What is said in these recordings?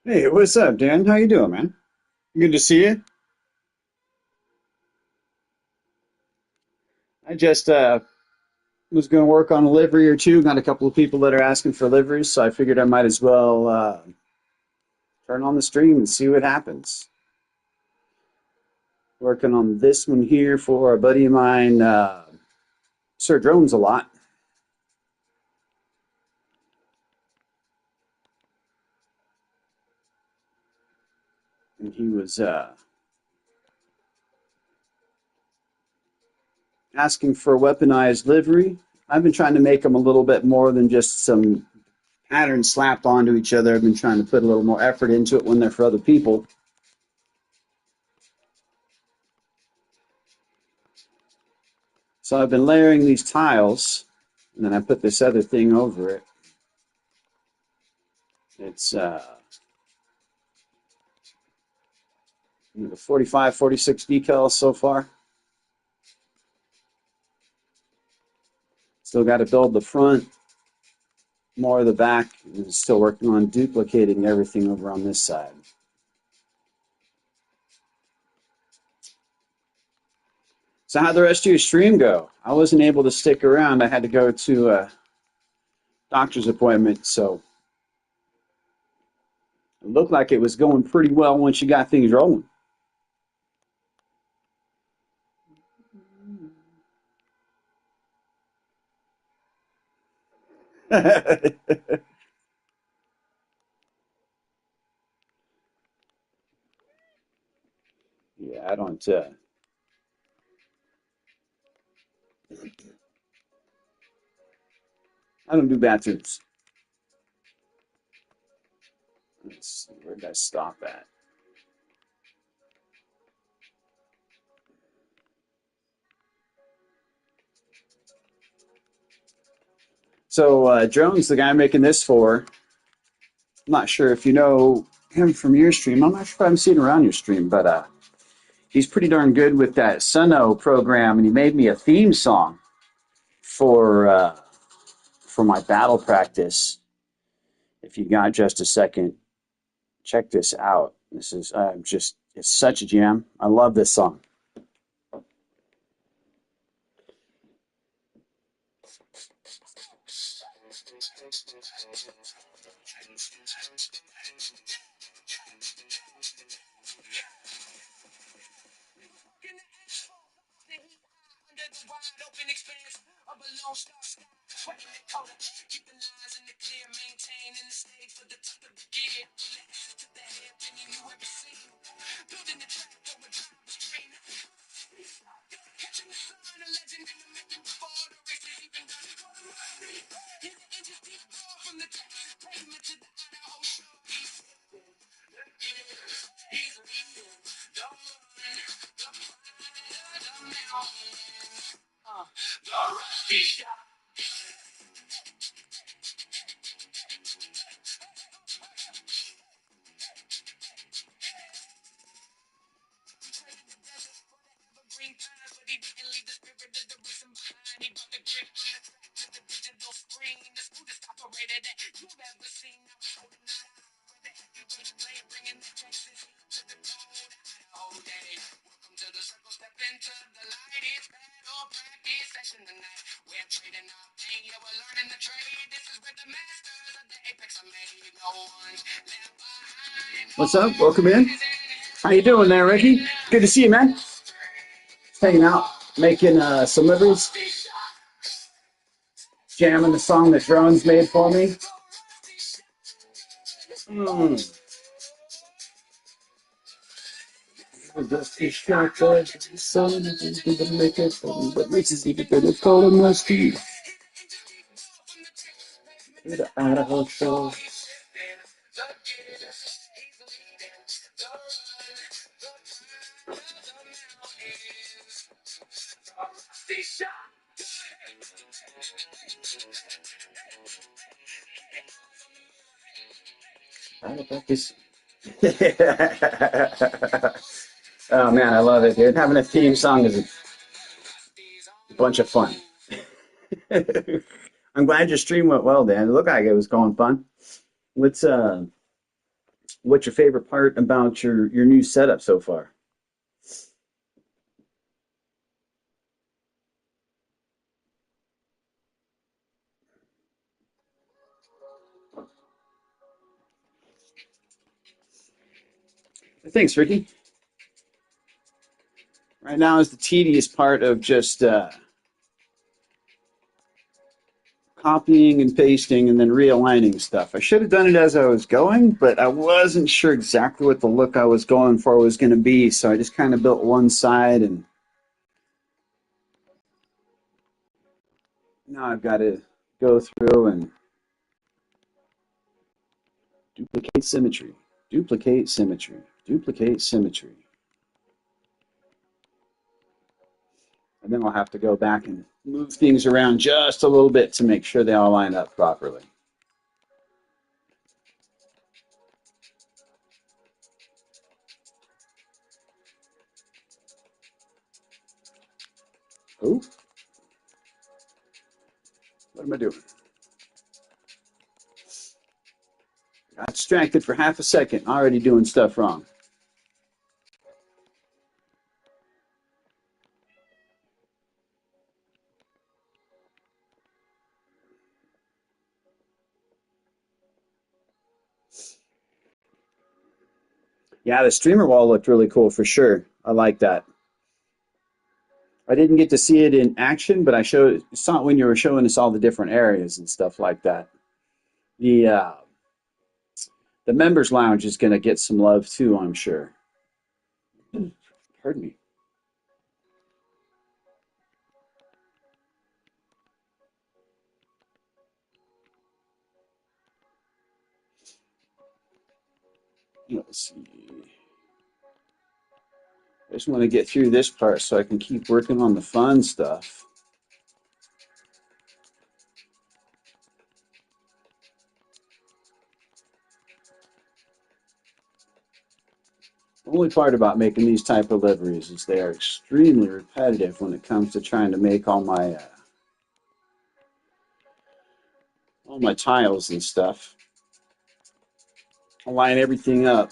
Hey, what's up, Dan? How you doing, man? Good to see you. I just was going to work on a livery or two. Got a couple of people that are asking for liveries, so I figured I might as well turn on the stream and see what happens. Working on this one here for a buddy of mine, Sir Drones a lot, and he was asking for a weaponized livery. I've been trying to make them a little bit more than just some patterns slapped onto each other. I've been trying to put a little more effort into it when they're for other people. So I've been layering these tiles, and then I put this other thing over it. It's the 45, 46 decals so far. Still got to build the front, more of the back, and still working on duplicating everything over on this side. So how'd the rest of your stream go? I wasn't able to stick around. I had to go to a doctor's appointment, so it looked like it was going pretty well once you got things rolling. Yeah, I don't. I don't do bathrooms. Let's see, where did I stop at? So Drone's the guy I'm making this for. I'm not sure if you know him from your stream. I'm not sure if I'm seeing around your stream, but he's pretty darn good with that Suno program, and he made me a theme song for uh, for my battle practice. If you got just a second, check this out. This is just it's such a jam. I love this song. What's up? Welcome in. How you doing there, Ricky? Good to see you, man. Hanging out, making some liveries, jamming the song that Drones made for me. Mm. Dusty shotgun, sun to make it, but makes it even better. Cold and musty. The Idaho show. Practice. Oh man, I love it, dude. Having a theme song is a bunch of fun. I'm glad your stream went well, Dan. It looked like it was going fun. What's What's your favorite part about your new setup so far? Thanks, Ricky. Right now is the tedious part of just copying and pasting and then realigning stuff. I should have done it as I was going, but I wasn't sure exactly what the look I was going for was going to be, so I just kind of built one side, and now I've got to go through and duplicate symmetry, duplicate symmetry, duplicate symmetry. And then I'll have to go back and move things around just a little bit to make sure they all line up properly. Oh, what am I doing? Got distracted for half a second, already doing stuff wrong. Yeah, the streamer wall looked really cool for sure. I like that. I didn't get to see it in action, but I saw it when you were showing us all the different areas and stuff like that. The members lounge is going to get some love too, I'm sure. Pardon me. Let's see. I just want to get through this part so I can keep working on the fun stuff. The only part about making these type of liveries is they are extremely repetitive when it comes to trying to make all my tiles and stuff. I line everything up.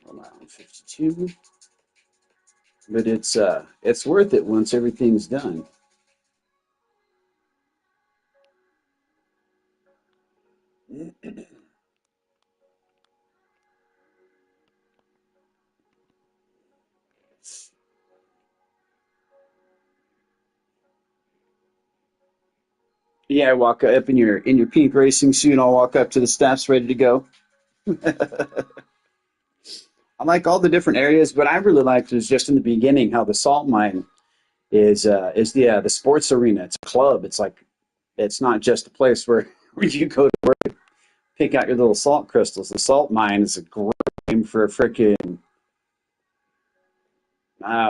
Around 52. But it's worth it once everything's done. Yeah, I walk up in your pink racing suit. I'll walk up to the steps, ready to go. I like all the different areas, but I really liked is just in the beginning how the salt mine is the sports arena. It's a club. It's like it's not just a place where you go to work, pick out your little salt crystals. The salt mine is a great name for a freaking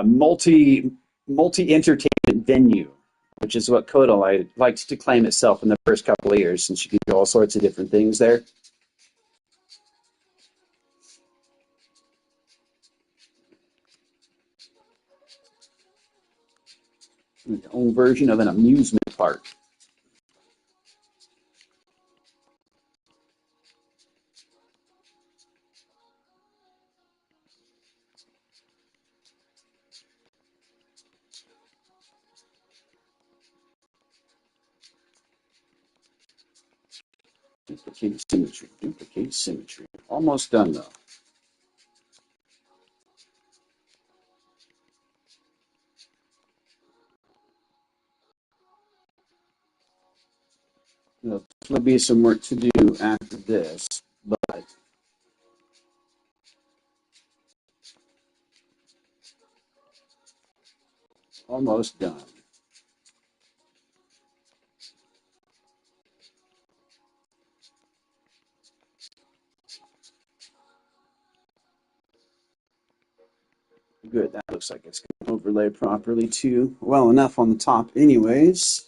multi entertainment venue, which is what Kodo likes to claim itself in the first couple of years, since you can do all sorts of different things there. Your own version of an amusement park. Duplicate symmetry. Duplicate symmetry. Almost done though. There'll definitely be some work to do after this, but almost done. Good, that looks like it's going to overlay properly too. Well enough on the top anyways.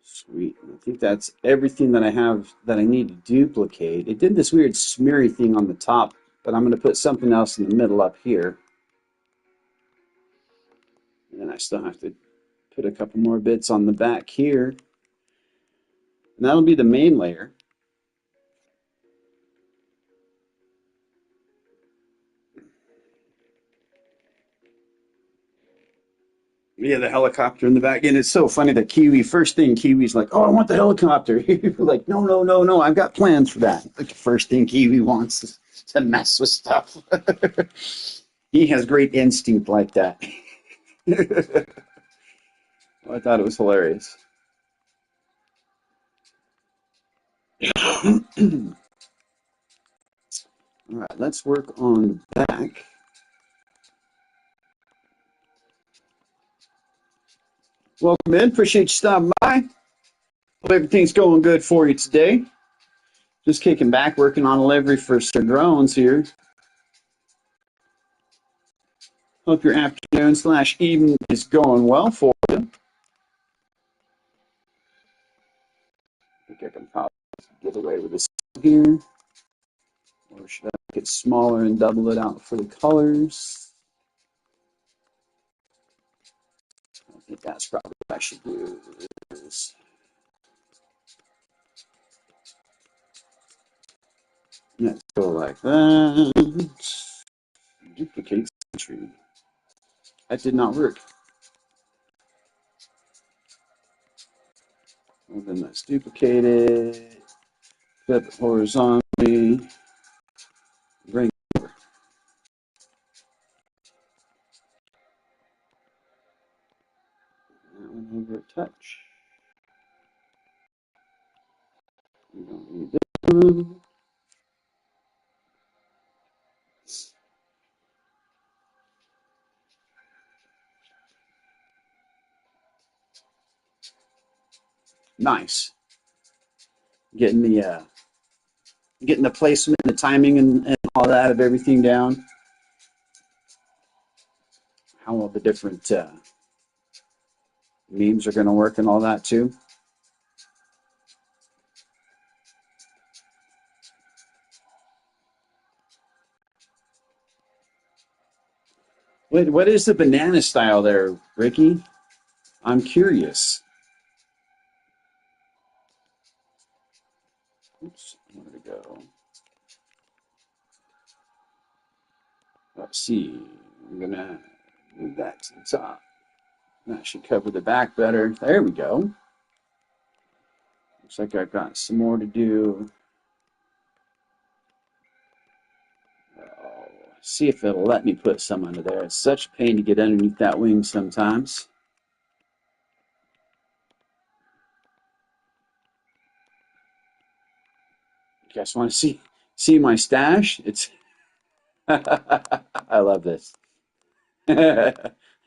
Sweet. I think that's everything that I have that I need to duplicate. It did this weird smeary thing on the top, but I'm going to put something else in the middle up here. And I still have to put a couple more bits on the back here. And that'll be the main layer. Yeah, the helicopter in the back. And it's so funny that Kiwi, first thing Kiwi's like, oh, I want the helicopter. You're like, no, no, no, no, I've got plans for that. Like the first thing Kiwi wants is to mess with stuff. He has great instinct like that. I thought it was hilarious. All right, let's work on the back. Welcome in. Appreciate you stopping by. Hope everything's going good for you today. Just kicking back, working on a livery for Sir Drones here. Hope your afternoon / evening is going well for you. I think I can probably get away with this here. Or should I make it smaller and double it out for the colors? I think that's probably what I should do. Let's go like that. Duplicate tree. That did not work. Well, then let's duplicate it. Flip it horizontally. Bring it over. That one over a touch. We don't need this one. Nice. Getting the placement, the timing, and all that of everything down. How all the different memes are going to work and all that too. What is the banana style there, Ricky? I'm curious. Oops, where to go? Let's see. I'm gonna move that to the top. That should cover the back better. There we go. Looks like I've got some more to do. Oh, see if it'll let me put some under there. It's such a pain to get underneath that wing sometimes. You guys want to see my stash? It's I love this. I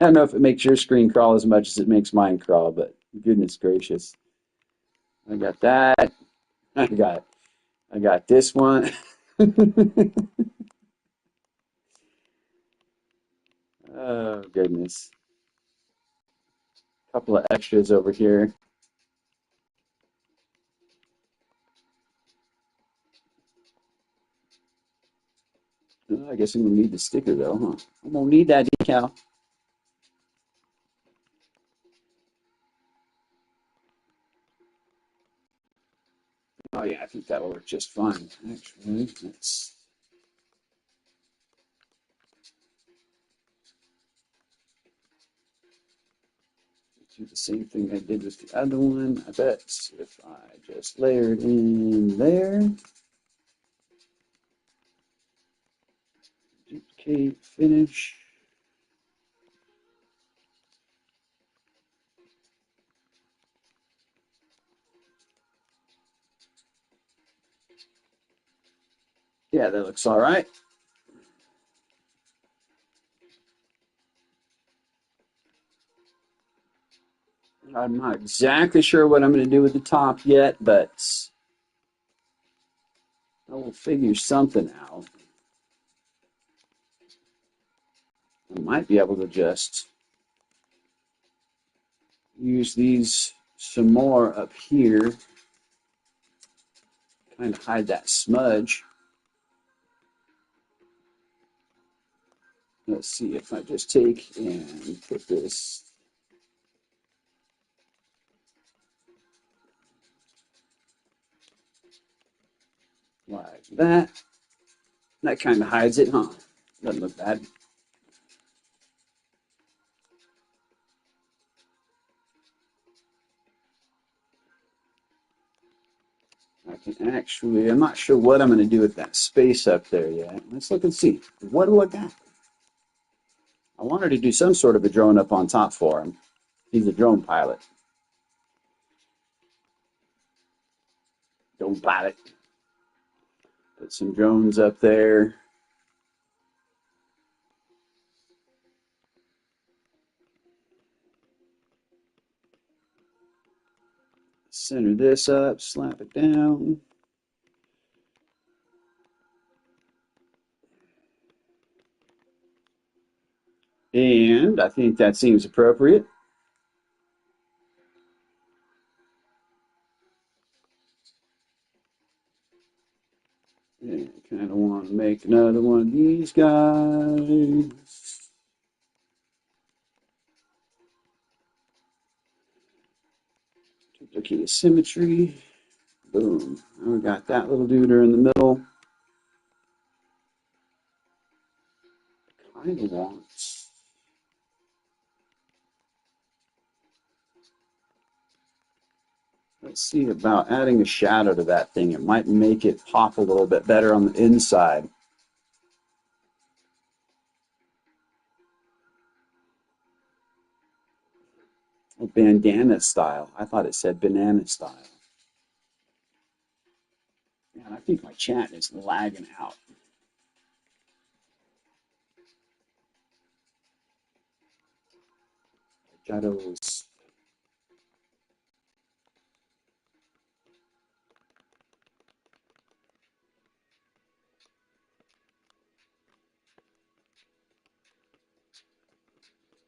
don't know if it makes your screen crawl as much as it makes mine crawl, but goodness gracious. I got that. I got this one. Oh goodness. A couple of extras over here. Oh, I guess I'm gonna need the sticker though, huh? I'm gonna need that decal. Oh yeah, I think that'll work just fine. Actually, let's do the same thing I did with the other one. I bet if I just layered in there, duplicate, finish. Yeah, that looks all right. I'm not exactly sure what I'm going to do with the top yet, but I will figure something out. I might be able to just use these some more up here, kind of hide that smudge. Let's see if I just take and put this like that. That kind of hides it, huh? Doesn't look bad. I can actually, I'm not sure what I'm going to do with that space up there yet. Let's look and see. What do I got? I wanted to do some sort of a drone up on top for him. He's a drone pilot. Drone pilot. Put some drones up there. Center this up, slap it down. And I think that seems appropriate. And kind of want to make another one of these guys. Duplicate symmetry. Boom. We got that little dude in the middle. Kind of wants. Let's see about adding a shadow to that thing. It might make it pop a little bit better on the inside. Bandana style. I thought it said banana style. Man, I think my chat is lagging out. Shadows.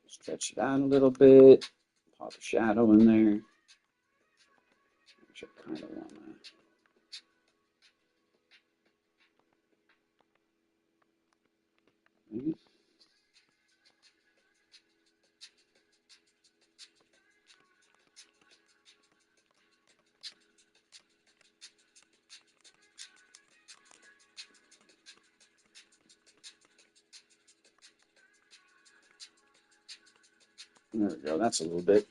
Stretch it out a little bit. Pop a shadow in there. Which I kind of want to. There we go. That's a little bit.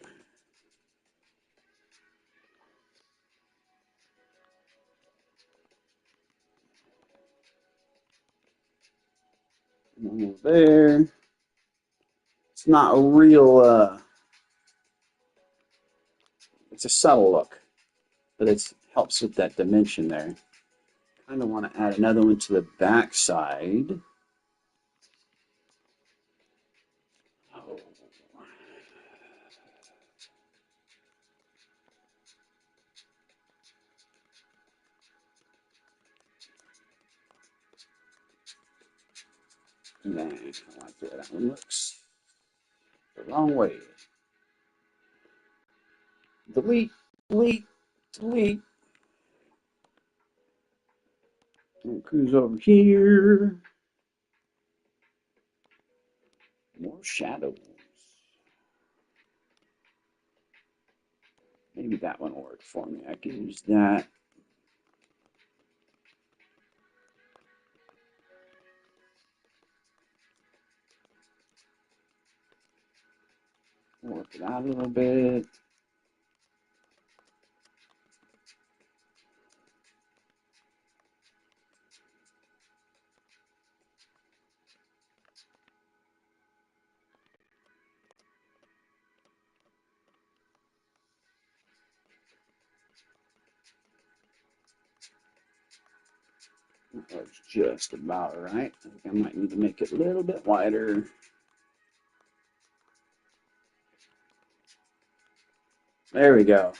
There. It's not a real, it's a subtle look, but it helps with that dimension there. Kind of want to add another one to the back side. Oh. Nah, I like the way that one looks. The wrong way. Delete, delete, delete. And cruise over here. More shadows. Maybe that one will work for me. I can use that. Work it out a little bit. That's just about right. I think I might need to make it a little bit wider. There we go.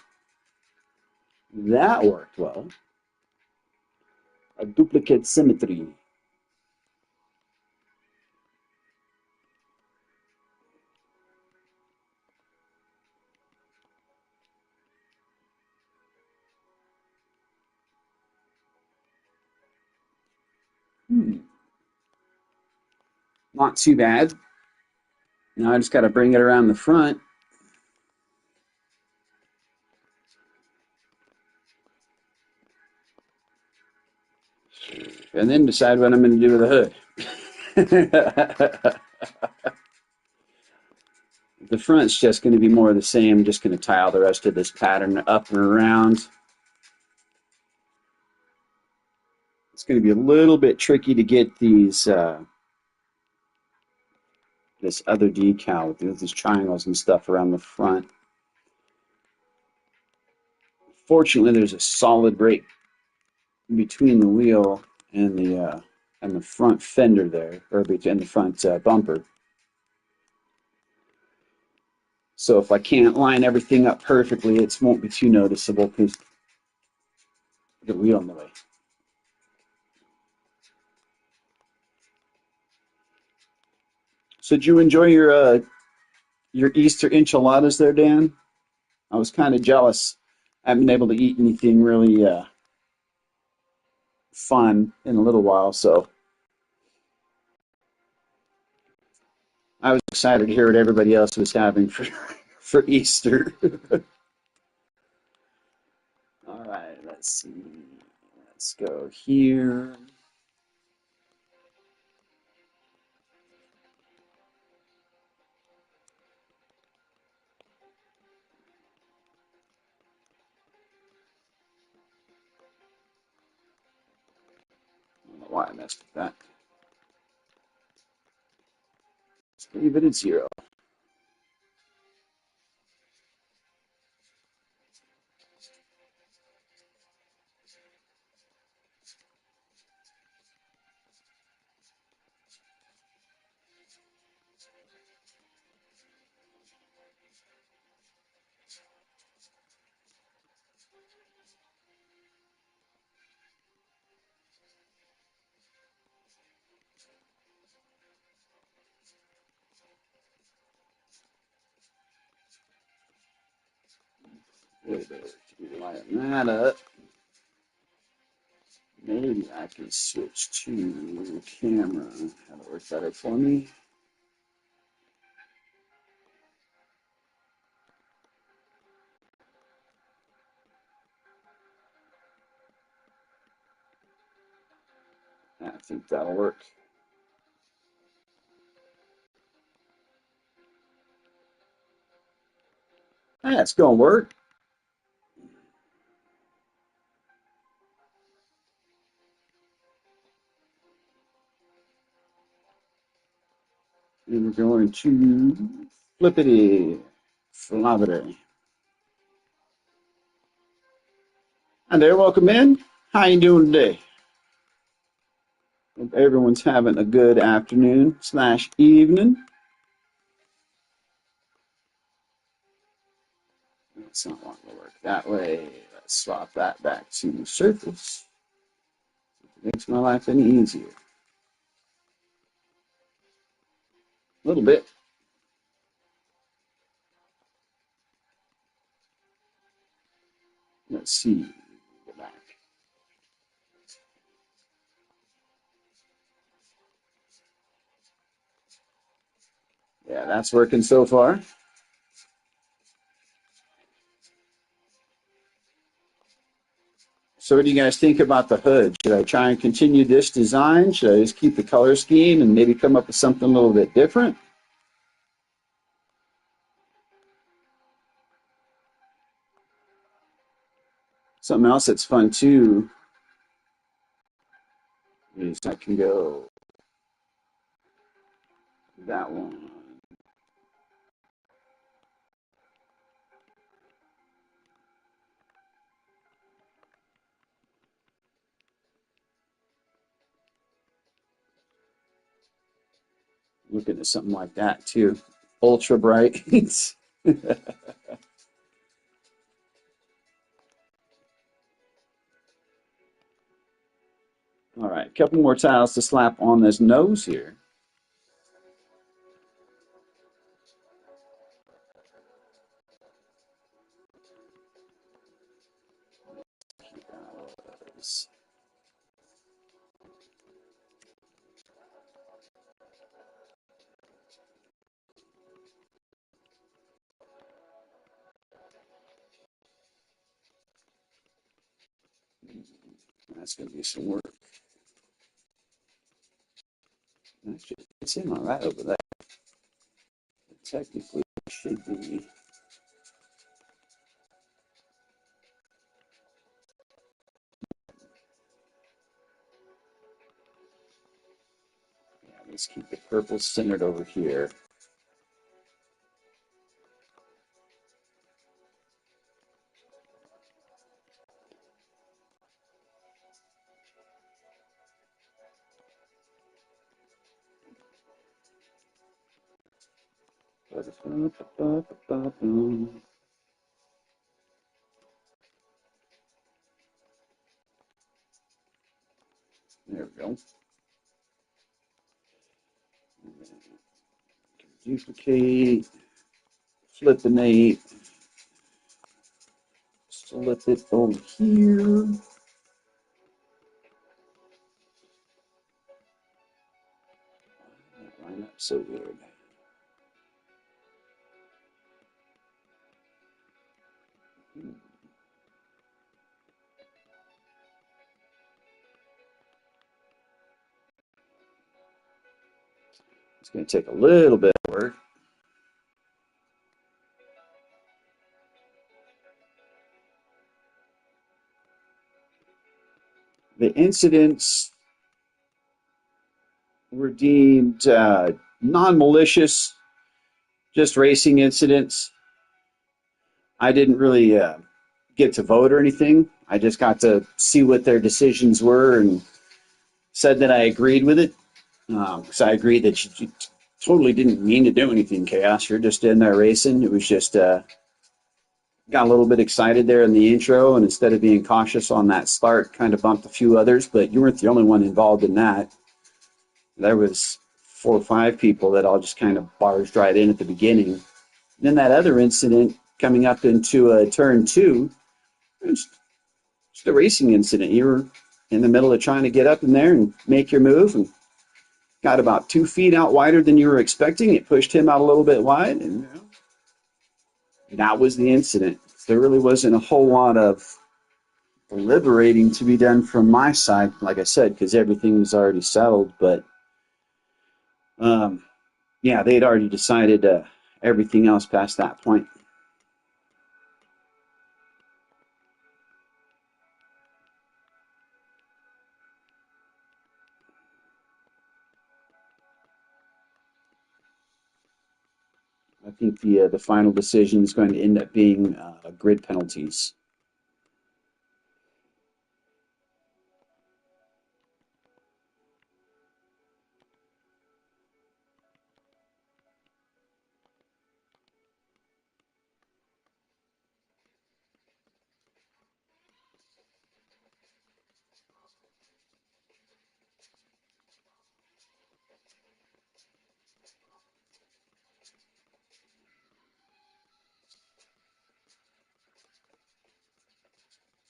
That worked well. A duplicate symmetry. Not too bad. Now I just got to bring it around the front and then decide what I'm going to do with the hood. The front's just going to be more of the same. I'm just going to tile the rest of this pattern up and around. It's going to be a little bit tricky to get these this other decal with these triangles and stuff around the front. Fortunately, there's a solid break between the wheel and the front fender there, or between the front bumper. So if I can't line everything up perfectly, it won't be too noticeable because the wheel in the way. So did you enjoy your Easter enchiladas there, Dan? I was kind of jealous. I haven't been able to eat anything really fun in a little while, so I was excited to hear what everybody else was having for for Easter. All right, let's see. Let's go here. I don't know why I messed with that. Let's leave it at 0. Line that up. Maybe I can switch to camera. That'll work better for me. I think that'll work. That's gonna work. And we're going to flippity floppity. Hi there, welcome in. How you doing today? Hope everyone's having a good afternoon slash evening. It's not wanting to work that way. Let's swap that back to the surface. It makes my life any easier. A little bit. Let's see. Go back. Yeah, that's working so far. So what do you guys think about the hood? Should I try and continue this design? Should I just keep the color scheme and maybe come up with something a little bit different? Something else that's fun too is I can go that one. Looking at something like that too. Ultra bright. All right, a couple more tiles to slap on this nose here. That's going to be some work. Actually, it's in all right over there. Technically, it should be. Yeah, let's keep the purple centered over here. There we go. Duplicate, flippinate, flip it over here. Line up so weird. It's going to take a little bit of work. The incidents were deemed non-malicious, just racing incidents. I didn't really get to vote or anything. I just got to see what their decisions were and said that I agreed with it. Because I agreed that you totally didn't mean to do anything, Chaos. You're just in there racing. It was just got a little bit excited there in the intro, and instead of being cautious on that start, kind of bumped a few others. But you weren't the only one involved in that. There was 4 or 5 people that all just kind of barged right in at the beginning. And then that other incident coming up into turn 2, it was just a racing incident. You were in the middle of trying to get up in there and make your move, and got about 2 feet out wider than you were expecting. It pushed him out a little bit wide, and that was the incident. There really wasn't a whole lot of deliberating to be done from my side, like I said, because everything was already settled. But yeah, they had already decided everything else past that point. I think the final decision is going to end up being grid penalties.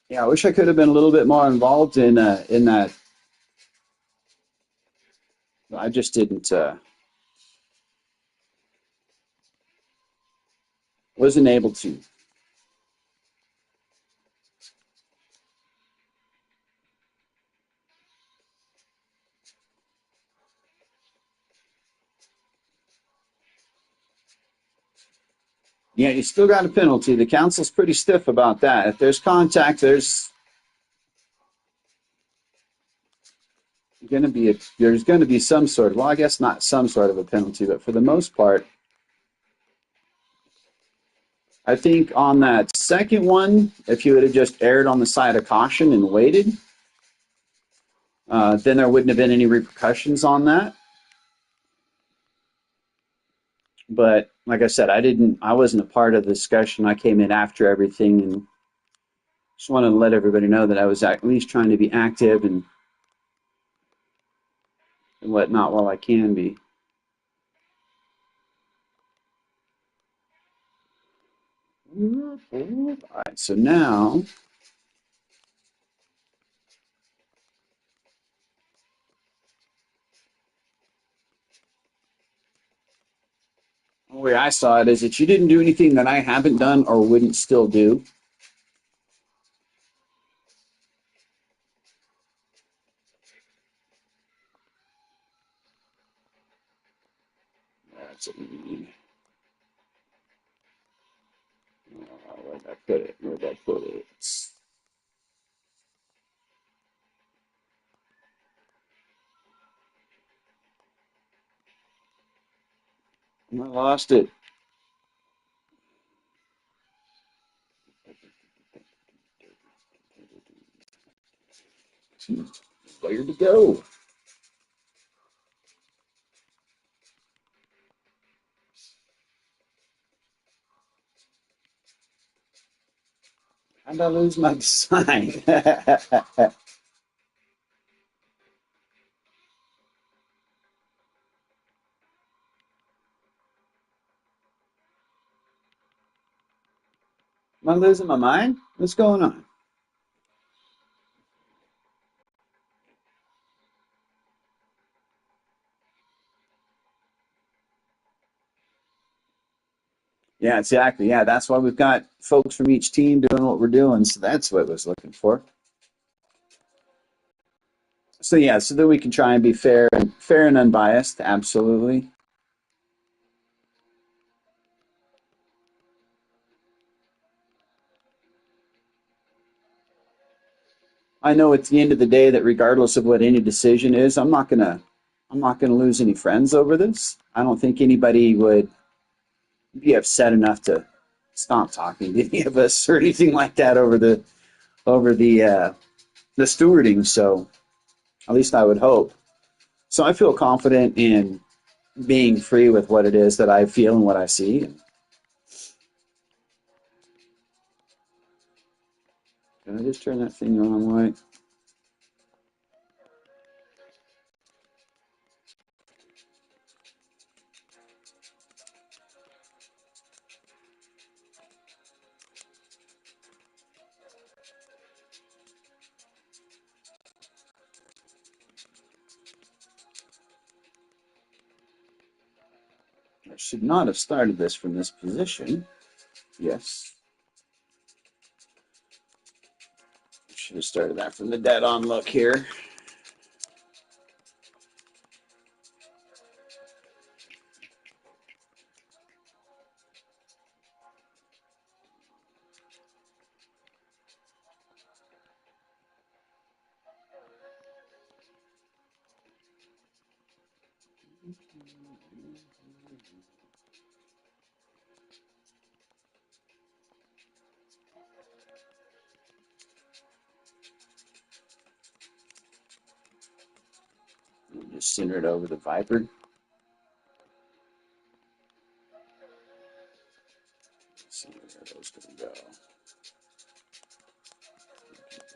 Yeah, I wish I could have been a little bit more involved in that. I just didn't wasn't able to. Yeah, you still got a penalty. The council's pretty stiff about that. If there's contact, there's going to be some sort of, well, I guess not some sort of a penalty, but for the most part, I think on that second one, if you would have just erred on the side of caution and waited, then there wouldn't have been any repercussions on that. But like I said, I wasn't a part of the discussion. I came in after everything and just wanted to let everybody know that I was at least trying to be active and whatnot while I can be. All right, so now the way I saw it is that you didn't do anything that I haven't done or wouldn't still do. And then the other thing is that you didn't do anything that I haven't done or wouldn't still do. And then the other thing is that you didn't do anything that I haven't done or wouldn't still do. And then the other thing is that you didn't do anything that I haven't done or wouldn't still do. And the way I saw it is that you didn't do anything that I haven't done or wouldn't still do. That's what we need. Where'd I put it? Where'd I put it? I lost it. Where'd it go? How'd I lose my design? Am I losing my mind? What's going on? Yeah, exactly. Yeah, that's why we've got folks from each team doing what we're doing. So that's what I was looking for. So yeah, so that we can try and be fair and unbiased. Absolutely. I know at the end of the day that regardless of what any decision is, I'm not gonna lose any friends over this. I don't think anybody would be upset enough to stop talking to any of us or anything like that over the stewarding. So at least I would hope. So I feel confident in being free with what it is that I feel and what I see. Did I just turn that thing the wrong way? I should not have started this from this position. Yes, I should have started that from the dead on look here. Just center it over the Viper. Let's see where those going to go.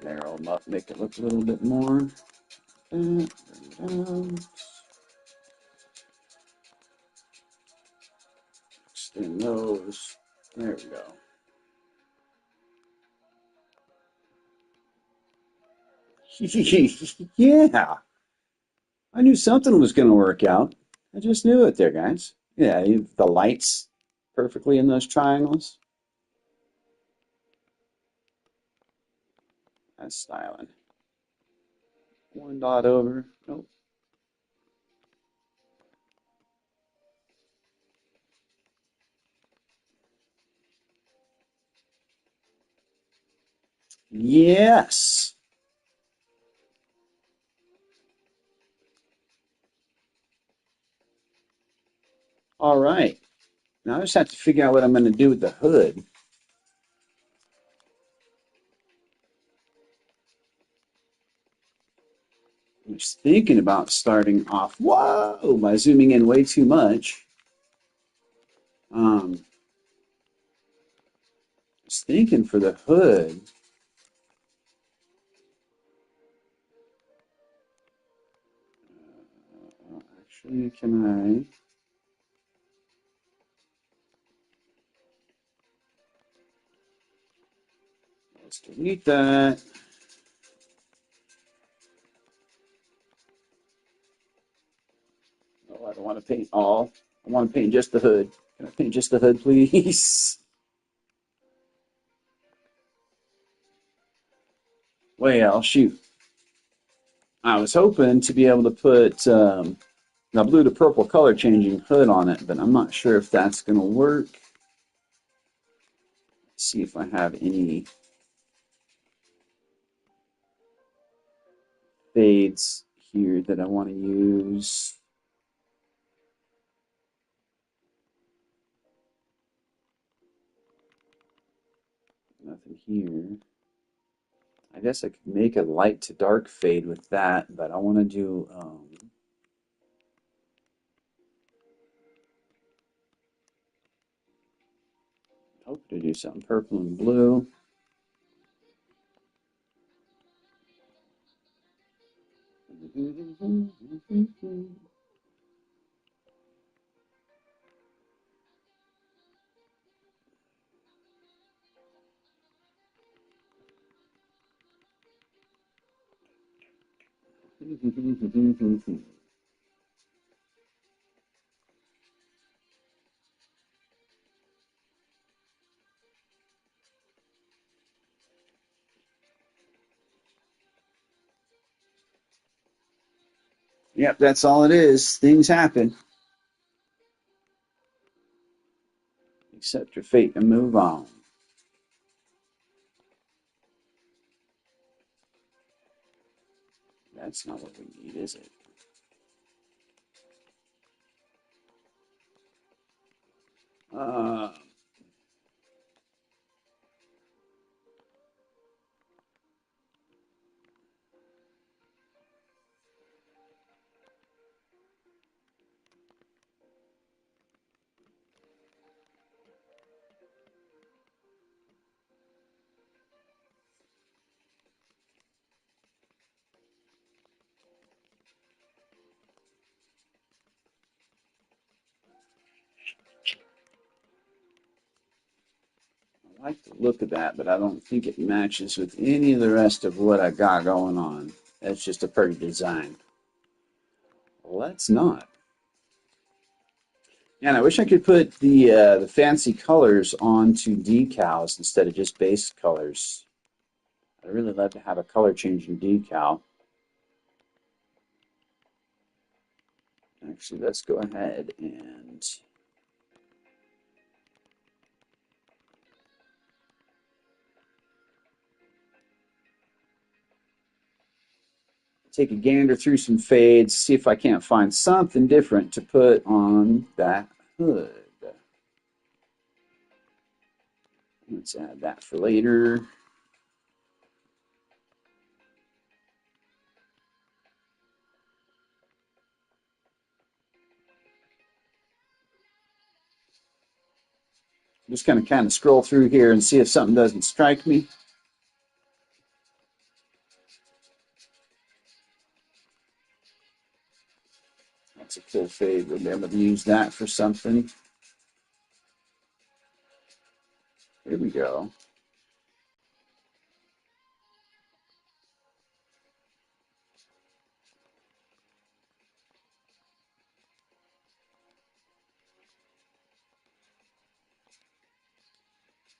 Narrow them up, make it look a little bit more. Bring it down. Extend those. There we go. Yeah, I knew something was going to work out. I just knew it there, guys. Yeah, the lights perfectly in those triangles. That's styling. One dot over. Nope. Yes. All right. Now I just have to figure out what I'm going to do with the hood. I was thinking about starting off, whoa, by zooming in way too much. I was thinking for the hood, actually, can I? Let's delete that. Oh, I don't want to paint all. I want to paint just the hood. Can I paint just the hood, please? Well, shoot. I was hoping to be able to put I blew the purple color changing hood on it, but I'm not sure if that's going to work. Let's see if I have any fades here that I want to use. Nothing here. I guess I could make a light to dark fade with that, but I want to do hope to do something purple and blue. Yep, that's all it is. Things happen. Accept your fate and move on. That's not what we need, is it? Uh, I like the look of that, but I don't think it matches with any of the rest of what I got going on. That's just a pretty design. Let's not. And I wish I could put the fancy colors onto decals instead of just base colors. I'd really love to have a color changing decal. Actually, let's go ahead and take a gander through some fades, see if I can't find something different to put on that hood. Let's add that for later. Just gonna kind of scroll through here and see if something doesn't strike me. That's a cool fade. We'll be able to use that for something. Here we go.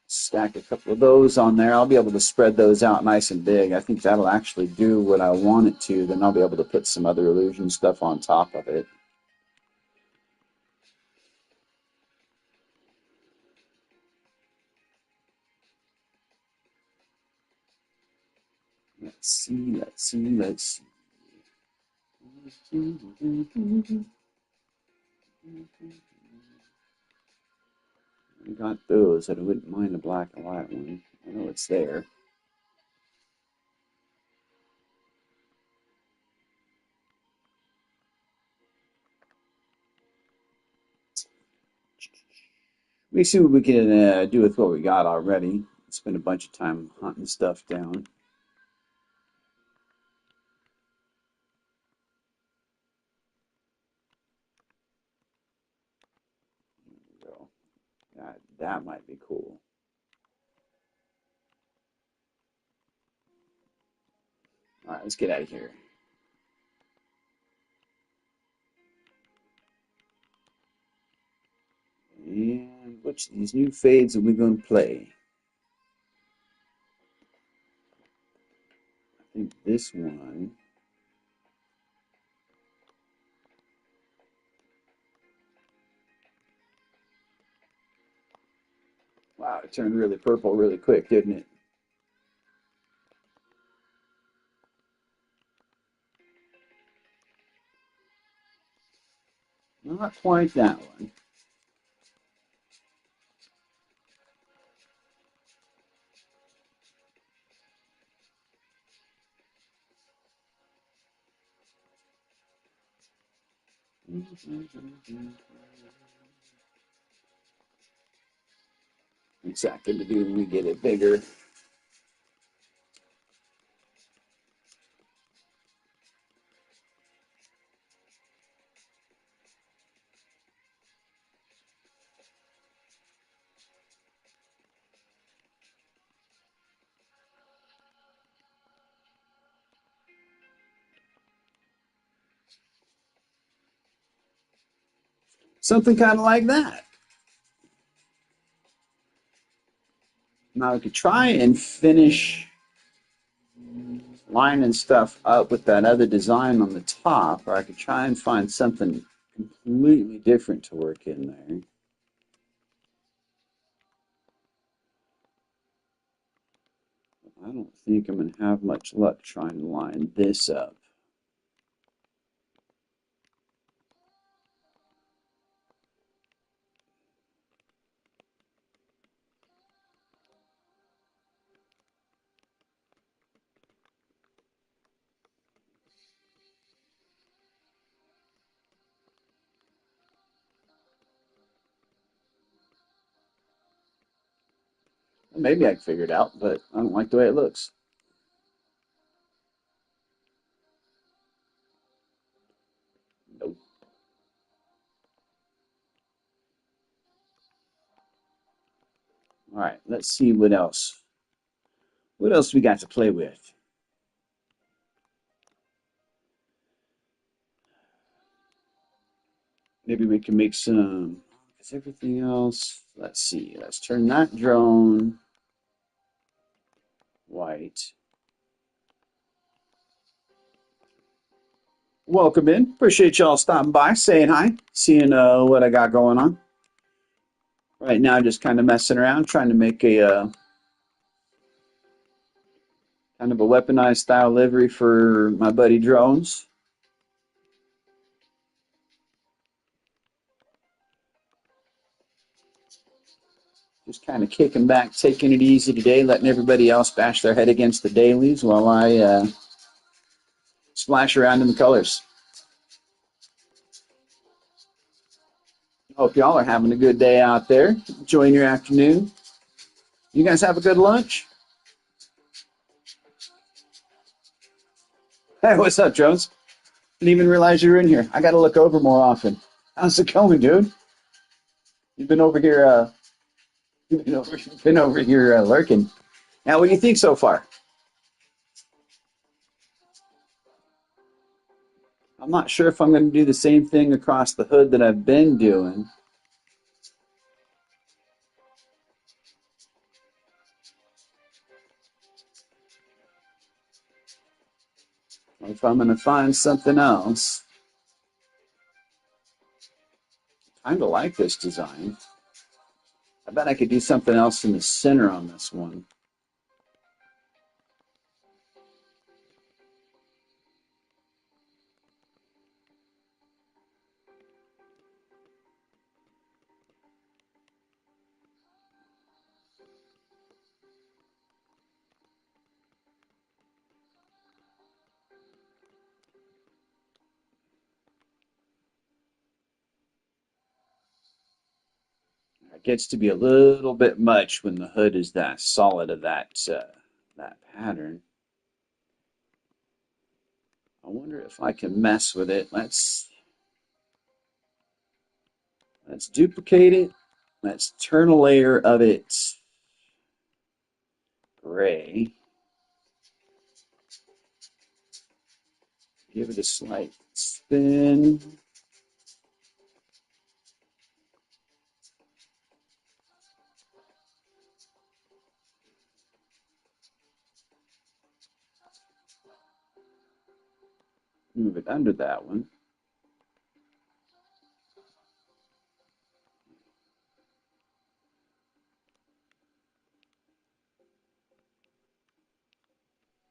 Stack a couple of those on there. I'll be able to spread those out nice and big. I think that'll actually do what I want it to. Then I'll be able to put some other illusion stuff on top of it. Let's see, let's see, let's see. I got those, but I wouldn't mind a black and white one. I know it's there. We see what we can do with what we got already. Spend a bunch of time hunting stuff down. So that might be cool. All right, let's get out of here. And which of these new fades are we going to play? I think this one. Wow, it turned really purple really quick, didn't it? Not quite that one. What's that going to do when we get it bigger? Something kind of like that. Now we could try and finish lining stuff up with that other design on the top, or I could try and find something completely different to work in there. I don't think I'm going to have much luck trying to line this up. Maybe I can figure it out, but I don't like the way it looks. Nope. All right, let's see what else. What else we got to play with? Maybe we can make some. Is everything else? Let's see. Let's turn that drone white. Welcome in. Appreciate y'all stopping by, saying hi, seeing what I got going on. Right now, just kind of messing around, trying to make a kind of a weaponized style livery for my buddy Drones. Just kind of kicking back, taking it easy today, letting everybody else bash their head against the dailies while I splash around in the colors. Hope y'all are having a good day out there, enjoying your afternoon. You guys have a good lunch? Hey, what's up, Jones? Didn't even realize you were in here. I got to look over more often. How's it going, dude? You've been over here. You've been over here lurking. Now, what do you think so far? I'm not sure if I'm going to do the same thing across the hood that I've been doing. Or if I'm going to find something else. I kind of like this design. I bet I could do something else in the center on this one. It gets to be a little bit much when the hood is that solid of that pattern. I wonder if I can mess with it. Let's duplicate it. Let's turn a layer of it gray. Give it a slight spin. Move it under that one.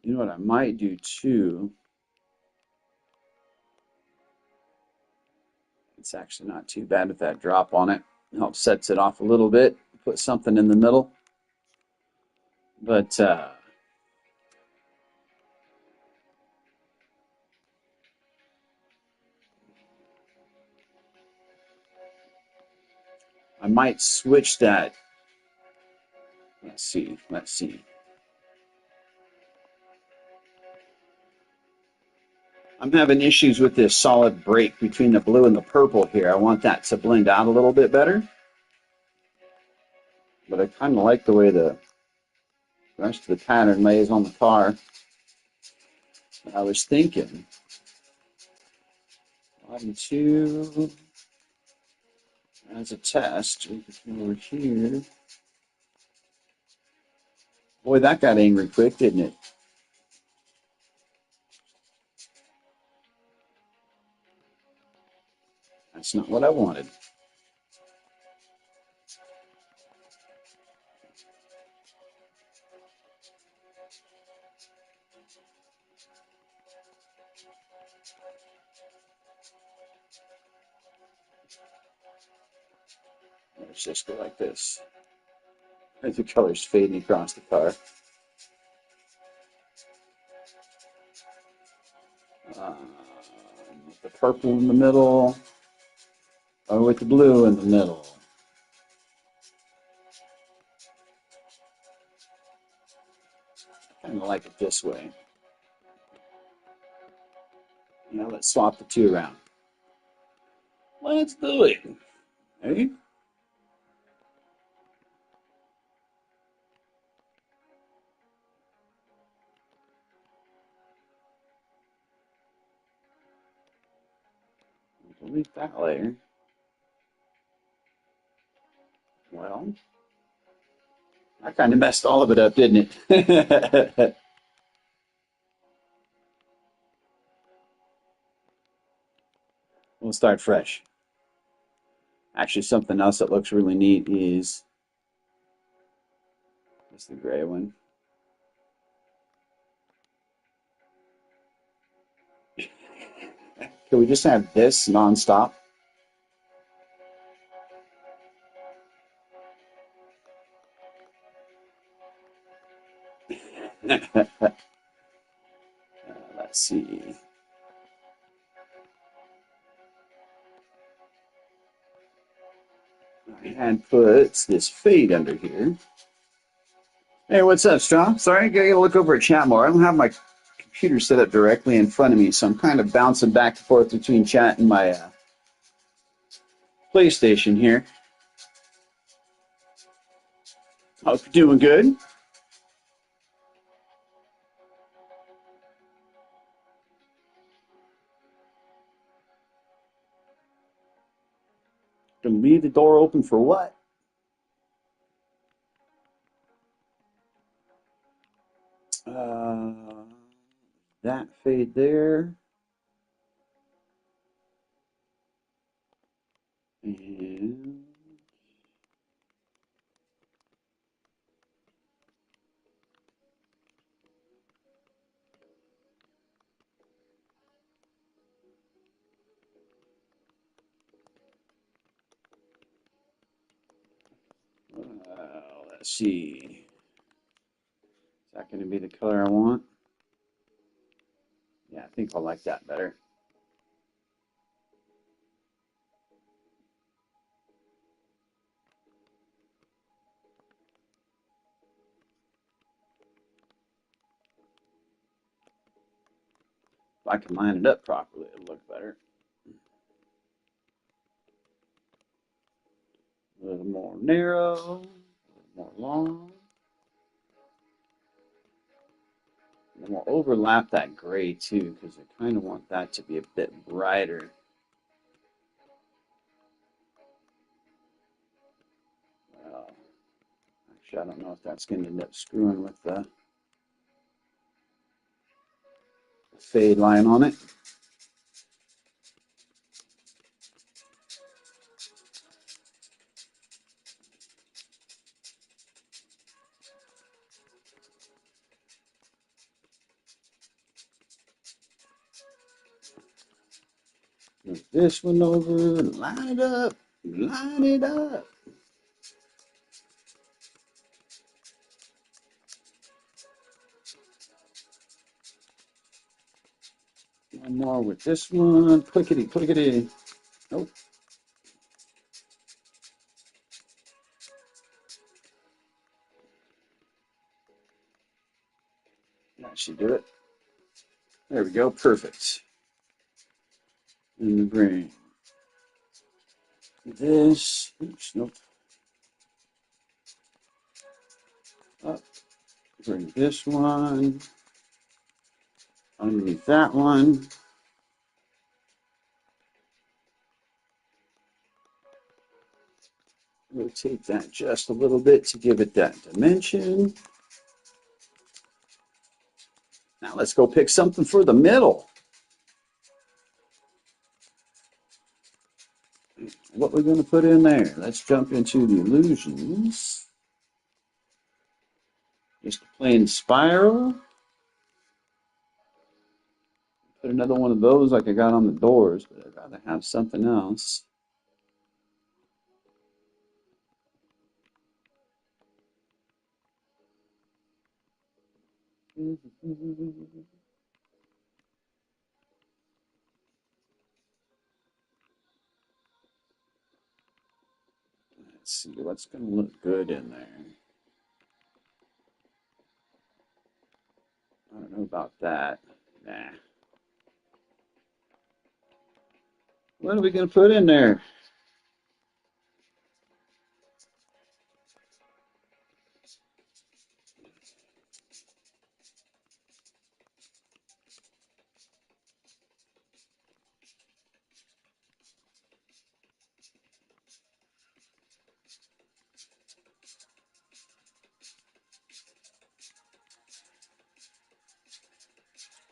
You know what I might do too? It's actually not too bad with that drop on it. It helps sets it off a little bit. Put something in the middle. But I might switch that. Let's see. Let's see. I'm having issues with this solid break between the blue and the purple here. I want that to blend out a little bit better. But I kind of like the way the rest of the pattern lays on the car. I was thinking, 1, 2, as a test, we can come over here. Boy, that got angry quick, didn't it? That's not what I wanted. Let's just go like this. As the color's fading across the car. With the purple in the middle, or with the blue in the middle. I kind of like it this way. Now let's swap the two around. Let's do it. Hey? Delete that layer. Well, I kind of messed all of it up, didn't it? We'll start fresh. Actually, something else that looks really neat is the gray one. Can we just have this nonstop? Let's see. And puts this fade under here. Hey, what's up, Strong? Sorry, I gotta look over at chat more. I don't have my computer set up directly in front of me, so I'm kind of bouncing back and forth between chat and my PlayStation here. Hope you're doing good. Gonna leave the door open for what? Uh, that fade there. And let's see. Is that going to be the color I want? Yeah, I think I'll like that better. If I can line it up properly, it'll look better. A little more narrow, a little more long. And we'll overlap that gray too, because I kind of want that to be a bit brighter. Actually, I don't know if that's going to end up screwing with the fade line on it. Move this one over, line it up, line it up. One more with this one, clickety, clickety. Nope. That should do it. There we go, perfect. And bring this, oops, nope. Up, bring this one underneath that one. Rotate that just a little bit to give it that dimension. Now let's go pick something for the middle. What we're going to put in there? Let's jump into the illusions. Just a plain spiral. Put another one of those like I got on the doors, but I'd rather have something else. Let's see what's going to look good in there. I don't know about that. Nah. What are we going to put in there?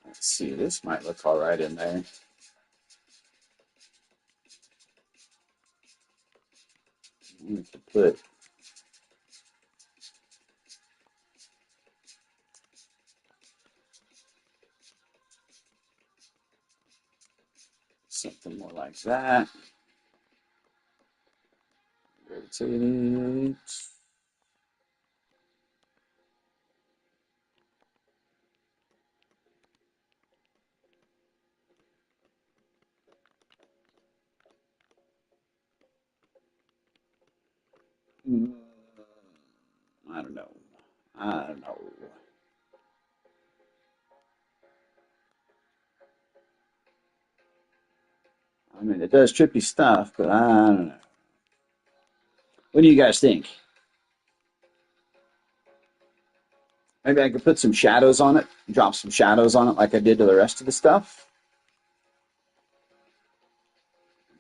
Let's see, this might look all right in there. We could put something more like that. Rotate it. I don't know. I don't know. I mean, it does trippy stuff, but I don't know. What do you guys think? Maybe I could put some shadows on it, drop some shadows on it like I did to the rest of the stuff.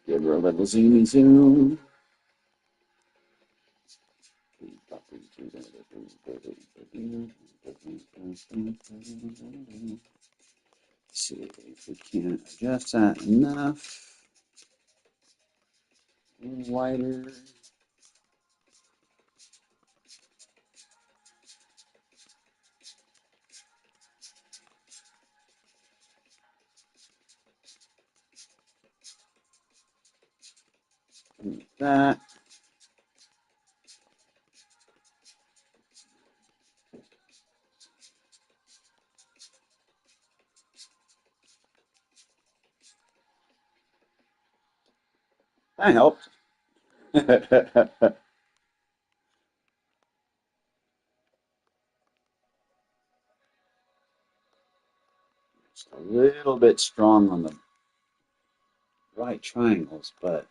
Give her a little zoomy zoom. See if we can adjust that enough. A little wider. Like that. That helped. Just a little bit strong on the right triangles, but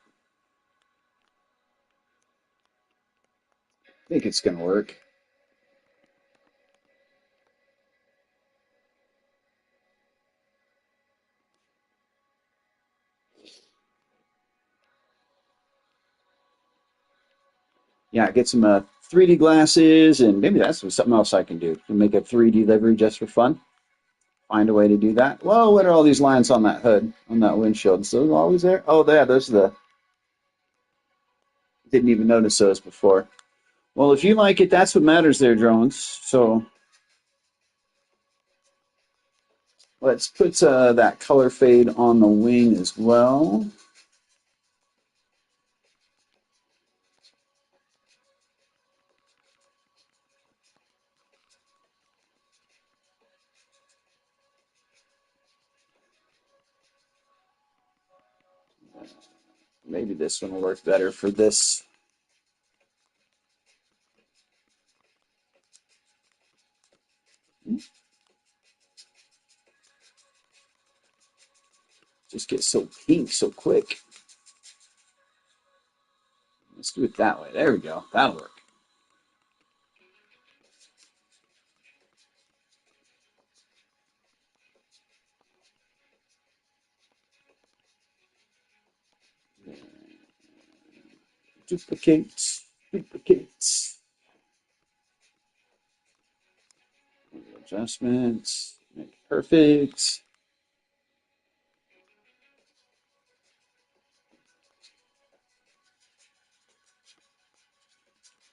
I think it's going to work. Yeah, get some 3D glasses, and maybe that's something else I can do. Make a 3D livery just for fun. Find a way to do that. Well, what are all these lines on that hood, on that windshield? So they're always there? Oh, yeah, those are the... Didn't even notice those before. Well, if you like it, that's what matters there, drones. So Let's put that color fade on the wing as well. Maybe this one will work better for this. Just get so pink so quick. Let's do it that way. There we go. That'll work. Duplicate, duplicate. Adjustments, make it perfect.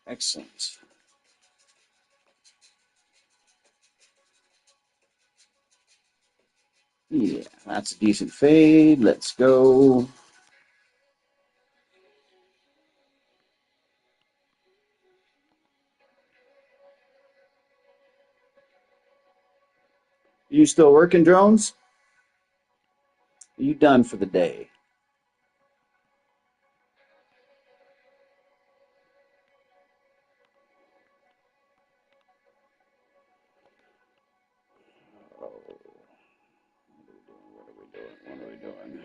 Excellent. Yeah, that's a decent fade. Let's go. You still working, drones? Are you done for the day? Oh, what are we doing? What are we doing? What are we doing?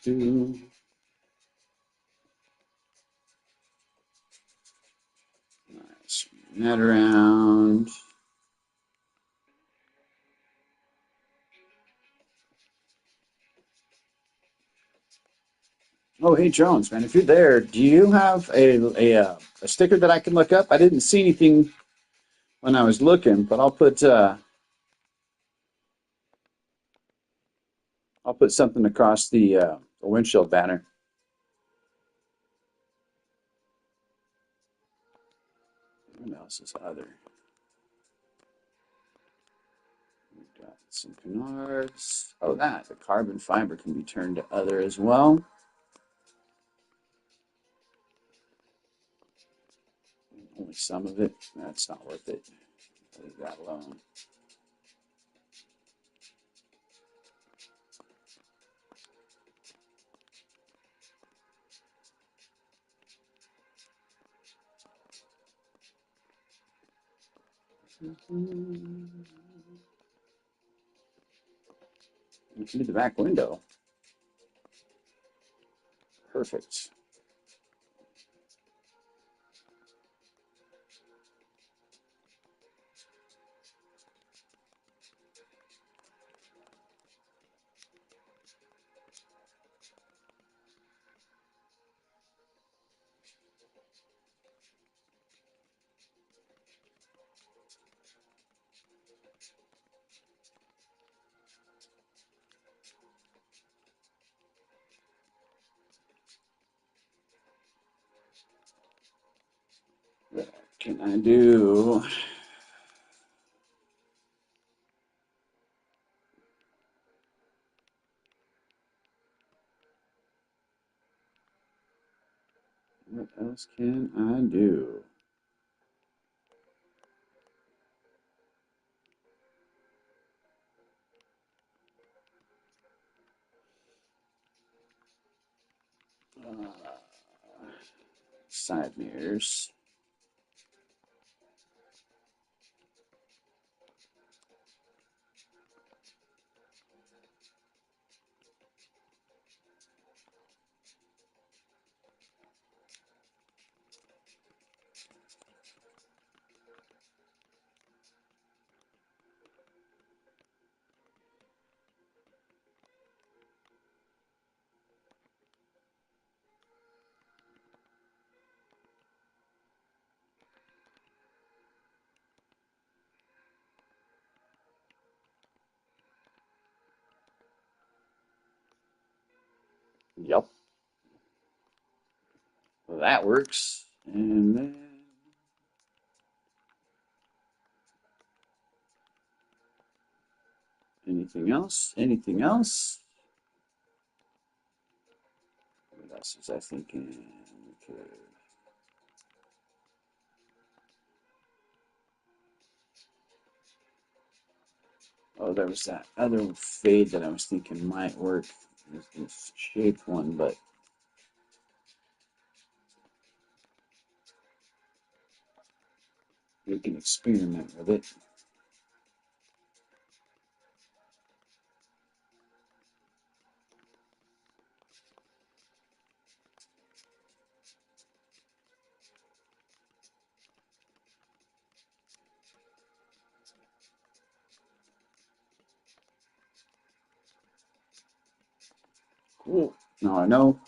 Do. Swing that around. Oh, hey, Jones, man, if you're there, do you have a sticker that I can look up? I didn't see anything when I was looking, but I'll put something across the windshield banner. What else is other? We've got some canards. Oh, the carbon fiber can be turned to other as well. Only some of it. That's not worth it. Leave that alone. Into the back window. Perfect. What can I do? What else can I do? Uh, Side mirrors. Yep. Well, that works. And then anything else? Anything else? What else was I thinking? Okay. Oh, there was that other fade that I was thinking might work. This shaped one, but we can experiment with it. Cool. Now I know.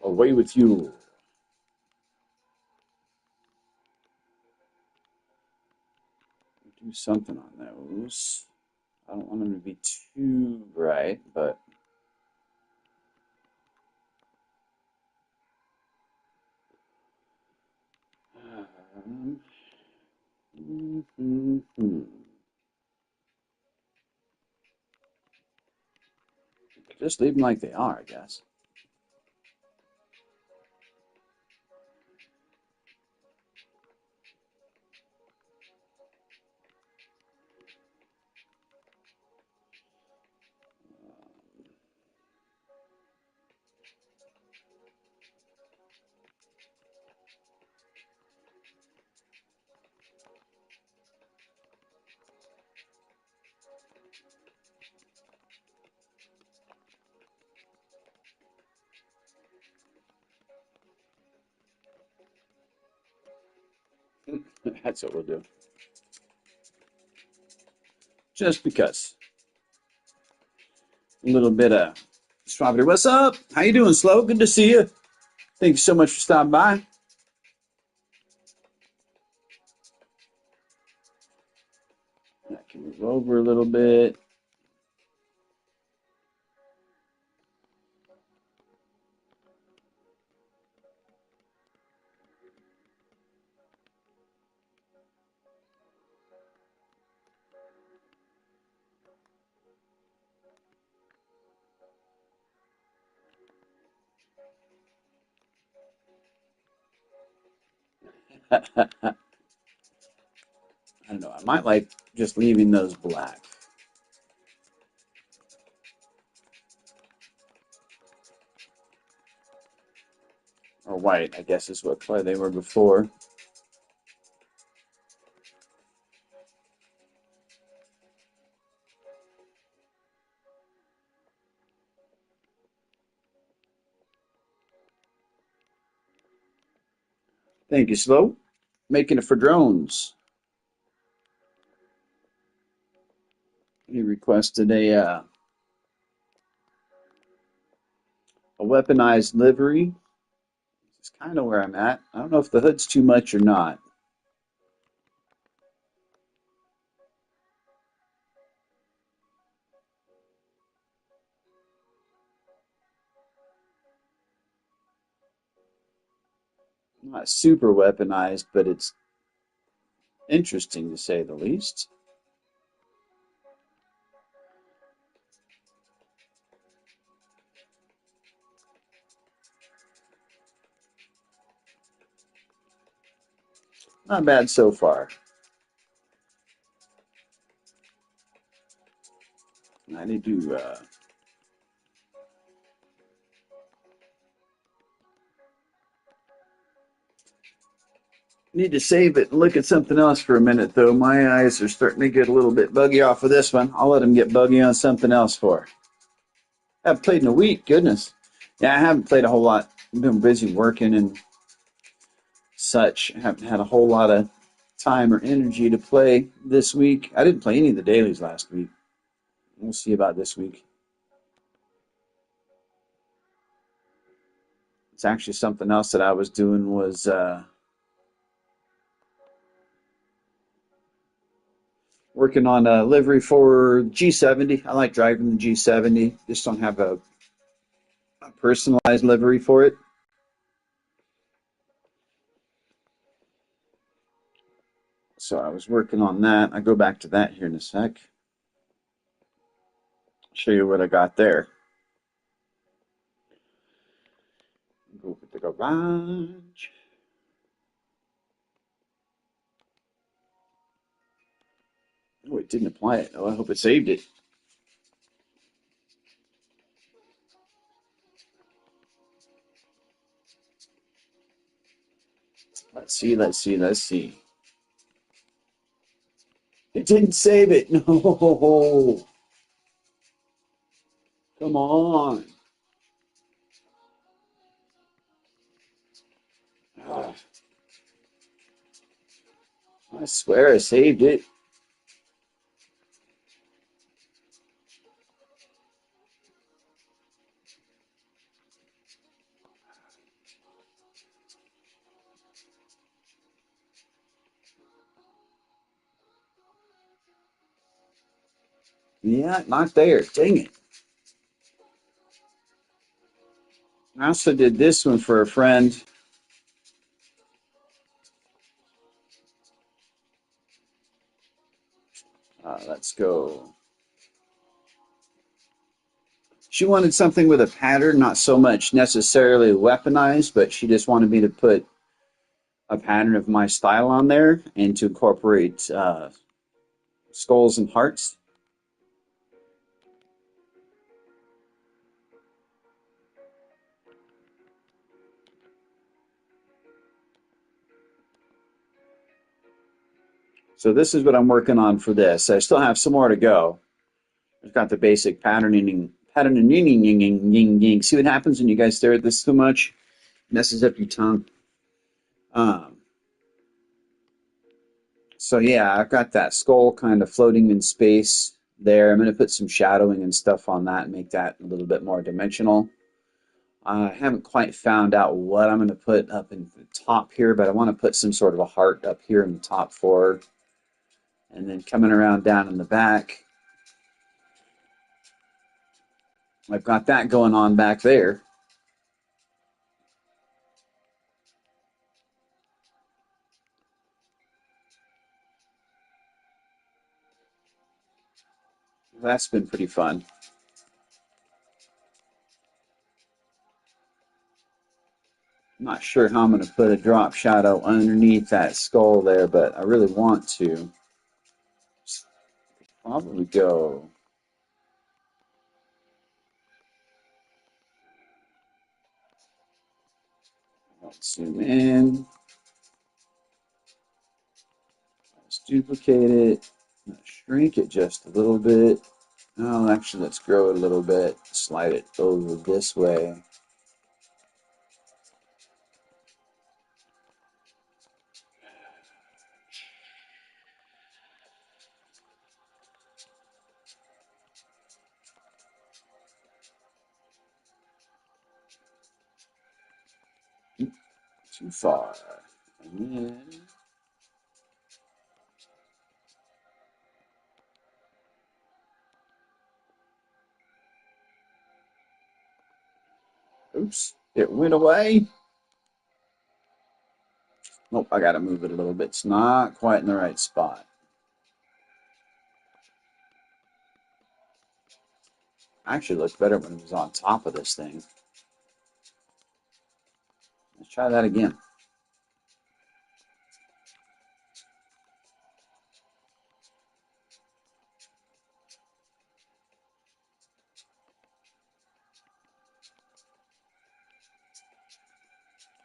Away with you. Do something on those. I don't want them to be too bright, but um, just leave them like they are, I guess. That's what we'll do. Just because. A little bit of strawberry. What's up? How you doing, Slow? Good to see you. Thank you so much for stopping by. I can move over a little bit. I don't know. I might like just leaving those black or white, I guess is what color they were before. Thank you, Slow. Making it for drones. He requested a weaponized livery. It's kind of where I'm at. I don't know if the hood's too much or not. Not super weaponized, but it's interesting to say the least. Not bad so far. I need to save it and look at something else for a minute, though. My eyes are starting to get a little bit buggy off of this one. I'll let them get buggy on something else for. I haven't played in a week. Goodness. Yeah, I haven't played a whole lot. I've been busy working and such. I haven't had a whole lot of time or energy to play this week. I didn't play any of the dailies last week. We'll see about this week. It's actually something else that I was doing was working on a livery for G70. I like driving the G70. Just don't have a personalized livery for it. So I was working on that. I'll go back to that here in a sec. Show you what I got there. Go over to the garage. Oh, it didn't apply it. Oh, I hope it saved it. Let's see, let's see, let's see. It didn't save it. No. Come on. Ah, I swear I saved it. Yeah, not there. Dang it. I also did this one for a friend. Let's go. She wanted something with a pattern, not so much necessarily weaponized, but she just wanted me to put a pattern of my style on there and to incorporate skulls and hearts. So this is what I'm working on for this. I still have some more to go. I've got the basic patterning. See what happens when you guys stare at this too much? Messes up your tongue. Um, so yeah, I've got that skull kind of floating in space there. I'm going to put some shadowing and stuff on that and make that a little bit more dimensional. I haven't quite found out what I'm going to put up in the top here, but I want to put some sort of a heart up here in the top four. And then coming around down in the back, I've got that going on back there. That's been pretty fun. I'm not sure how I'm going to put a drop shadow underneath that skull there, but I really want to. Probably go. Let's zoom in. Let's duplicate it. Let's shrink it just a little bit. Oh, actually, let's grow it a little bit. Slide it over this way. Too far. And then, oops, it went away. Nope, I got to move it a little bit. It's not quite in the right spot. Actually, looked better when it was on top of this thing. Let's try that again.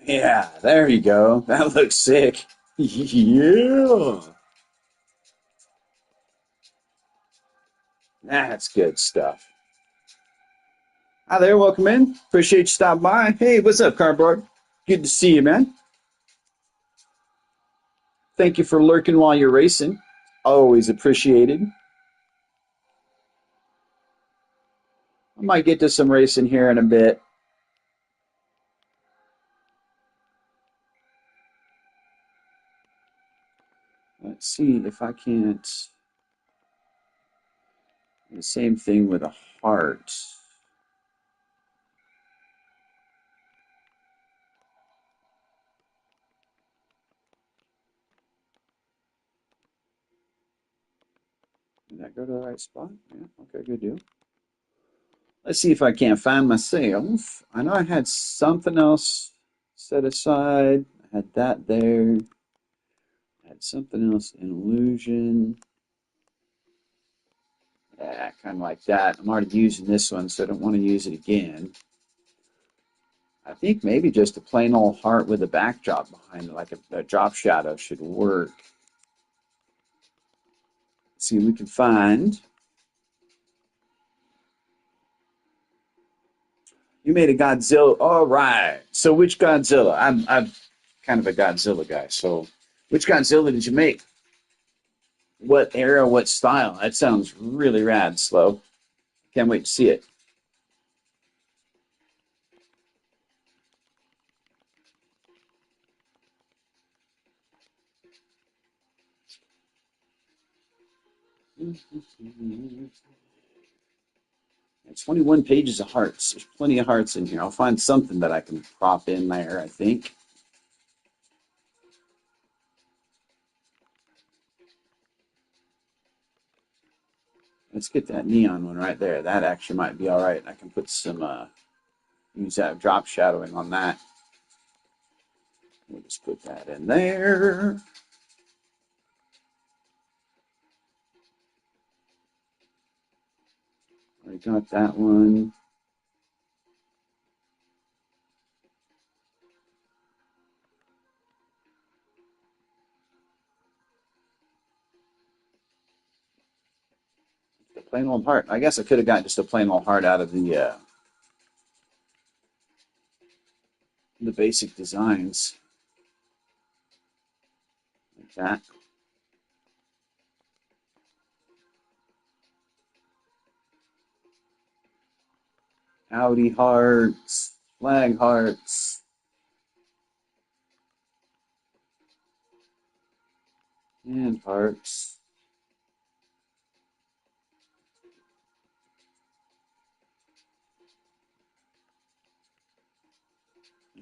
Yeah, there you go. That looks sick. Yeah. That's good stuff. Hi there, welcome in. Appreciate you stopping by. Hey, what's up, Cardboard? Good to see you, man. Thank you for lurking while you're racing. Always appreciated. I might get to some racing here in a bit. Let's see if I can't. The same thing with a heart. Did that go to the right spot? Yeah, okay, good deal. Let's see if I can't find myself. I know I had something else set aside. I had that there. I had something else in illusion. Yeah, kind of like that. I'm already using this one, so I don't want to use it again. I think maybe just a plain old heart with a backdrop behind it, like a drop shadow should work. Let's see what we can find. You made a Godzilla. All right. So which Godzilla? I'm kind of a Godzilla guy. So which Godzilla did you make? What era? What style? That sounds really rad, Slow. Can't wait to see it. It's 21 pages of hearts. There's plenty of hearts in here. I'll find something that I can prop in there, I think. Let's get that neon one right there. That actually might be all right. I can put some, use that drop shadowing on that. We'll just put that in there. I got that one. The plain old heart. I guess I could have gotten just a plain old heart out of the basic designs like that. Howdy hearts, flag hearts, and hearts.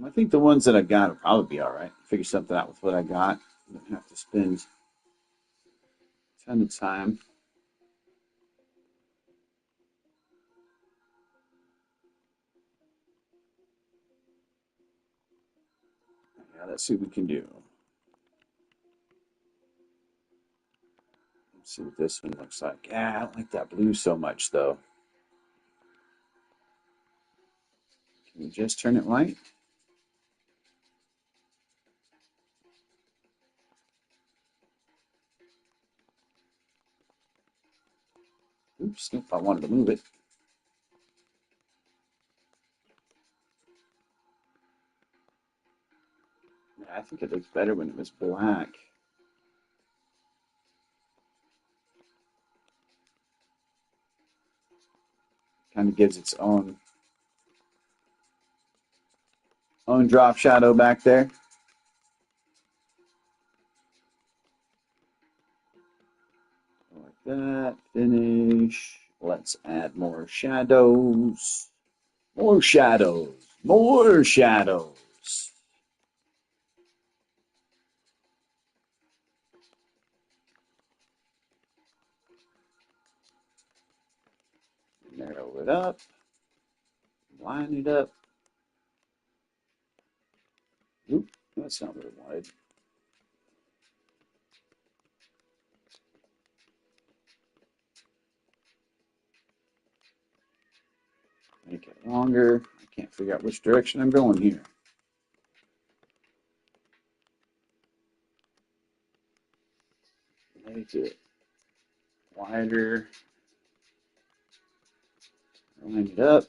I think the ones that I got will probably be all right. Figure something out with what I got. Don't have to spend a ton of time. Yeah, let's see what we can do. Let's see what this one looks like. Yeah, I don't like that blue so much, though. Can we just turn it white? Oops, if I wanted to move it. Yeah, I think it looks better when it was black. Kind of gives its own drop shadow back there. Like that. Finish. Let's add more shadows. More shadows. More shadows. Narrow it up. Line it up. Oop, that's not what I wanted. Make it longer. I can't figure out which direction I'm going here. Make it wider. Line it up.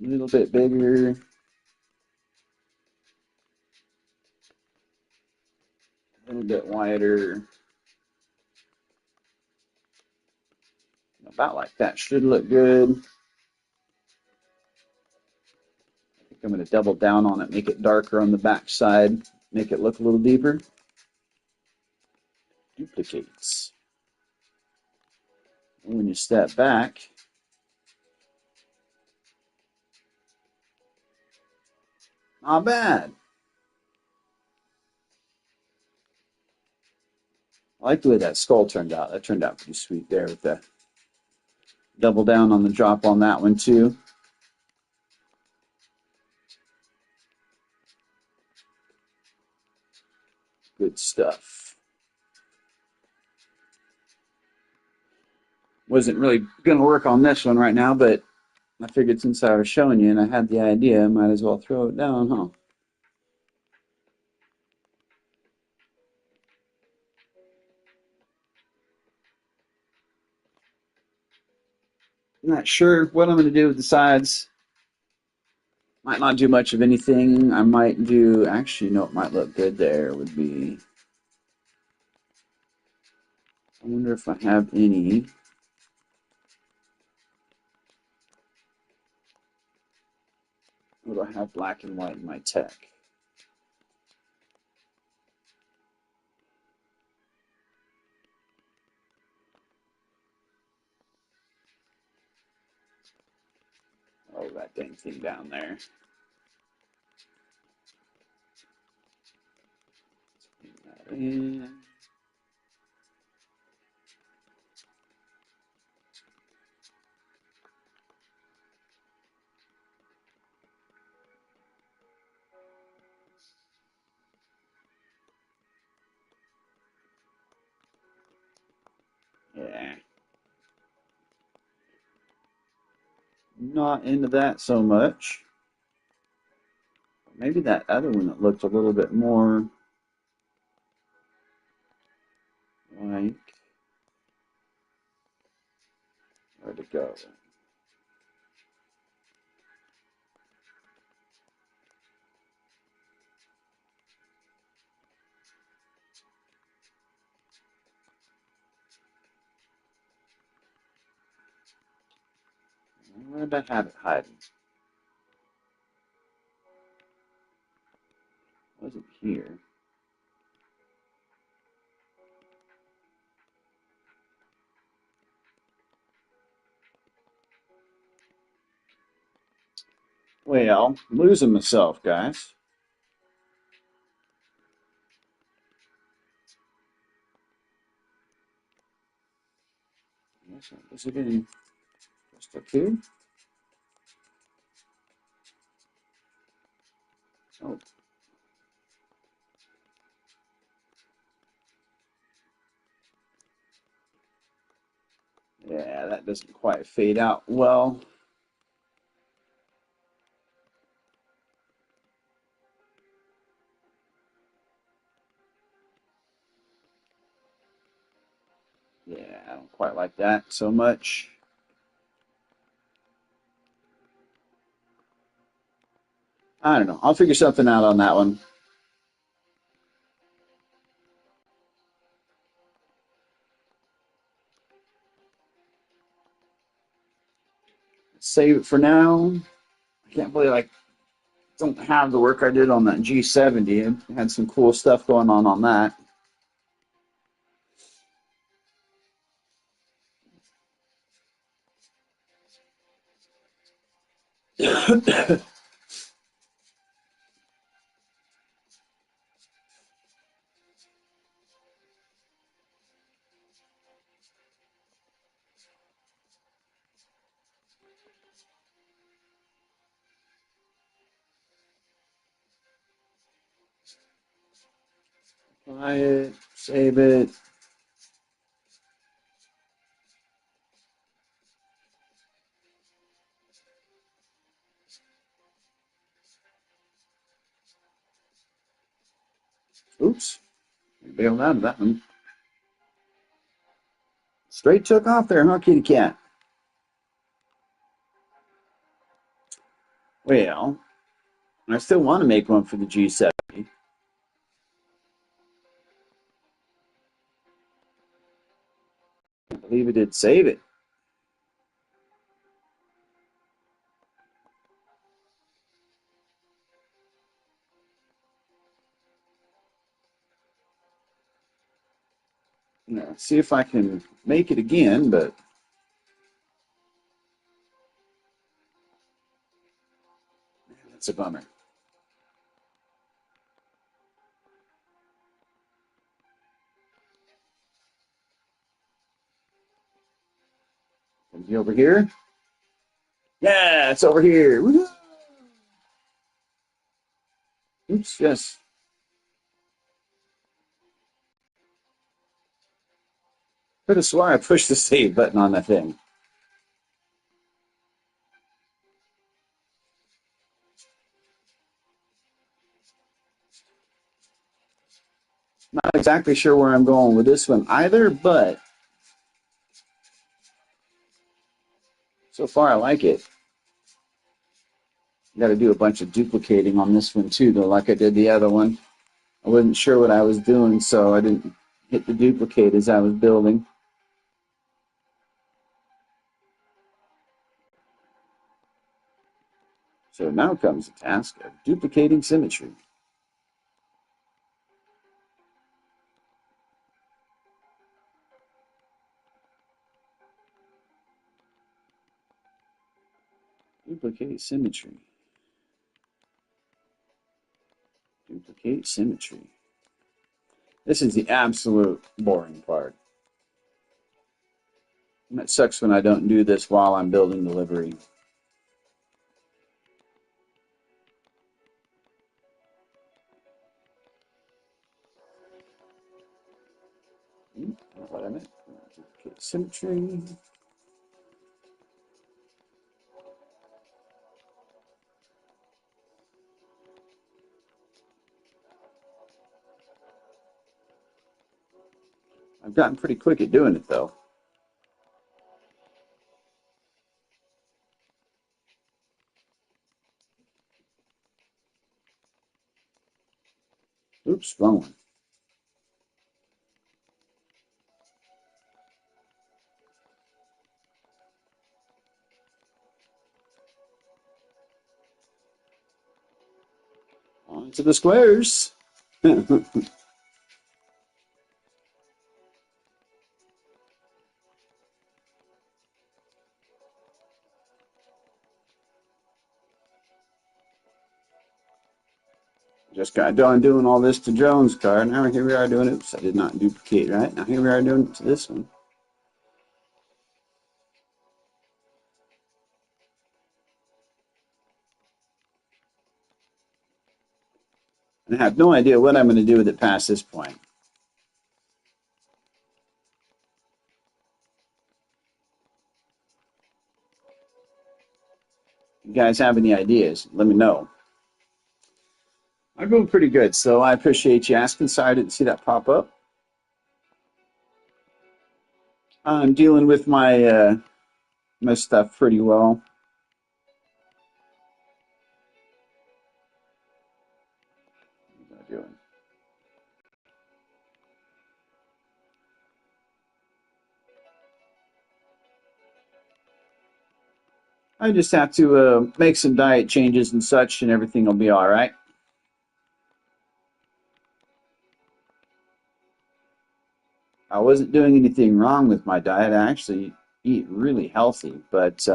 A little bit bigger. A little bit wider. About like that. Should look good. I think I'm going to double down on it, make it darker on the back side, make it look a little deeper. Duplicates. And when you step back, not bad. I like the way that skull turned out. That turned out pretty sweet there with the double down on the drop on that one too. Good stuff. Wasn't really going to work on this one right now, but I figured since I was showing you and I had the idea, I might as well throw it down, huh? I'm not sure what I'm going to do with the sides. Might not do much of anything. I might do, actually, you know what might look good there would be, I wonder if I have any. What do I have black and white in my tech? Oh, that dang thing down there. Bring that in. Yeah. Not into that so much. Maybe that other one that looked a little bit more like, where'd it go? Where did I have it hiding? It wasn't here. Well, I'm losing myself, guys. Was it in just a two? Oh, yeah, that doesn't quite fade out well. Yeah, I don't quite like that so much. I don't know. I'll figure something out on that one. Save it for now. I can't believe I don't have the work I did on that G70. I had some cool stuff going on that. Buy it, save it. Oops, bailed out of that one. Straight took off there, huh, kitty cat? Well, I still want to make one for the G70. I believe it did save it. See if I can make it again, but that's a bummer. Is he over here? Yeah, it's over here. Woo-hoo! Oops, yes. Could have sworn I pushed the save button on that thing. Not exactly sure where I'm going with this one either, but so far I like it. Got to do a bunch of duplicating on this one too, though, like I did the other one. I wasn't sure what I was doing, so I didn't hit the duplicate as I was building. So now comes the task of duplicating symmetry. Duplicate symmetry. Duplicate symmetry. This is the absolute boring part. And it sucks when I don't do this while I'm building the livery. Not what I meant. Duplicate symmetry. I've gotten pretty quick at doing it, though. Oops, wrong one. On to the squares. Just got done doing all this to Jones' card. Now here we are doing it. Oops, I did not duplicate, right? Now here we are doing it to this one. And I have no idea what I'm going to do with it past this point. If you guys have any ideas, let me know. I'm doing pretty good, so I appreciate you asking. Sorry I didn't see that pop up. I'm dealing with my stuff pretty well. What am I doing? I just have to make some diet changes and such, and everything will be all right. I wasn't doing anything wrong with my diet. I actually eat really healthy, but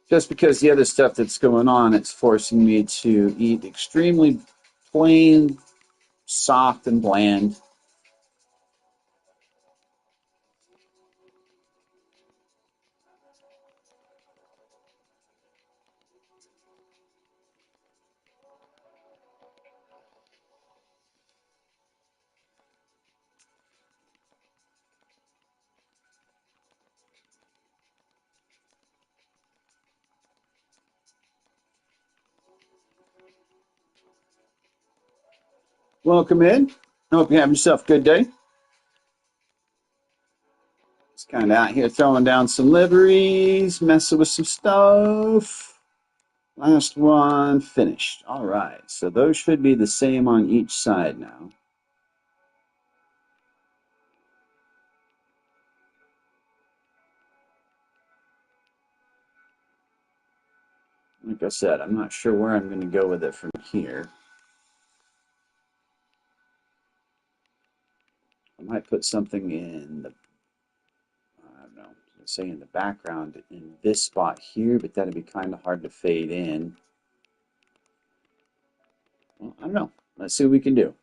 just because the other stuff that's going on, it's forcing me to eat extremely plain, soft, and bland. Welcome in. Hope you have yourself a good day. Just kind of out here throwing down some liveries, messing with some stuff. Last one finished. All right, so those should be the same on each side now. Like I said, I'm not sure where I'm going to go with it from here. I might put something in the, I don't know, say in the background in this spot here, but that'd be kind of hard to fade in. Well, I don't know. Let's see what we can do.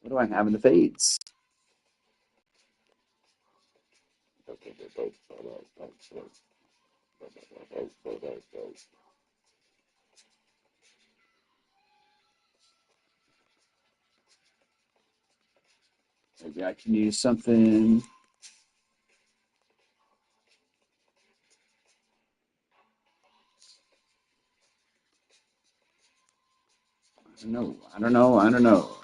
What do I have in the fades? Maybe I can use something. I don't know.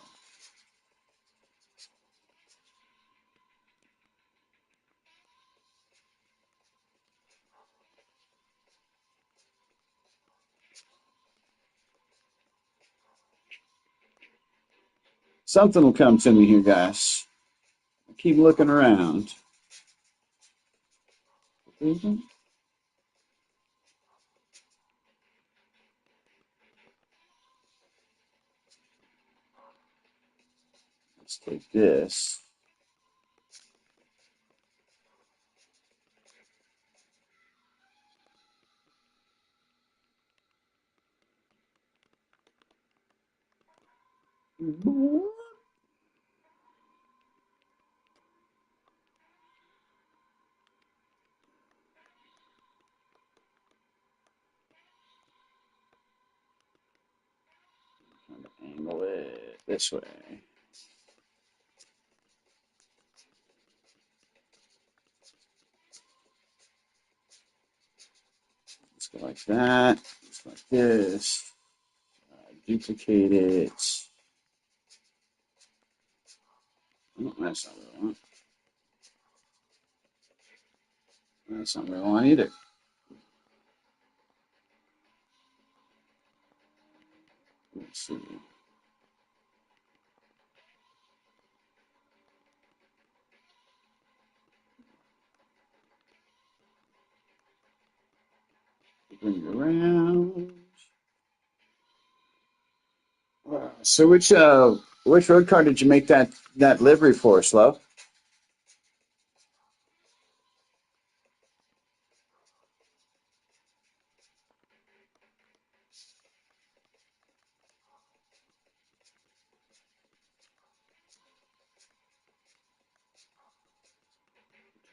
Something will come to me here, guys. Keep looking around. Let's take this. Angle it this way. Let's go like that. Just like this. Duplicate it. Oh, that's not what I want. That's not what I want either. Let's see. Bring it around. So which road car did you make that livery for, Slow?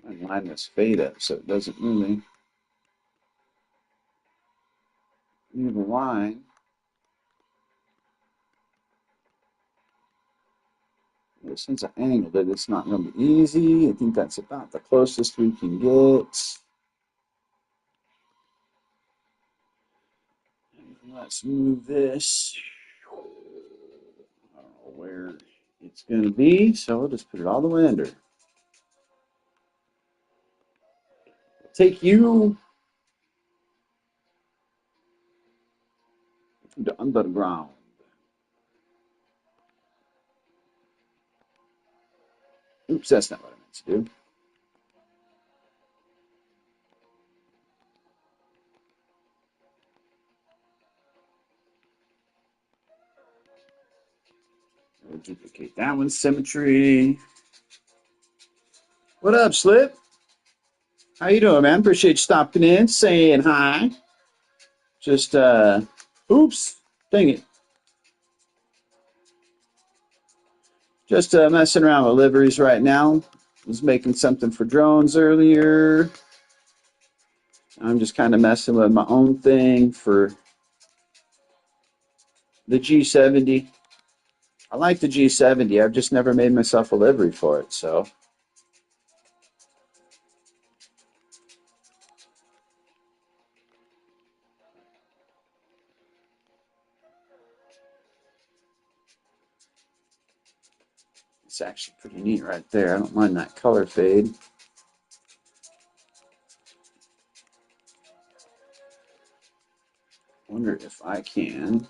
I line this fade up so it doesn't really leave a line. Since I angled it, it's not going to be easy. I think that's about the closest we can get. And let's move this. I don't know where it's going to be, so we'll just put it all the way under. Take you to the underground. Oops, that's not what I meant to do. We'll duplicate that one. Symmetry. What up, Slip? How you doing, man? Appreciate you stopping in, saying hi. Just oops, dang it. Just messing around with liveries right now. Was making something for drones earlier. I'm just kind of messing with my own thing for the G70. I like the G70. I've just never made myself a livery for it, so. It's actually pretty neat right there. I don't mind that color fade. Wonder if I can.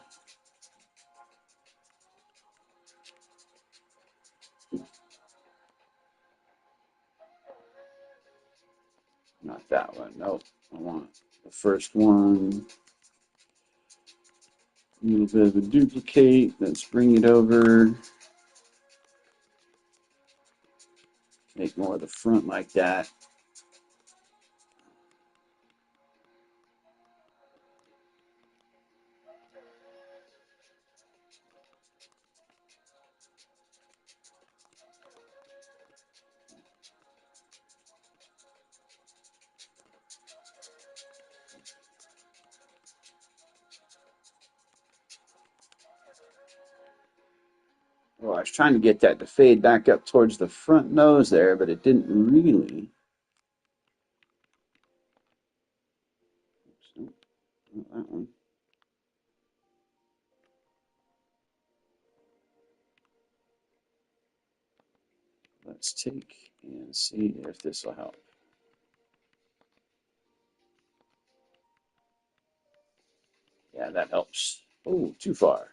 Not that one. Nope. I want the first one. A little bit of a duplicate. Let's bring it over. Make more of the front like that. Well, I was trying to get that to fade back up towards the front nose there, but it didn't really. Oops, not that one. Let's take and see if this will help. Yeah, that helps. Oh, too far.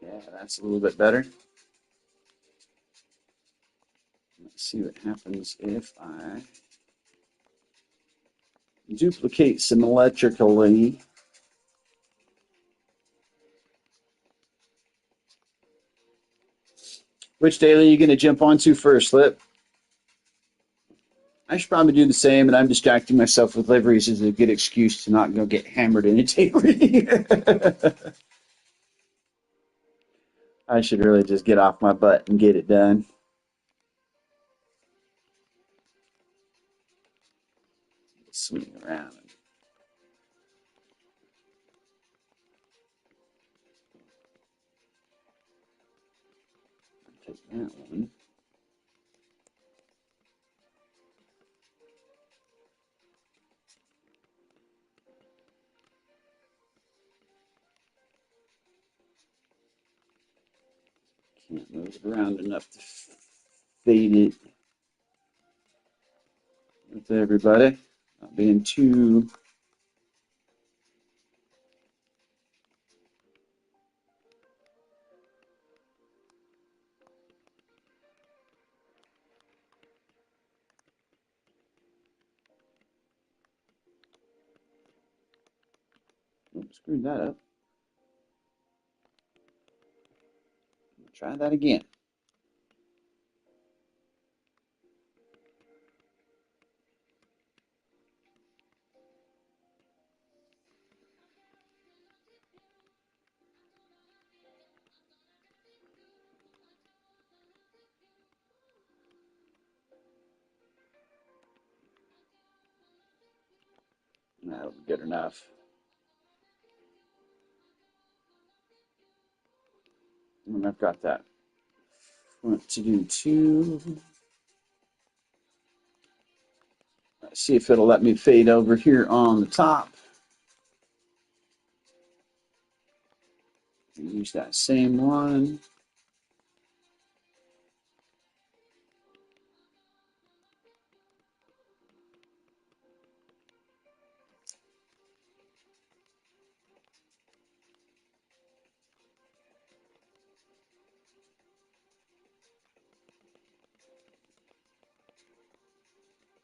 Yeah, that's a little bit better. Let's see what happens if I duplicate symmetrically. Which daily are you going to jump onto first, Lip? I should probably do the same, and I'm distracting myself with liveries as a good excuse to not go get hammered in a tape reading. I should really just get off my butt and get it done. Swing around and take that one. Can't move it around enough to fade it with everybody. Not being too. Oh, screwed that up. Try that again. That'll be good enough. And I've got that front to do too. Let's see if it'll let me fade over here on the top. Use that same one.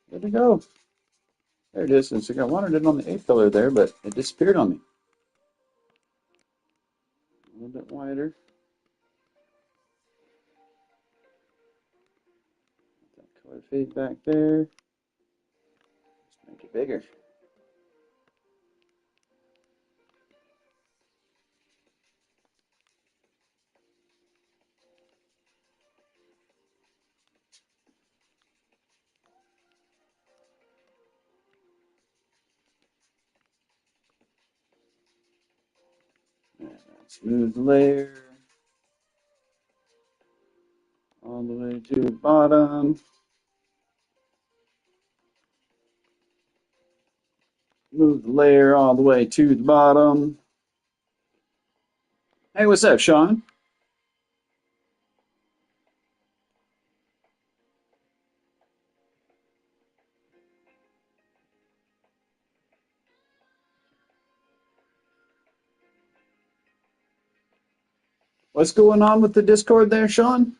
Where'd it go? There it is. It's like I wanted it on the A-pillar there, but it disappeared on me. A little bit wider. That color fade back there. Let's make it bigger. Smooth the layer all the way to the bottom. Move the layer all the way to the bottom. Hey, what's up, Sean? What's going on with the Discord there, Sean?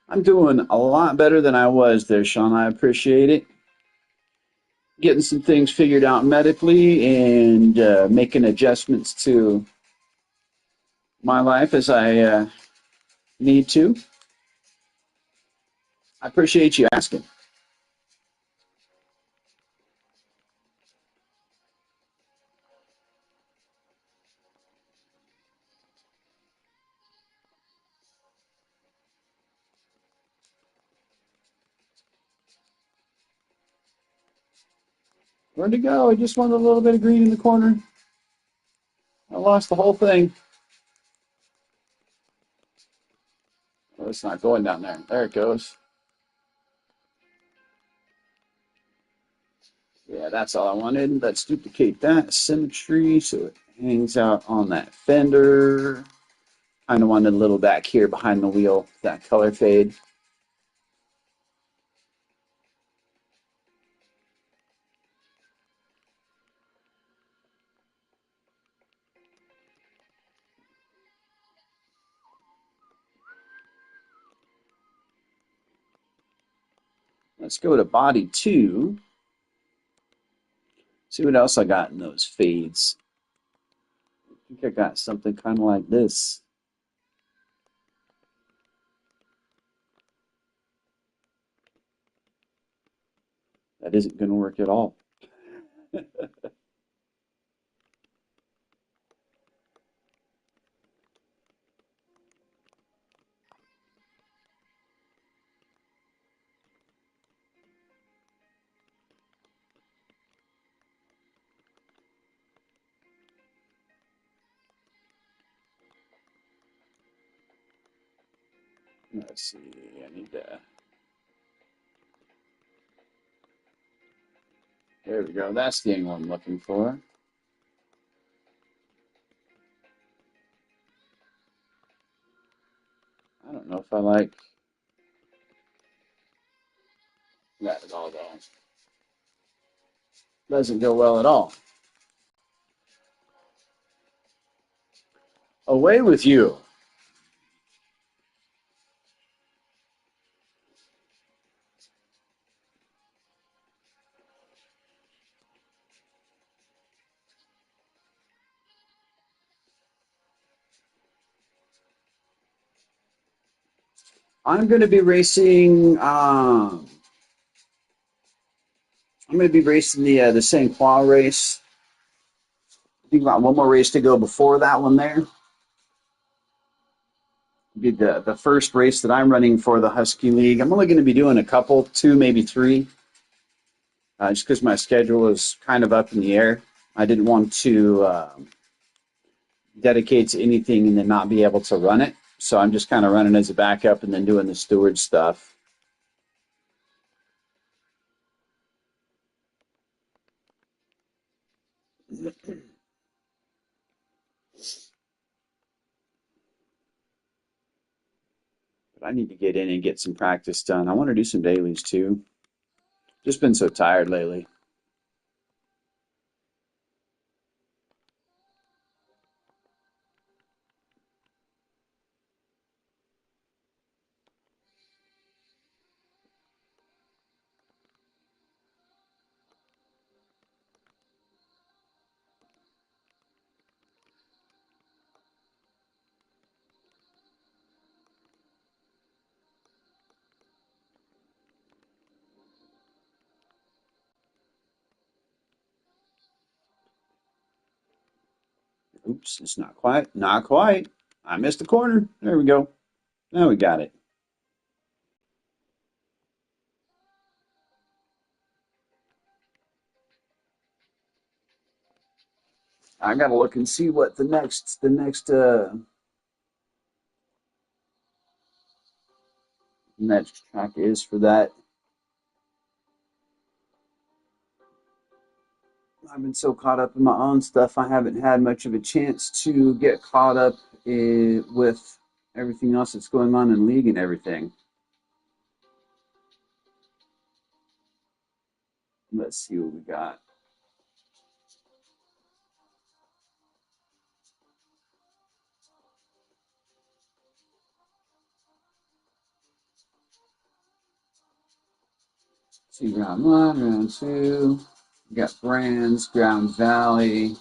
I'm doing a lot better than I was there, Sean. I appreciate it. Getting some things figured out medically and making adjustments to my life as I need to. I appreciate you asking. Where'd it go? I just wanted a little bit of green in the corner. I lost the whole thing. Oh, it's not going down there. There it goes. Yeah, that's all I wanted. Let's duplicate that symmetry so it hangs out on that fender. Kind of wanted a little back here behind the wheel, that color fade. Let's go to body 2. See what else I got in those fades. I think I got something kind of like this. That isn't going to work at all. Let's see. I need to. There we go. That's the angle I'm looking for. I don't know if I like that at all, though. Doesn't go well at all. Away with you. I'm going to be racing. I'm going to be racing the St. Croix race. I think about one more race to go before that one. There be the first race that I'm running for the Husky League. I'm only going to be doing a couple, 2, maybe 3, just because my schedule is kind of up in the air. I didn't want to dedicate to anything and then not be able to run it. So I'm just kind of running as a backup and then doing the steward stuff. But I need to get in and get some practice done. I want to do some dailies too. Just been so tired lately. Oops, it's not quite. Not quite. I missed the corner. There we go. Now we got it. I gotta look and see what the next track is for that. I've been so caught up in my own stuff, I haven't had much of a chance to get caught up with everything else that's going on in league and everything. Let's see what we got. See round 1, round 2. We got Brands, Grand Valley.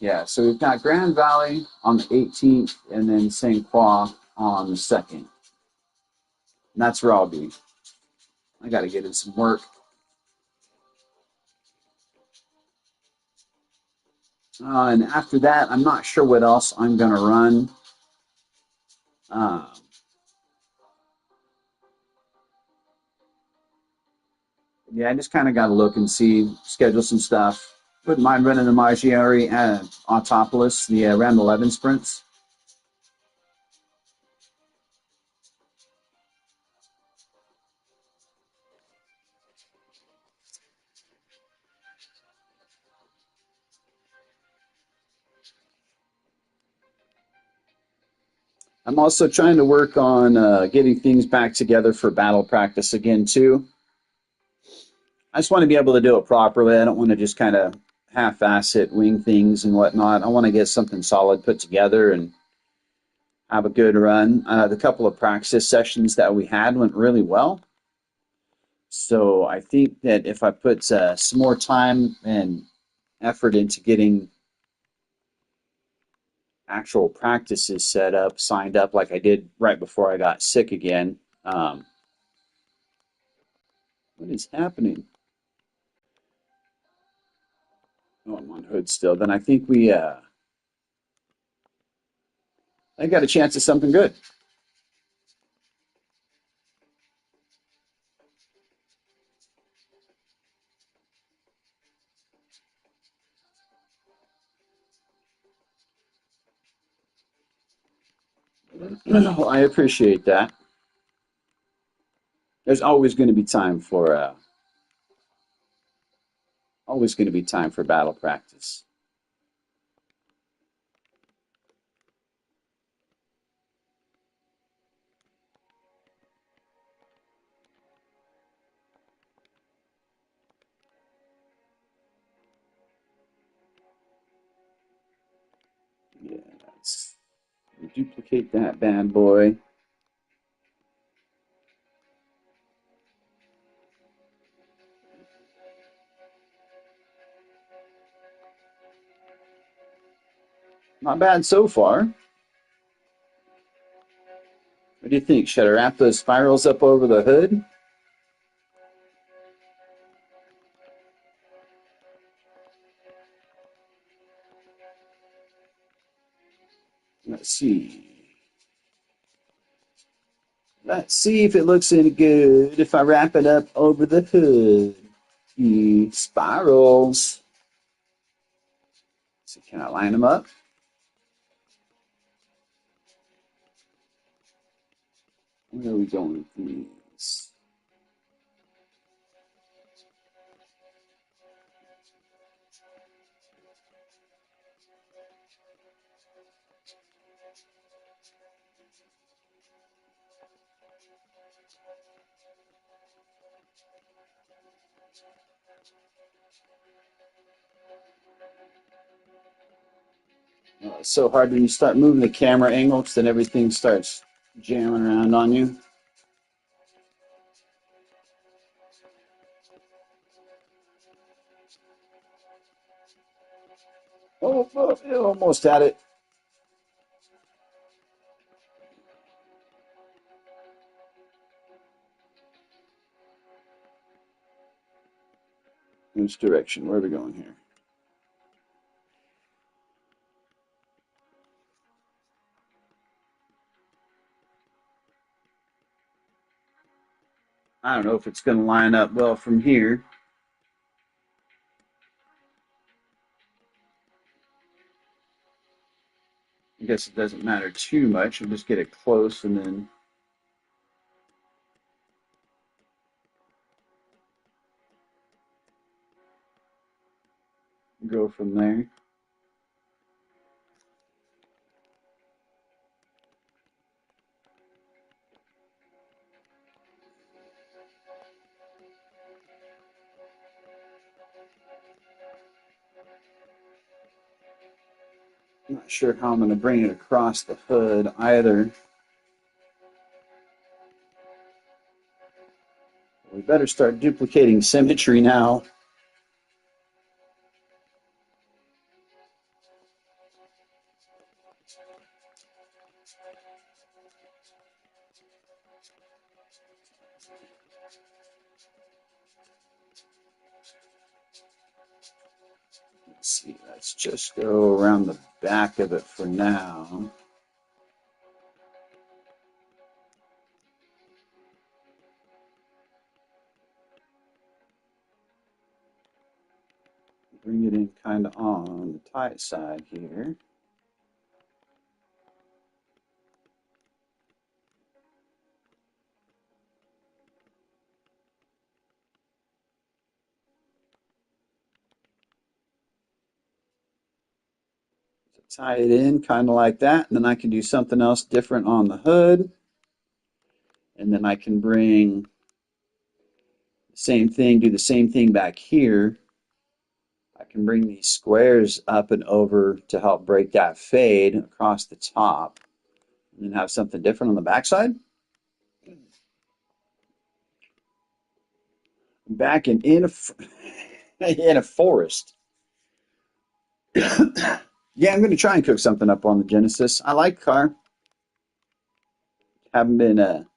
Yeah, so we've got Grand Valley on the 18th and then St. Croix on the 2nd. And that's where I'll be. I got to get in some work. And after that, I'm not sure what else I'm going to run. Yeah, I just kind of got to look and see, schedule some stuff. Wouldn't mind running the Maggiore and Autopolis, the around 11 sprints. I'm also trying to work on getting things back together for battle practice again too. I just want to be able to do it properly. I don't want to just kind of half-ass it, wing things and whatnot. I want to get something solid put together and have a good run. The couple of practice sessions that we had went really well. So I think that if I put some more time and effort into getting actual practices set up, signed up like I did right before I got sick again. What is happening? Oh, I'm on hood still. Then I think I got a chance at something good. I appreciate that. There's always going to be time for battle practice. Yeah, let's duplicate that bad boy. Not bad so far. What do you think? Should I wrap those spirals up over the hood? Let's see. Let's see if it looks any good if I wrap it up over the hood. Spirals. So can I line them up? Where are we going with these? It's so hard when you start moving the camera angle because then everything starts jamming around on you. Oh, almost had it. Which direction? Where are we going here? I don't know if it's going to line up well from here. I guess it doesn't matter too much. I'll just get it close and then go from there. Not sure how I'm going to bring it across the hood either. We better start duplicating symmetry now. Let's see, let's just go around the back of it for now. kind of on the tight side here. So tie it in kind of like that, and then I can do something else different on the hood, and then I can bring the same thing, do the same thing back here. I can bring these squares up and over to help break that fade across the top, and then have something different on the backside. Back in a forest. Yeah, I'm going to try and cook something up on the Genesis. I like the car. Haven't been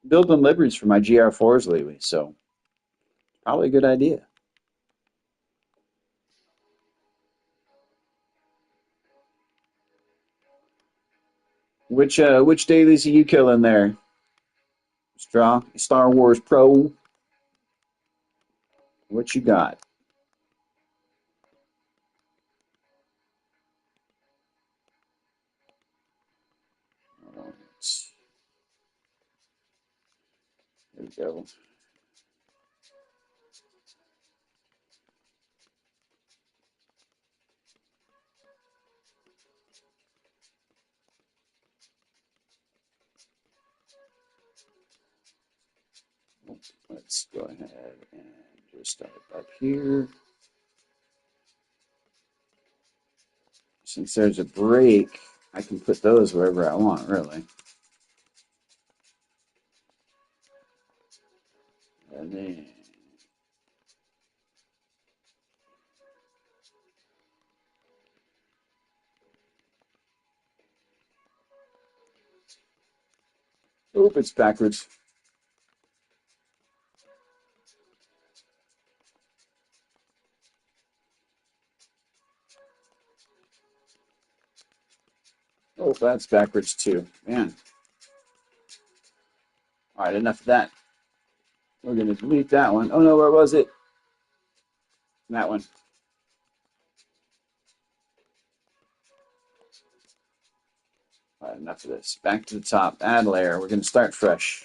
building liveries for my GR4s lately, so probably a good idea. Which dailies are you killing there? Star Wars Pro. What you got? Oh, there we go. Let's go ahead and just start up here. Since there's a break, I can put those wherever I want, really. And then oop, it's backwards. Oh, that's backwards too. Man. All right, enough of that. We're going to delete that one. Oh no, where was it? That one. All right, enough of this. Back to the top. Add layer. We're going to start fresh.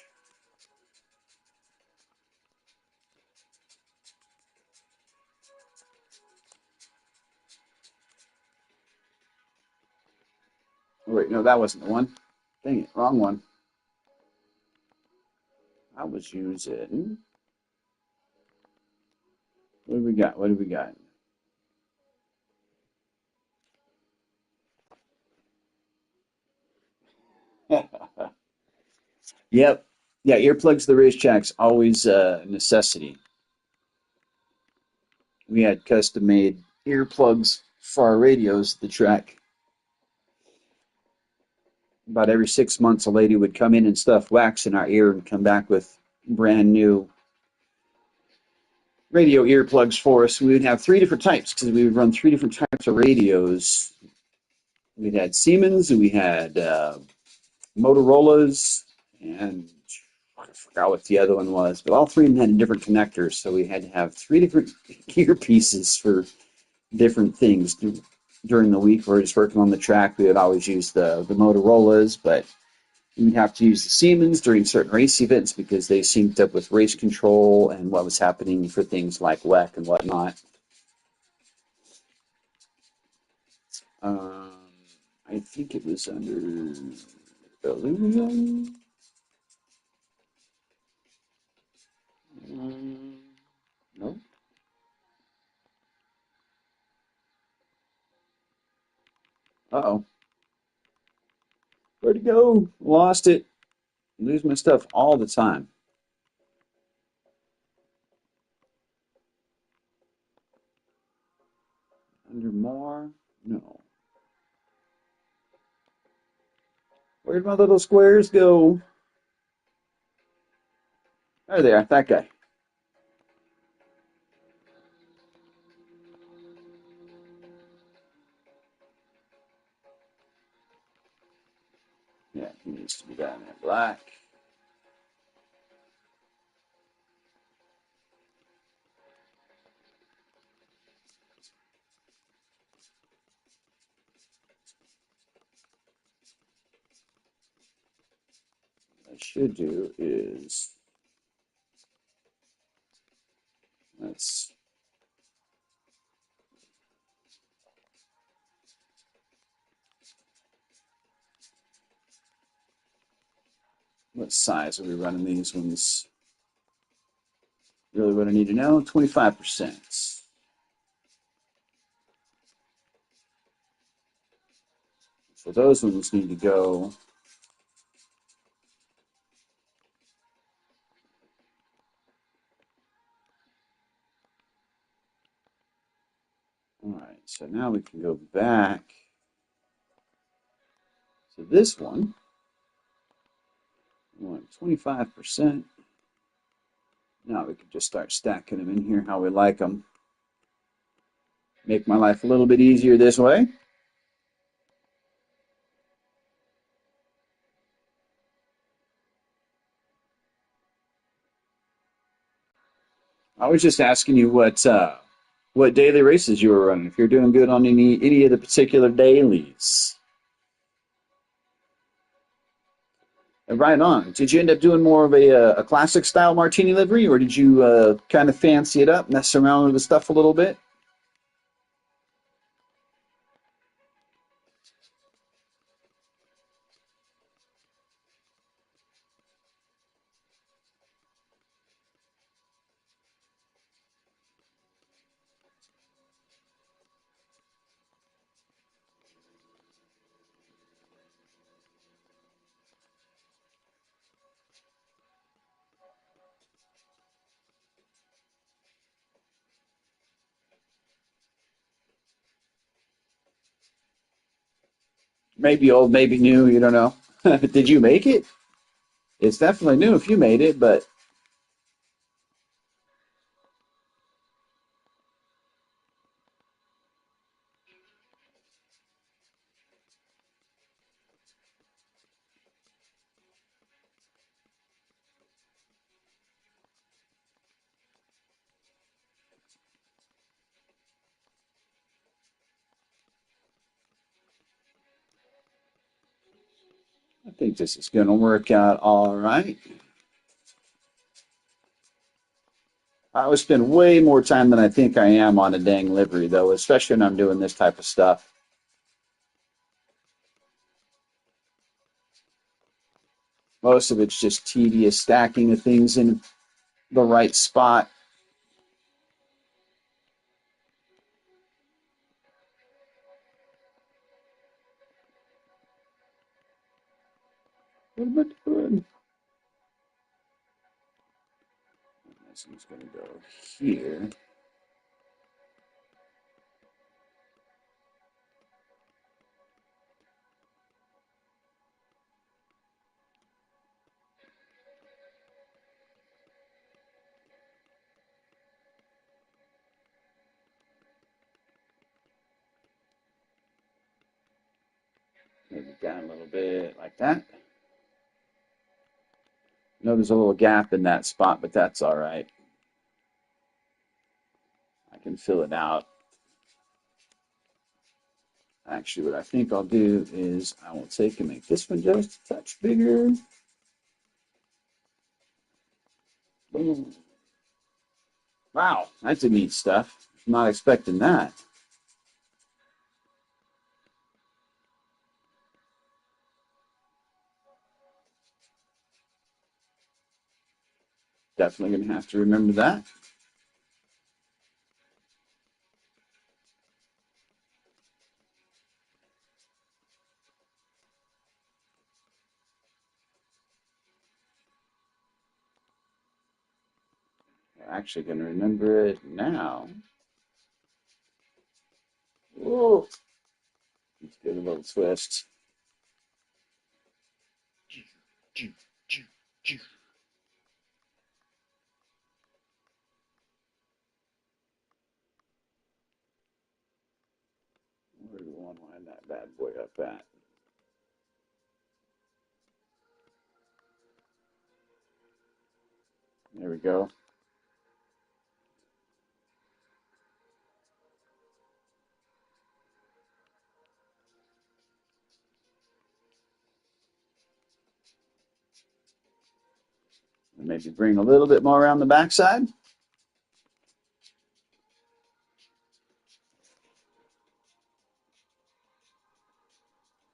Oh, wait, no, that wasn't the one. Dang it, wrong one. I was using. What do we got? What do we got? Yep. Yeah, earplugs to the racetrack's always a necessity. We had custom made earplugs for our radios at the track. About every 6 months, a lady would come in and stuff wax in our ear and come back with brand new radio earplugs for us. We would have three different types because we would run three different types of radios. We had Siemens, and we had Motorola's, and I forgot what the other one was, but all three of them had different connectors, so we had to have three different earpieces for different things. During the week, we were just working on the track. We would always use the Motorola's, but we'd have to use the Siemens during certain race events because they synced up with race control and what was happening for things like WEC and whatnot. Um, I think it was under Illusion. No. Uh-oh. Where'd it go? Lost it. Lose my stuff all the time. Under more? No. Where'd my little squares go? There they are. That guy. Yeah, he needs to be down there. Black. I should do is let's what size are we running these ones? Really what I need to know, 25%. So those ones need to go. All right, so now we can go back to this one. We want 25%. Now we can just start stacking them in here how we like them. Make my life a little bit easier this way. I was just asking you what daily races you were running. If you're doing good on any of the particular dailies. Right on. Did you end up doing more of a classic style martini livery, or did you kind of fancy it up, mess around with the stuff a little bit? Maybe old, maybe new. You don't know. Did you make it? It's definitely new if you made it, but I think this is going to work out all right. I would spend way more time than I think I am on a dang livery, though, especially when I'm doing this type of stuff. Most of it's just tedious stacking of things in the right spot. What am I doing? This one's going to go here. Maybe down a little bit like that. I know there's a little gap in that spot, but that's all right. I can fill it out. Actually, what I think I'll do is I will take and make this one just a touch bigger. Boom. Wow, that's a neat stuff. Not expecting that. Definitely going to have to remember that. I'm actually going to remember it now. Whoa. Let's give it a little twist. Where do we want to line that bad boy up at? There we go. And maybe bring a little bit more around the backside.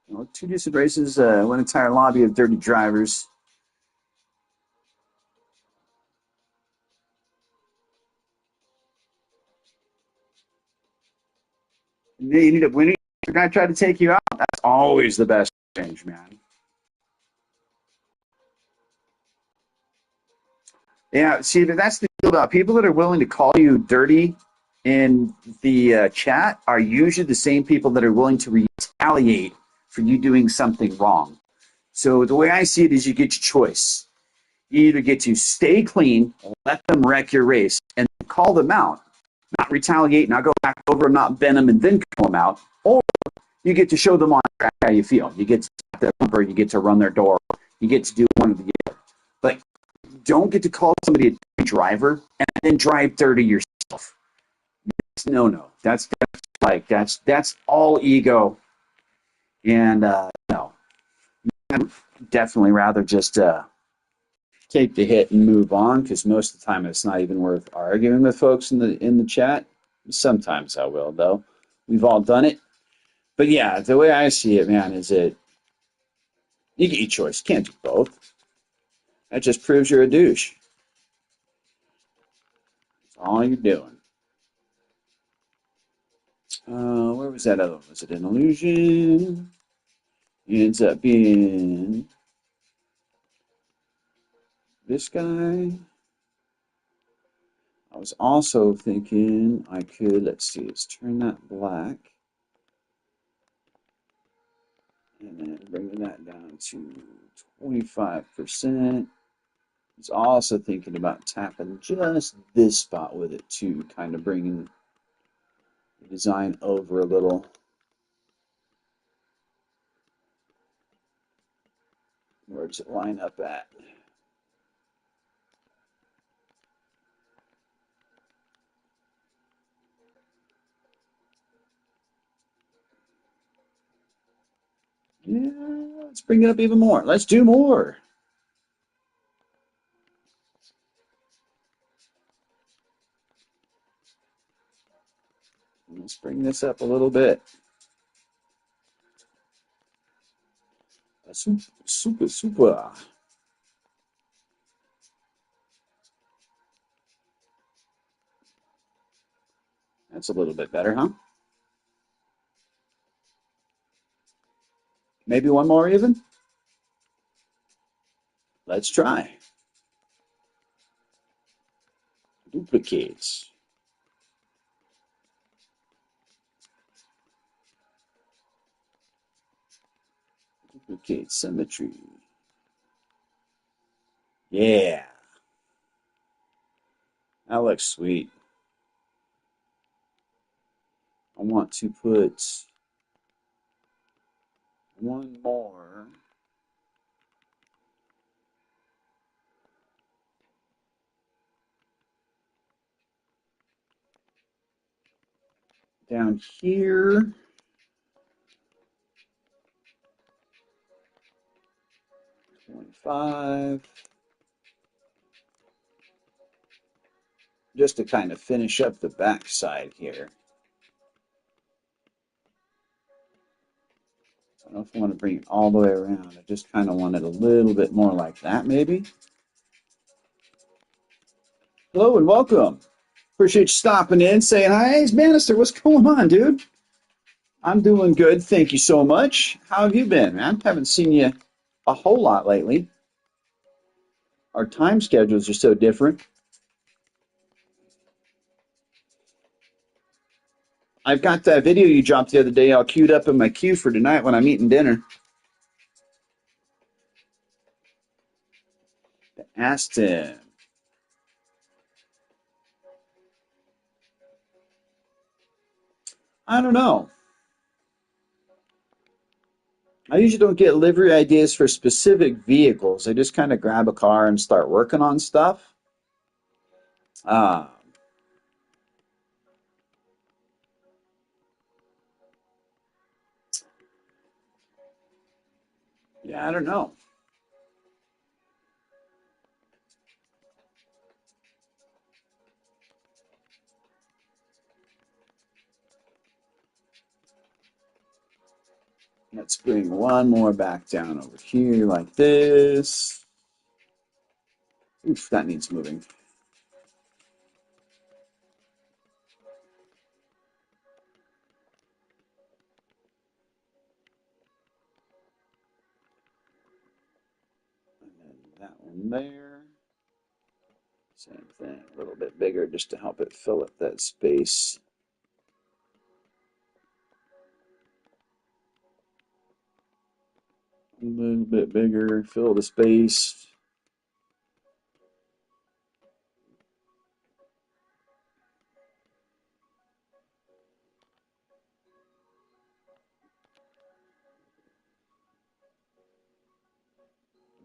Well, two decent races, one entire lobby of dirty drivers. And then you need a winning. The guy tried to take you out. That's always the best change, man. Yeah, see, that's the deal about people that are willing to call you dirty in the chat are usually the same people that are willing to retaliate for you doing something wrong. So the way I see it is you get your choice. You either get to stay clean, let them wreck your race, and call them out, not retaliate, not go back over them, not bend them, and then call them out, or you get to show them on track how you feel. You get to stop their bumper, you get to run their door, you get to do one of the other. But don't get to call somebody a driver and then drive 30 yourself. No. That's all ego, and no, I'd definitely rather just take the hit and move on because most of the time it's not even worth arguing with folks in the chat. Sometimes I will though. We've all done it, but yeah, the way I see it, man, is that you get your choice. You can't do both. That just proves you're a douche. That's all you're doing. Where was that other one? Was it an illusion? It ends up being this guy. I was also thinking I could, let's see, let's turn that black and then bring that down to 25%. I was also thinking about tapping just this spot with it too, kind of bringing the design over a little. Where does it line up at? Yeah, let's bring it up even more. Let's do more. Let's bring this up a little bit. Super. That's a little bit better, huh? Maybe one more even? Let's try. Duplicates. Duplicate symmetry. Yeah. That looks sweet. I want to put one more. Down here. 25. Just to kind of finish up the back side here. I don't know if I want to bring it all the way around. I just kind of want it a little bit more like that, maybe. Hello and welcome. Appreciate you stopping in, saying hi. Hey, Bannister, what's going on, dude? I'm doing good. Thank you so much. How have you been, man? Haven't seen you a whole lot lately. Our time schedules are so different. I've got that video you dropped the other day all queued up in my queue for tonight when I'm eating dinner. Aston. I don't know. I usually don't get livery ideas for specific vehicles. I just kind of grab a car and start working on stuff. Uh, yeah, I don't know. Let's bring one more back down over here like this. Oof, that needs moving. And then that one there. Same thing, a little bit bigger just to help it fill up that space. A little bit bigger, fill the space.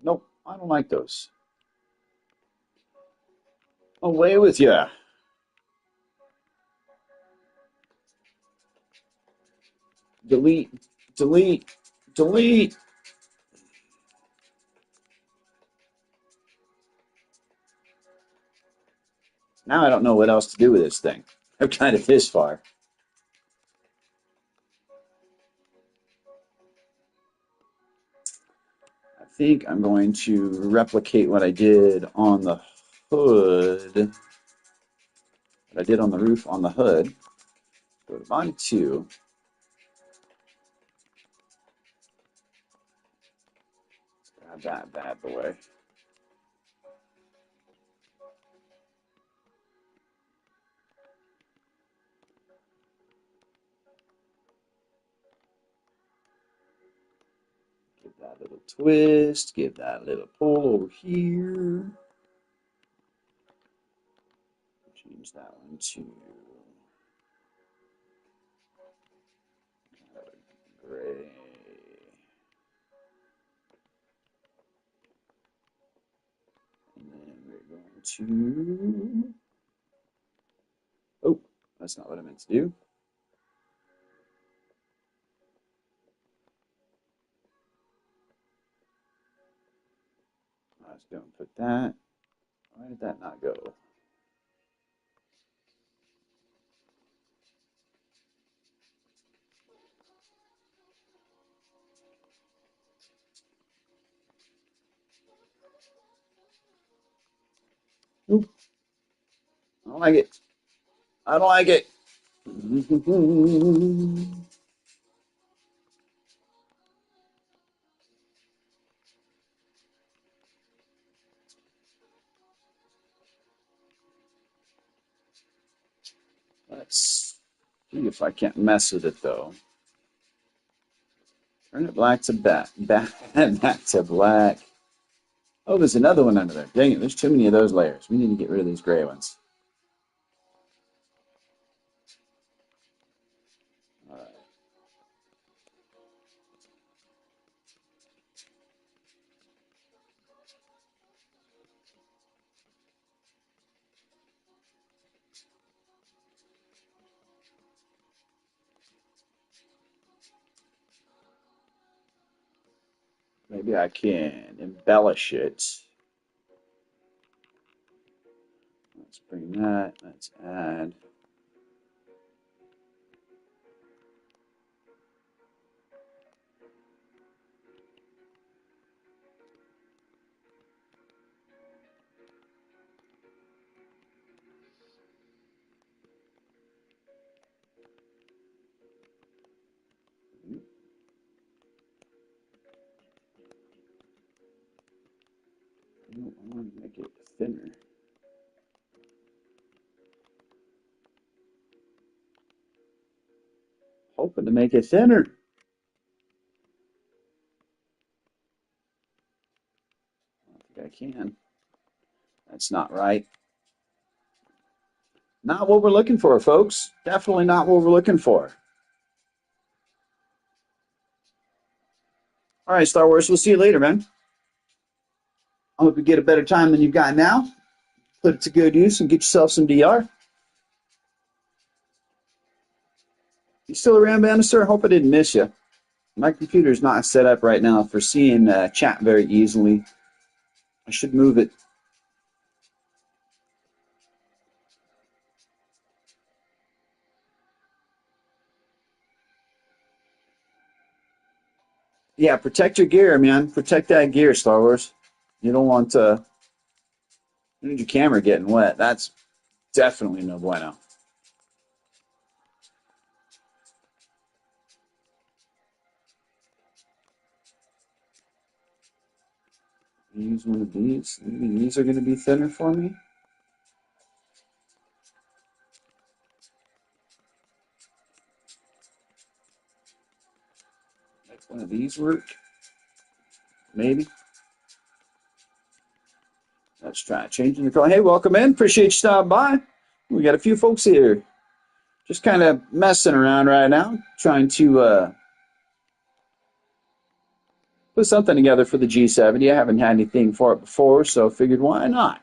Nope, I don't like those. Away with ya. Delete, delete, delete. Now I don't know what else to do with this thing. I've tried it this far. I think I'm going to replicate what I did on the hood. What I did on the roof on the hood. Go to body 2. Grab that bad boy. Give that little twist. Give that little pull over here. Change that one to gray. And then we're going to... Oh, that's not what I meant to do. I was going to put that. Why did that not go? Oop. I don't like it. I don't like it. Let's see if I can't mess with it though. Turn it black to back to black. Oh, there's another one under there. Dang it, there's too many of those layers. We need to get rid of these gray ones. All right. Maybe I can embellish it. Let's bring that. Let's add. I want to make it thinner. Hoping to make it thinner. I don't think I can. That's not right. Not what we're looking for, folks. Definitely not what we're looking for. All right, Star Wars. We'll see you later, man. I hope you get a better time than you've got now. Put it to good use and get yourself some DR. You still around, Bannister? Hope I didn't miss you. My computer's not set up right now for seeing chat very easily. I should move it. Yeah, protect your gear, man. Protect that gear, Star Wars. You don't want you need your camera getting wet. That's definitely no bueno. Use one of these. Maybe these are going to be thinner for me. Make one of these work. Maybe. Let's try changing the color. Hey, welcome in. Appreciate you stopping by. We got a few folks here. Just kind of messing around right now, trying to put something together for the G70. I haven't had anything for it before, so figured why not?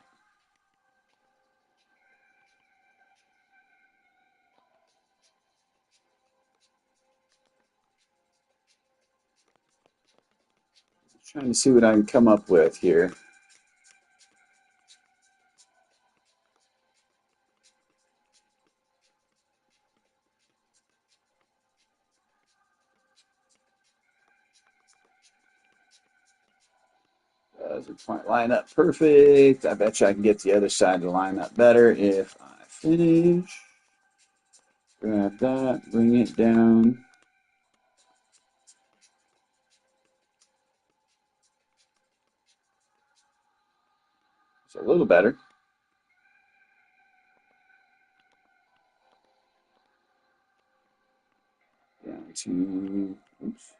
Trying to see what I can come up with here. Doesn't quite line up perfect. I bet you I can get the other side to line up better if I finish. Grab that, bring it down. It's a little better. Down to, oops.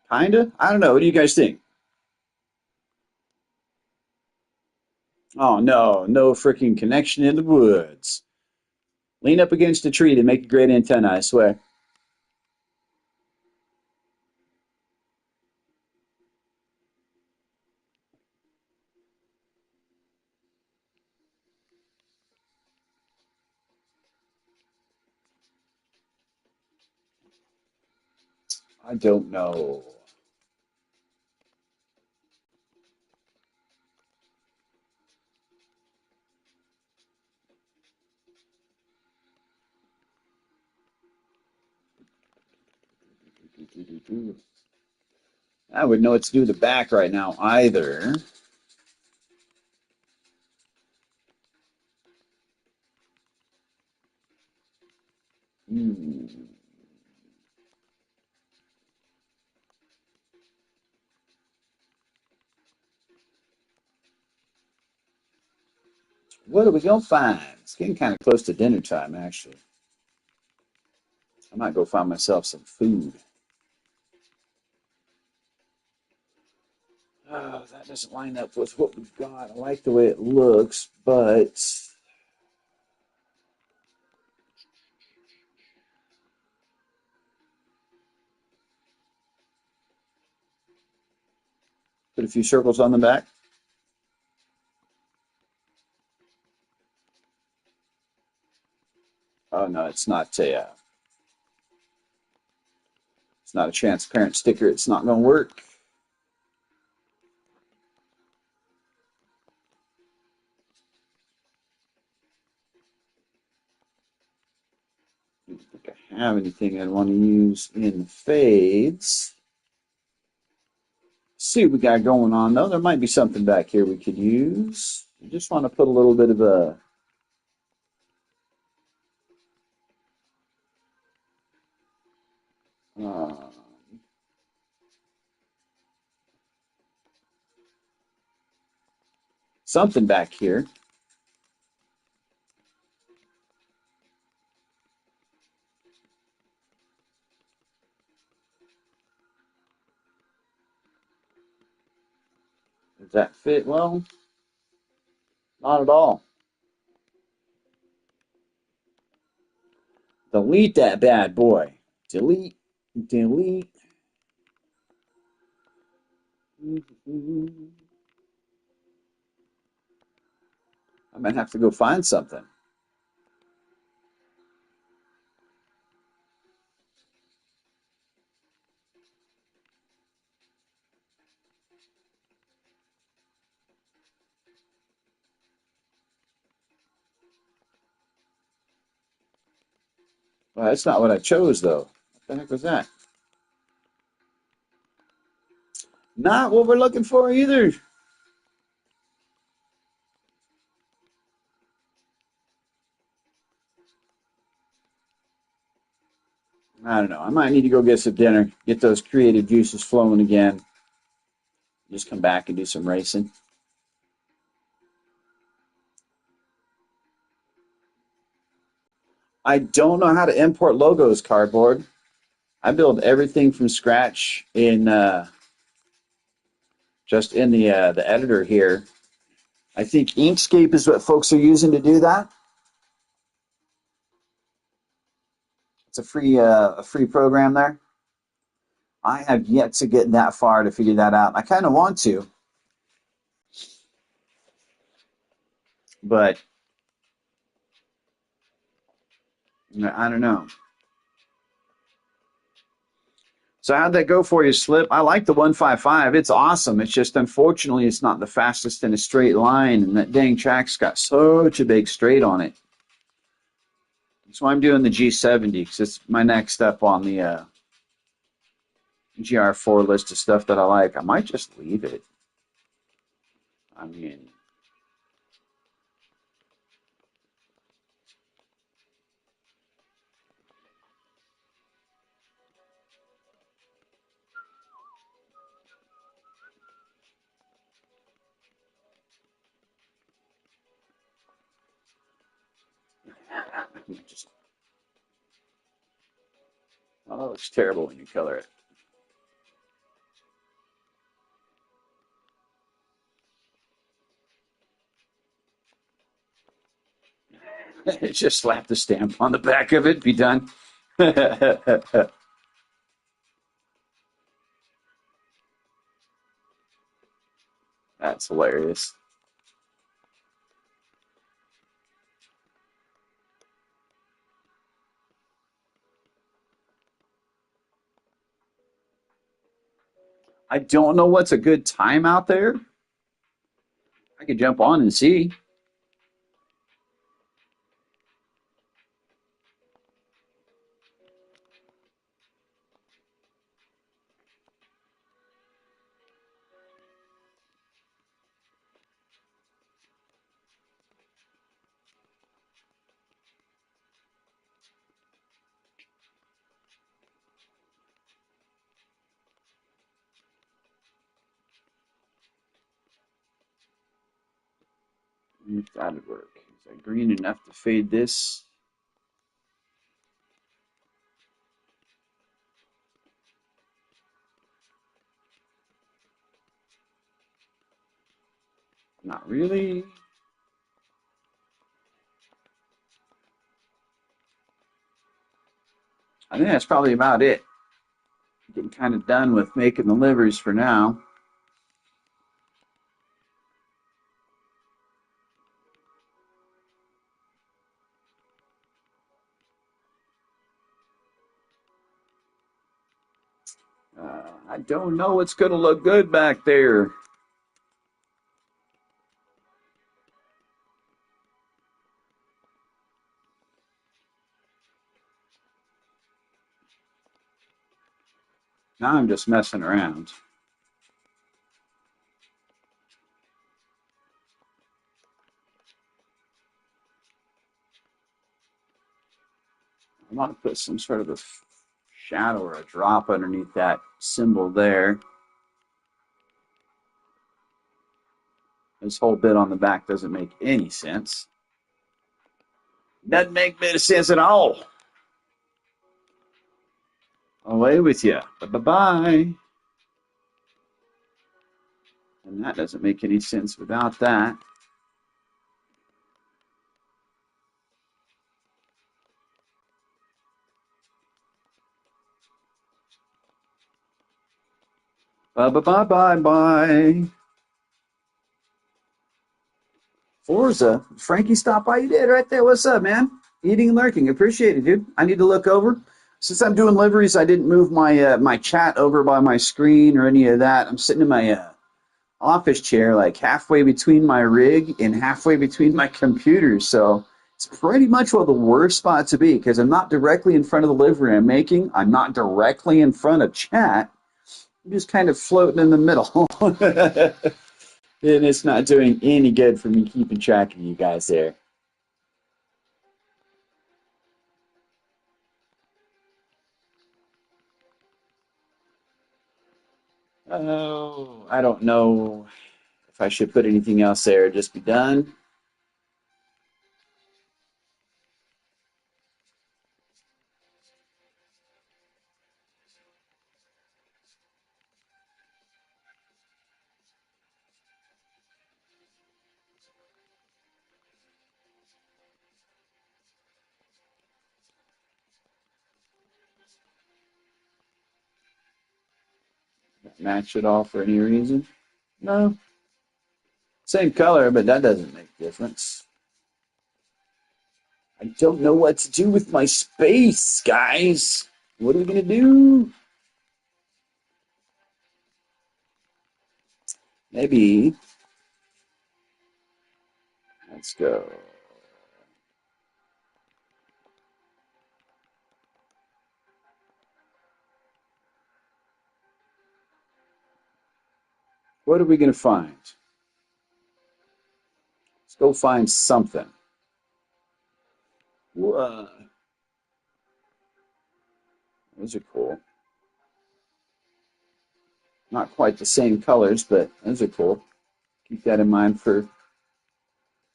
Kinda? I don't know. What do you guys think? Oh, no. No freaking connection in the woods. Lean up against a tree to make a great antenna, I swear. I don't know. I wouldn't know what to do with the back right now either. Hmm. What are we gonna find? It's getting kind of close to dinner time, actually. I might go find myself some food. Oh, that doesn't line up with what we've got. I like the way it looks, but put a few circles on the back. Oh no, it's not a transparent sticker. It's not going to work. I don't think I have anything I'd want to use in the fades. See what we got going on though. There might be something back here we could use. I just want to put a little bit of a uh, something back here. Does that fit? Well, not at all. Delete that bad boy. Delete. Delete. I might have to go find something. Well, that's not what I chose, though. What the heck was that? Not what we're looking for either. I don't know. I might need to go get some dinner, get those creative juices flowing again. Just come back and do some racing. I don't know how to import logos, cardboard. I build everything from scratch in just in the editor here. I think Inkscape is what folks are using to do that. It's a free program there. I have yet to get that far to figure that out. I kind of want to, but I don't know. So how'd that go for you, Slip? I like the 155. It's awesome. It's just unfortunately it's not the fastest in a straight line, and that dang track's got such a big straight on it. So I'm doing the G70 because it's my next step on the GR4 list of stuff that I like. I might just leave it. I mean, just, oh, it looks terrible when you color it. Just slap the stamp on the back of it, be done. That's hilarious. I don't know what's a good time out there. I could jump on and see. If that would work. Is that green enough to fade this? Not really. I think that's probably about it. Getting kind of done with making the liveries for now. I don't know what's going to look good back there. Now I'm just messing around. I want to put some sort of a shadow or a drop underneath that symbol there. This whole bit on the back doesn't make any sense. Doesn't make any sense at all. Away with you. Bye-bye. And that doesn't make any sense without that. Bye-bye-bye-bye. Forza. Frankie stopped by. You did right there. What's up, man? Eating and lurking. Appreciate it, dude. I need to look over. Since I'm doing liveries, I didn't move my my chat over by my screen or any of that. I'm sitting in my office chair, like halfway between my rig and halfway between my computers. So It's pretty much what the worst spot to be because I'm not directly in front of the livery I'm making. I'm not directly in front of chat. I'm just kind of floating in the middle. And it's not doing any good for me keeping track of you guys there. Oh, I don't know if I should put anything else there. Just be done. Match it all for any reason? No. Same color, but that doesn't make a difference. I don't know what to do with my space, guys. What are we going to do? Maybe. Let's go. What are we going to find? Let's go find something. Whoa. Those are cool. Not quite the same colors, but those are cool. Keep that in mind for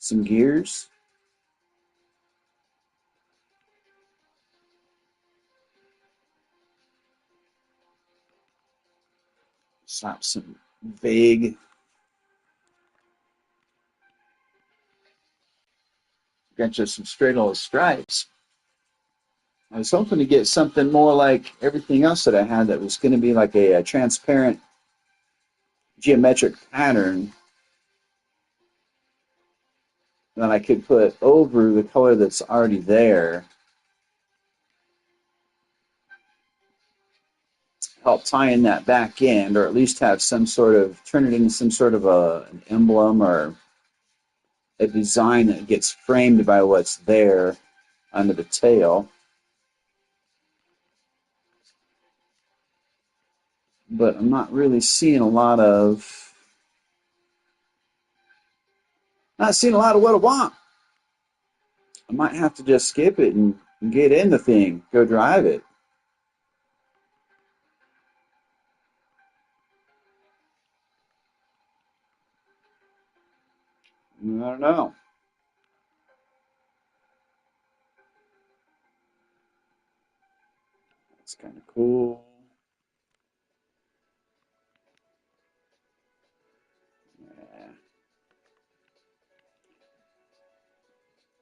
some gears. Slap some vague. Got just some straight old stripes. I was hoping to get something more like everything else that I had that was going to be like a transparent geometric pattern that I could put over the color that's already there. Help tie in that back end, or at least have some sort of, turn it into some sort of an emblem or a design that gets framed by what's there under the tail. But I'm not really seeing a lot of, not seeing a lot of what I want. I might have to just skip it and get in the thing, go drive it. I don't know. It's kind of cool. Yeah.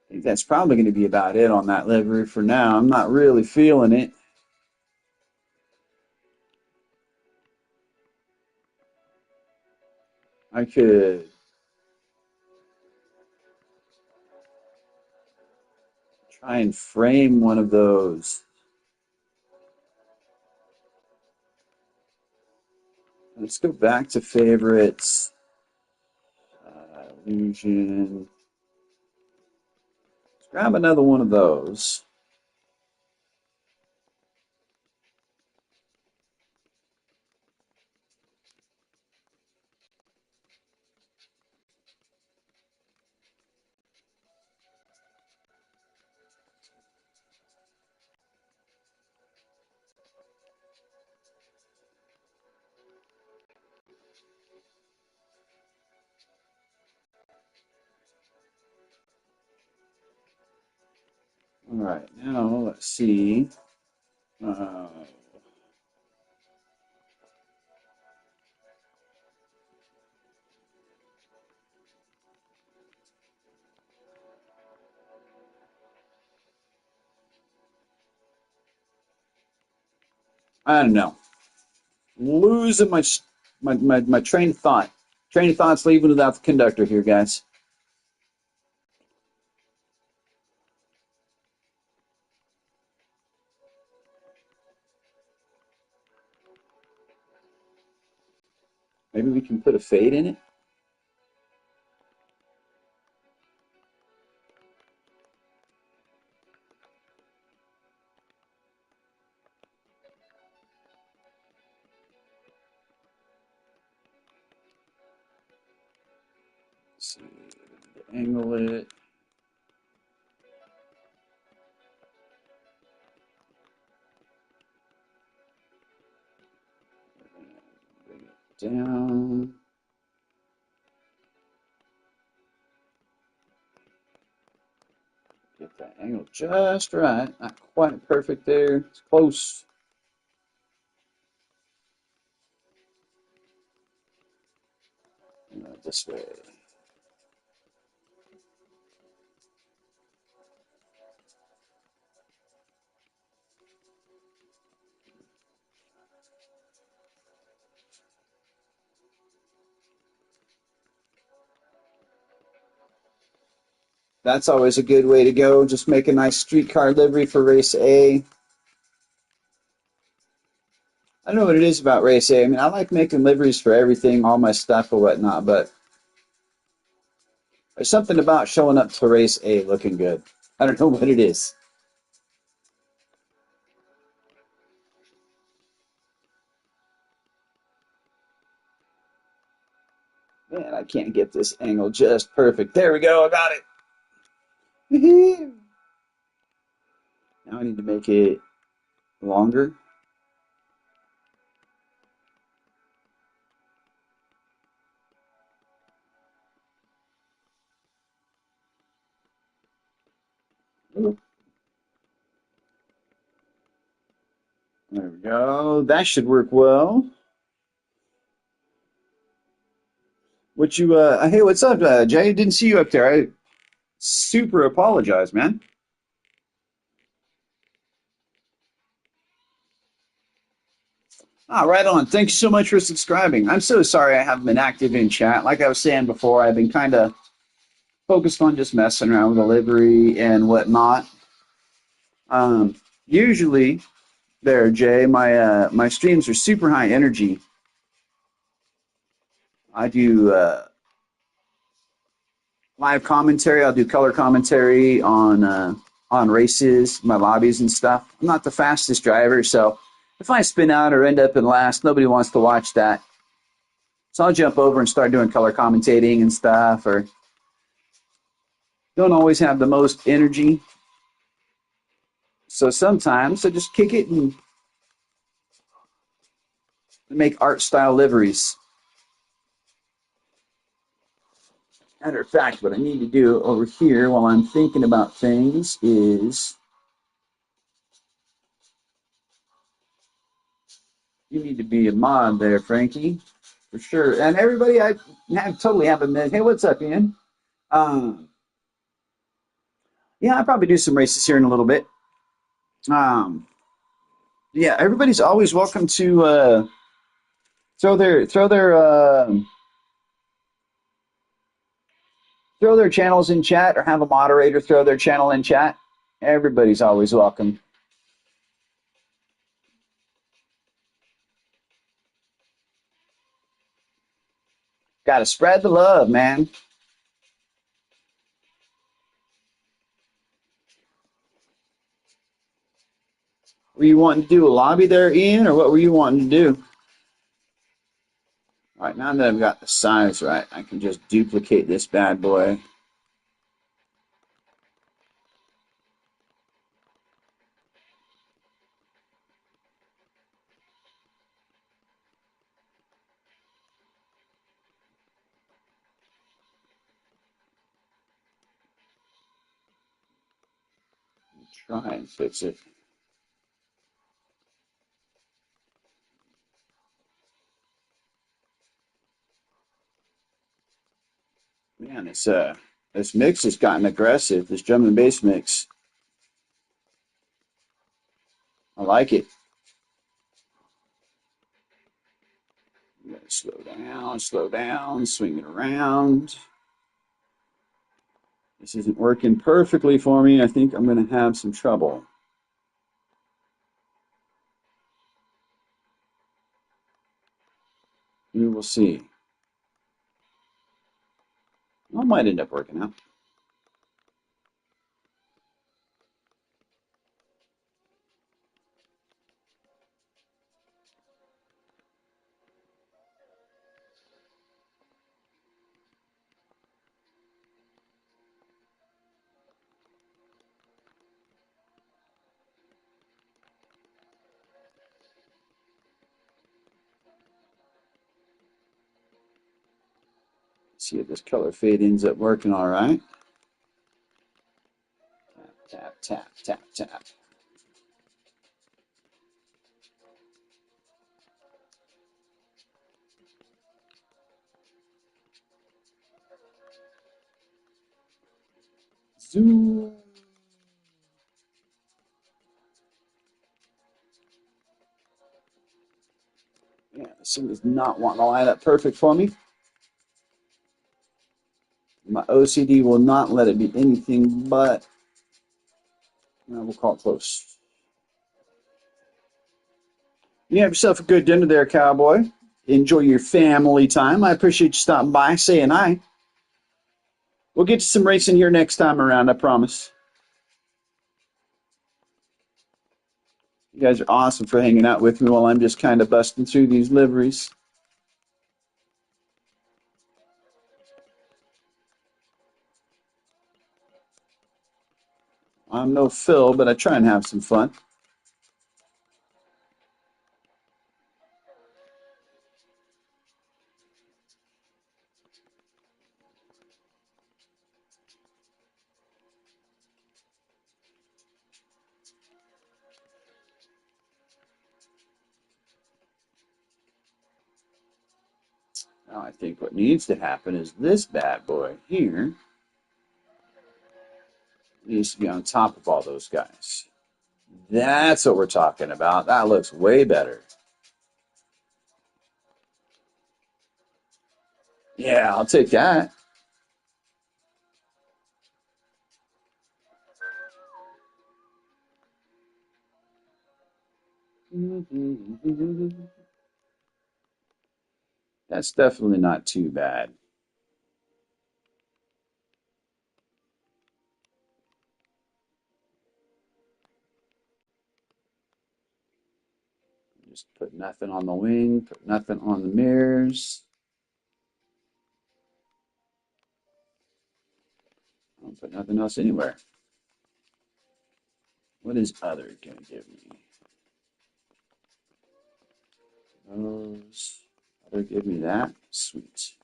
I think that's probably going to be about it on that livery for now. I'm not really feeling it. I could try and frame one of those. Let's go back to favorites. Illusion. Let's grab another one of those. All right, now let's see. Uh, I don't know. Losing my train of thought. Train of thought's leaving without the conductor here, guys. Maybe we can put a fade in it. see, angle it. Bring it down. Get that angle just right. Not quite perfect there. It's close. This way. That's always a good way to go. Just make a nice streetcar livery for race A. I don't know what it is about race A. I mean, I like making liveries for everything, all my stuff or whatnot, but there's something about showing up to race A looking good. I don't know what it is. Man, I can't get this angle just perfect. There we go. I got it. Now I need to make it longer. There we go. That should work well. What you hey, what's up, Jay? Didn't see you up there. I super apologize, man. Ah, right on. Thanks so much for subscribing. I'm so sorry I haven't been active in chat. Like I was saying before, I've been kind of focused on just messing around with the livery and whatnot. Usually, there, Jay, my streams are super high energy. I do live commentary. I'll do color commentary on races, my lobbies and stuff. I'm not the fastest driver, so if I spin out or end up in last, nobody wants to watch that. So I'll jump over and start doing color commentating and stuff, or don't always have the most energy. So sometimes I just kick it and make art style liveries. Matter of fact, what I need to do over here while I'm thinking about things is you need to be a mod there, Frankie, for sure. And everybody, I totally have a minute. Hey, what's up, Ian? Um, yeah, I'll probably do some races here in a little bit. Um, yeah, everybody's always welcome to throw their channels in chat or have a moderator throw their channel in chat. Everybody's always welcome. Got to spread the love, man. Were you wanting to do a lobby there, Ian, or what were you wanting to do? All right, now that I've got the size right, I can just duplicate this bad boy. Try and fix it. Man, this mix has gotten aggressive. This drum and bass mix, I like it. Slow down, swing it around. This isn't working perfectly for me. I think I'm going to have some trouble. We will see. Well, it might end up working out. See if this color fade ends up working all right. Tap, tap, tap, tap, tap. Zoom. Yeah, this thing does not want to line up perfect for me. My OCD will not let it be anything but, we'll call it close. You have yourself a good dinner there, cowboy. Enjoy your family time. I appreciate you stopping by, saying hi. We'll get you some racing here next time around, I promise. You guys are awesome for hanging out with me while I'm just kind of busting through these liveries. I'm no Phil, but I try and have some fun. Now I think what needs to happen is this bad boy here needs to be on top of all those guys. That's what we're talking about. That looks way better. Yeah, I'll take that. That's definitely not too bad. Just put nothing on the wing, put nothing on the mirrors. I'll put nothing else anywhere. What is other going to give me? Those. Other give me that? Sweet.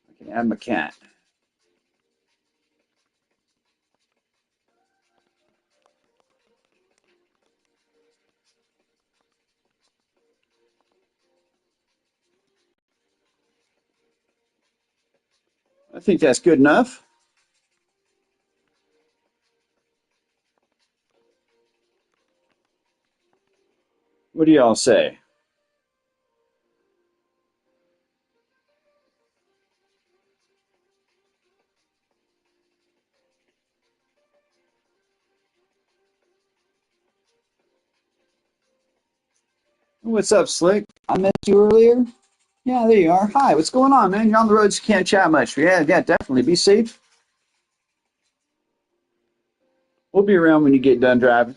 I can add my cat. I think that's good enough. What do y'all say? What's up, Slick? I missed you earlier. Yeah, there you are. Hi, what's going on, man? You're on the roads, you can't chat much. Yeah, definitely. Be safe. We'll be around when you get done driving.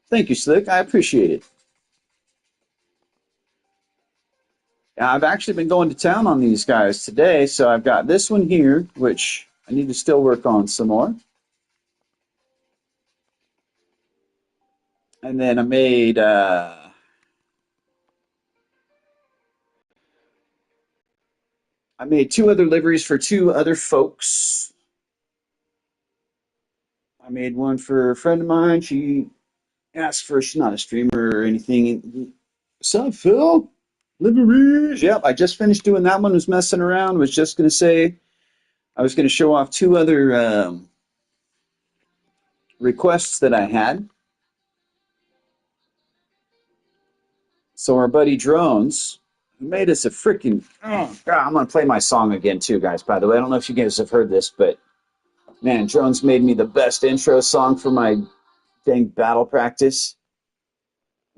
Thank you, Slick. I appreciate it. I've actually been going to town on these guys today, so I've got this one here, which I need to still work on some more. And then I made two other liveries for two other folks. I made one for a friend of mine. She asked for, she's not a streamer or anything. What's up, Phil? Liveries. Yep, I just finished doing that one. Was messing around. Was just going to say I was going to show off two other requests that I had. So our buddy Drones, who made us a freaking, oh God, I'm going to play my song again too, guys, by the way. I don't know if you guys have heard this, but man, Drones made me the best intro song for my dang battle practice.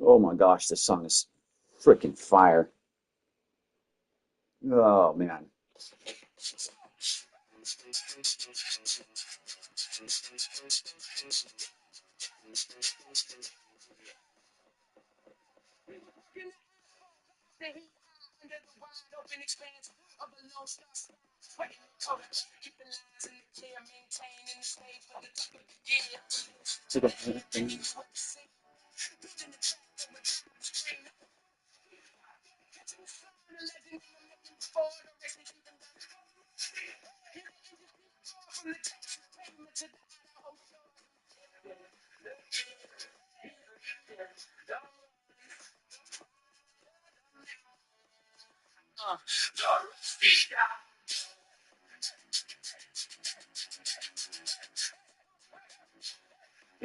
Oh my gosh, this song is freaking fire. Oh man. For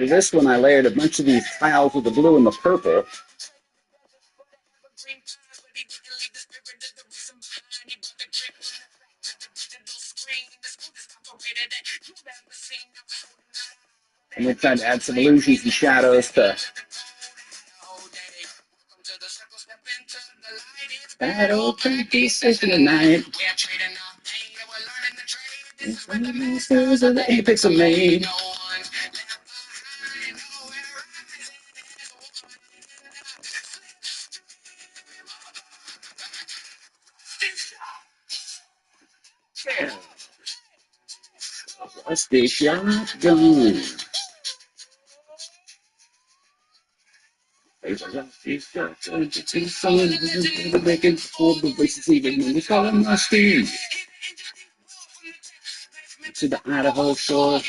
this one, I layered a bunch of these tiles with the blue and the purple. And we're trying to add some illusions and shadows to that open pieces in the night. The apex of Maine. What's the shotgun? Making all the voices even when we call them musty. To the Idaho shore.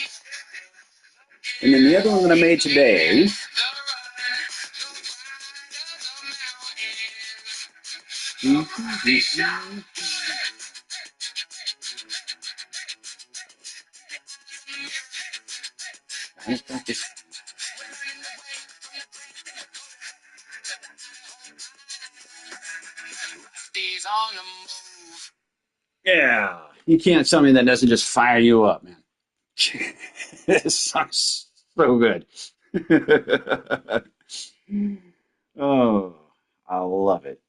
And then the other one that I made today. Yeah. You can't tell me that doesn't just fire you up, man. This song's so good. Oh, I love it.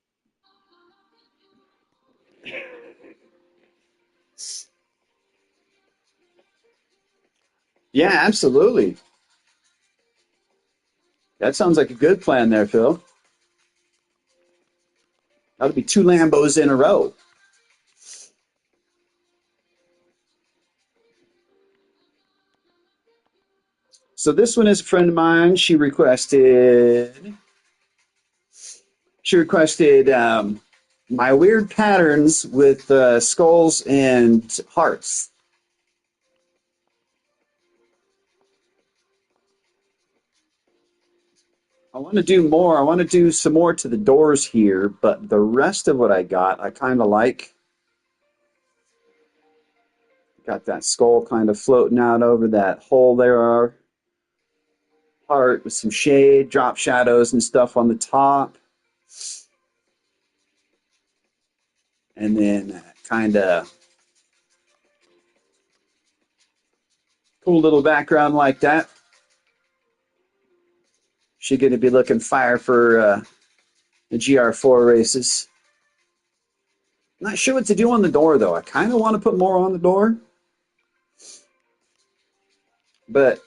Yeah, absolutely. That sounds like a good plan there, Phil. That'll be two Lambos in a row. So this one is a friend of mine. She requested my weird patterns with skulls and hearts. I want to do more. I want to do some more to the doors here, but the rest of what I got, I kind of like. Got that skull kind of floating out over that hole there. Heart with some shade, drop shadows and stuff on the top. And then kind of cool little background like that. She's going to be looking fire for the GR4 races. Not sure what to do on the door, though. I kind of want to put more on the door, but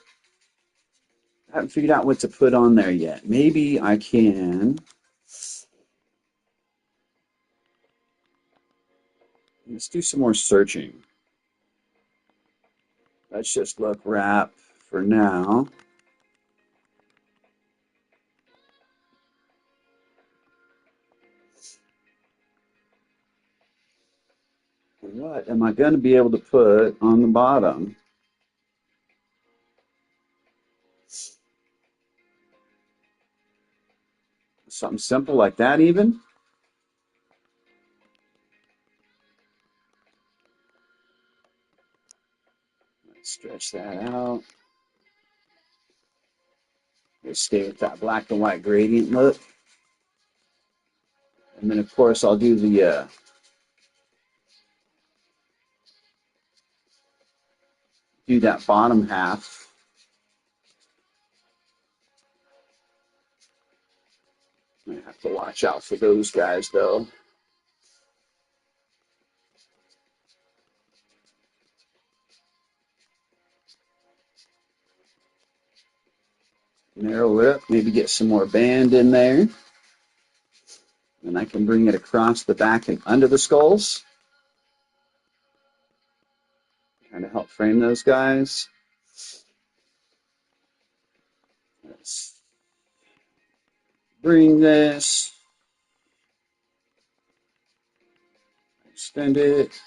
I haven't figured out what to put on there yet. Maybe I can. Let's do some more searching. Let's just look wrap for now. What am I going to be able to put on the bottom? Something simple like that, even? Let's stretch that out. Let's stay with that black and white gradient look. And then, of course, I'll do that bottom half. I have to watch out for those guys, though. Narrow it up, maybe get some more band in there. And I can bring it across the back and under the skulls. Kind of help frame those guys. Let's bring this. Extend it.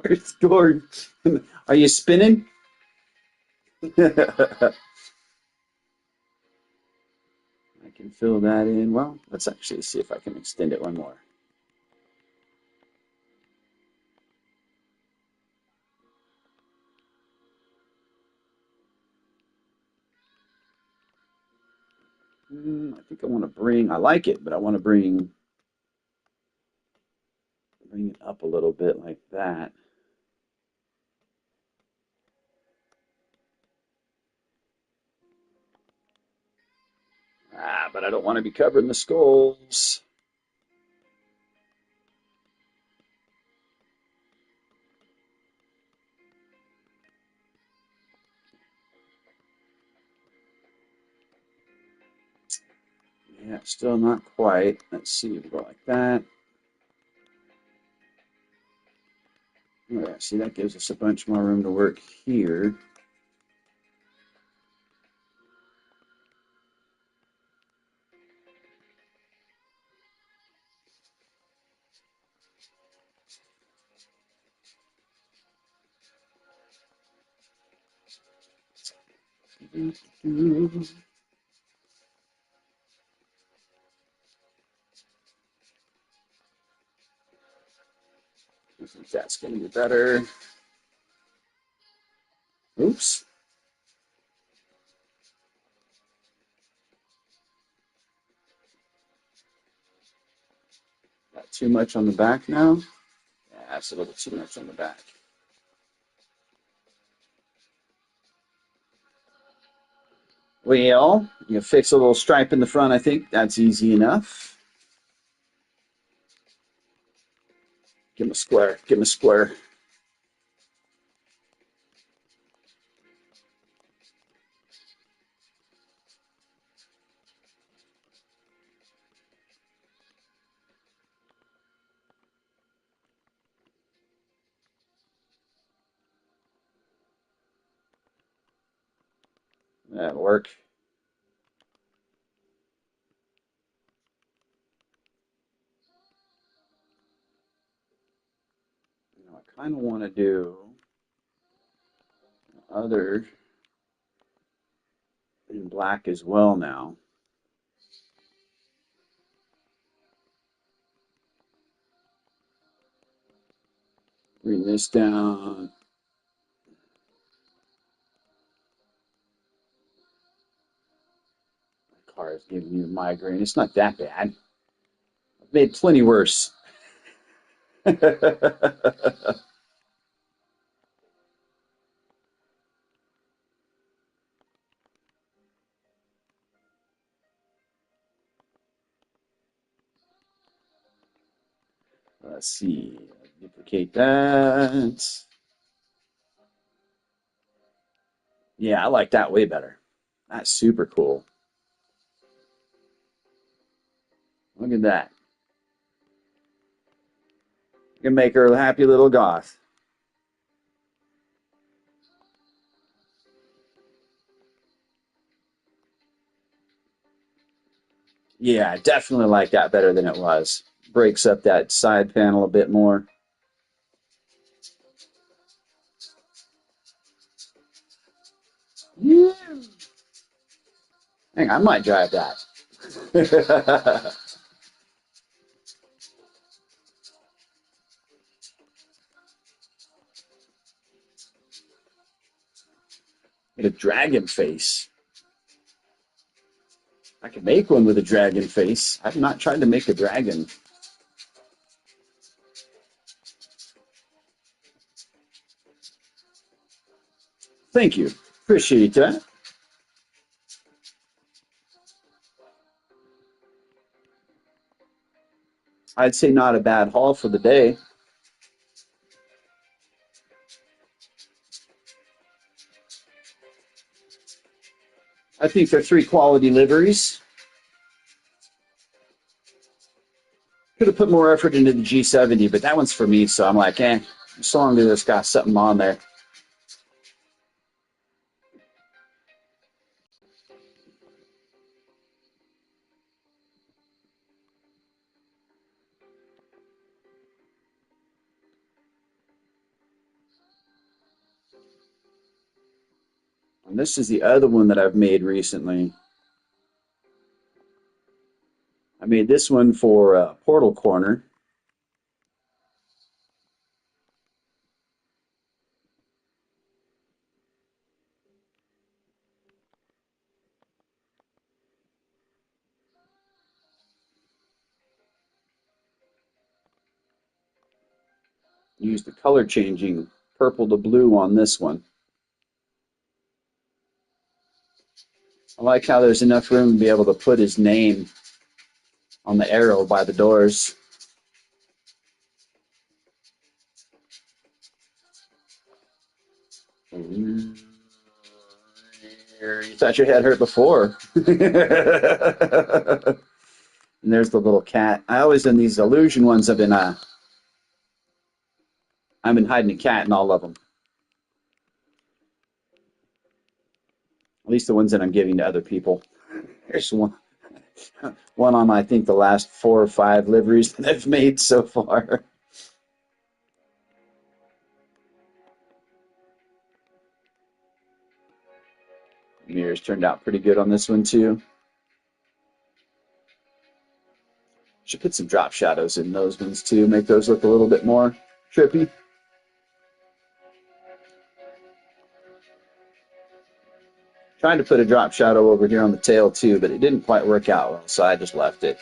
Where's Gordon? Are you spinning? I can fill that in. Well, let's actually see if I can extend it one more. I think I want to bring, I like it, but I want to bring it up a little bit like that. But I don't want to be covering the skulls. Yeah, still not quite. Let's see, we'll go like that. Yeah, see, that gives us a bunch more room to work here. I think that's going to be better. Oops. Got too much on the back now? Yeah, that's a little too much on the back. Well, you fix a little stripe in the front, I think. That's easy enough. Give him a square. Give him a square. That'll work. I kind of want to do other in black as well now. Bring this down. My car is giving you a migraine. It's not that bad. I've made plenty worse. Let's see. Duplicate that. Yeah, I like that way better. That's super cool. Look at that. You can make her a happy little goth. Yeah, I definitely like that better than it was. Breaks up that side panel a bit more. Yeah. Hang on, I might drive that. A dragon face. I could make one with a dragon face. I've not tried to make a dragon. Thank you. Appreciate that. I'd say not a bad haul for the day. I think they're three quality liveries. Could have put more effort into the G70, but that one's for me, so I'm like, as long as it's got something on there. And this is the other one that I've made recently. I made this one for Portal Corner. Used the color changing purple to blue on this one. I like how there's enough room to be able to put his name on the arrow by the doors. You thought your head hurt before. And there's the little cat. I always in these illusion ones I've been hiding a cat in all of them. At least the ones that I'm giving to other people. There's one on I think the last 4 or 5 liveries that I've made so far. Mirrors turned out pretty good on this one too. Should put some drop shadows in those ones too, make those look a little bit more trippy. Tried to put a drop shadow over here on the tail too, but it didn't quite work out well, so I just left it.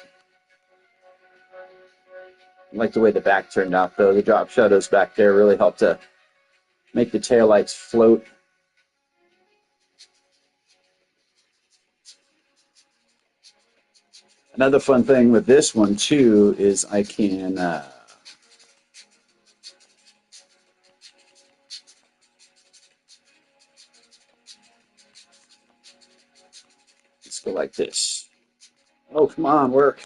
I like the way the back turned out though. The drop shadows back there really helped to make the tail lights float. Another fun thing with this one too is I can let's go like this. Oh, come on, work.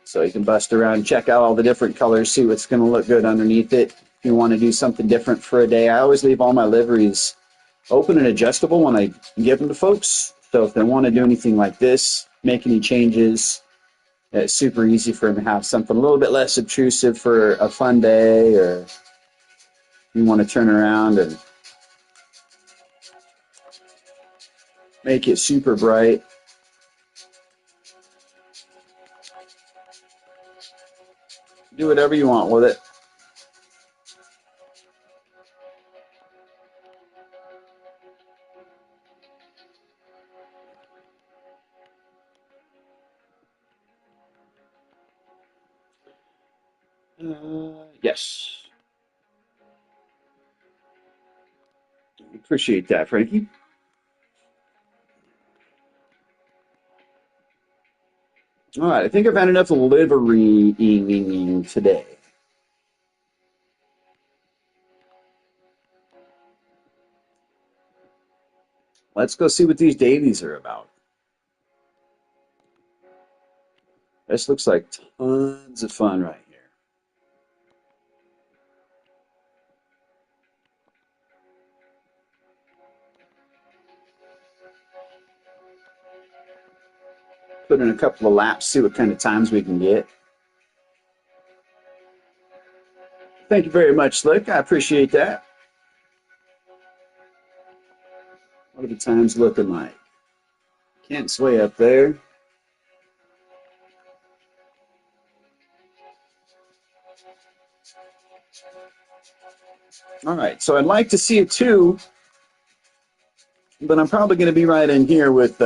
So you can bust around, check out all the different colors, see what's going to look good underneath it. If you want to do something different for a day, I always leave all my liveries open and adjustable when I give them to folks. So if they want to do anything like this, make any changes, it's super easy for them to have something a little bit less obtrusive for a fun day, or you want to turn around and make it super bright. Do whatever you want with it. Yes. Appreciate that, Frankie. All right, I think I've had enough liverying today. Let's go see what these dailies are about. This looks like tons of fun right here. Put in a couple of laps, see what kind of times we can get. Thank you very much, Slick. I appreciate that. What are the times looking like? Kent's way up there. All right, so I'd like to see it too, but I'm probably going to be right in here with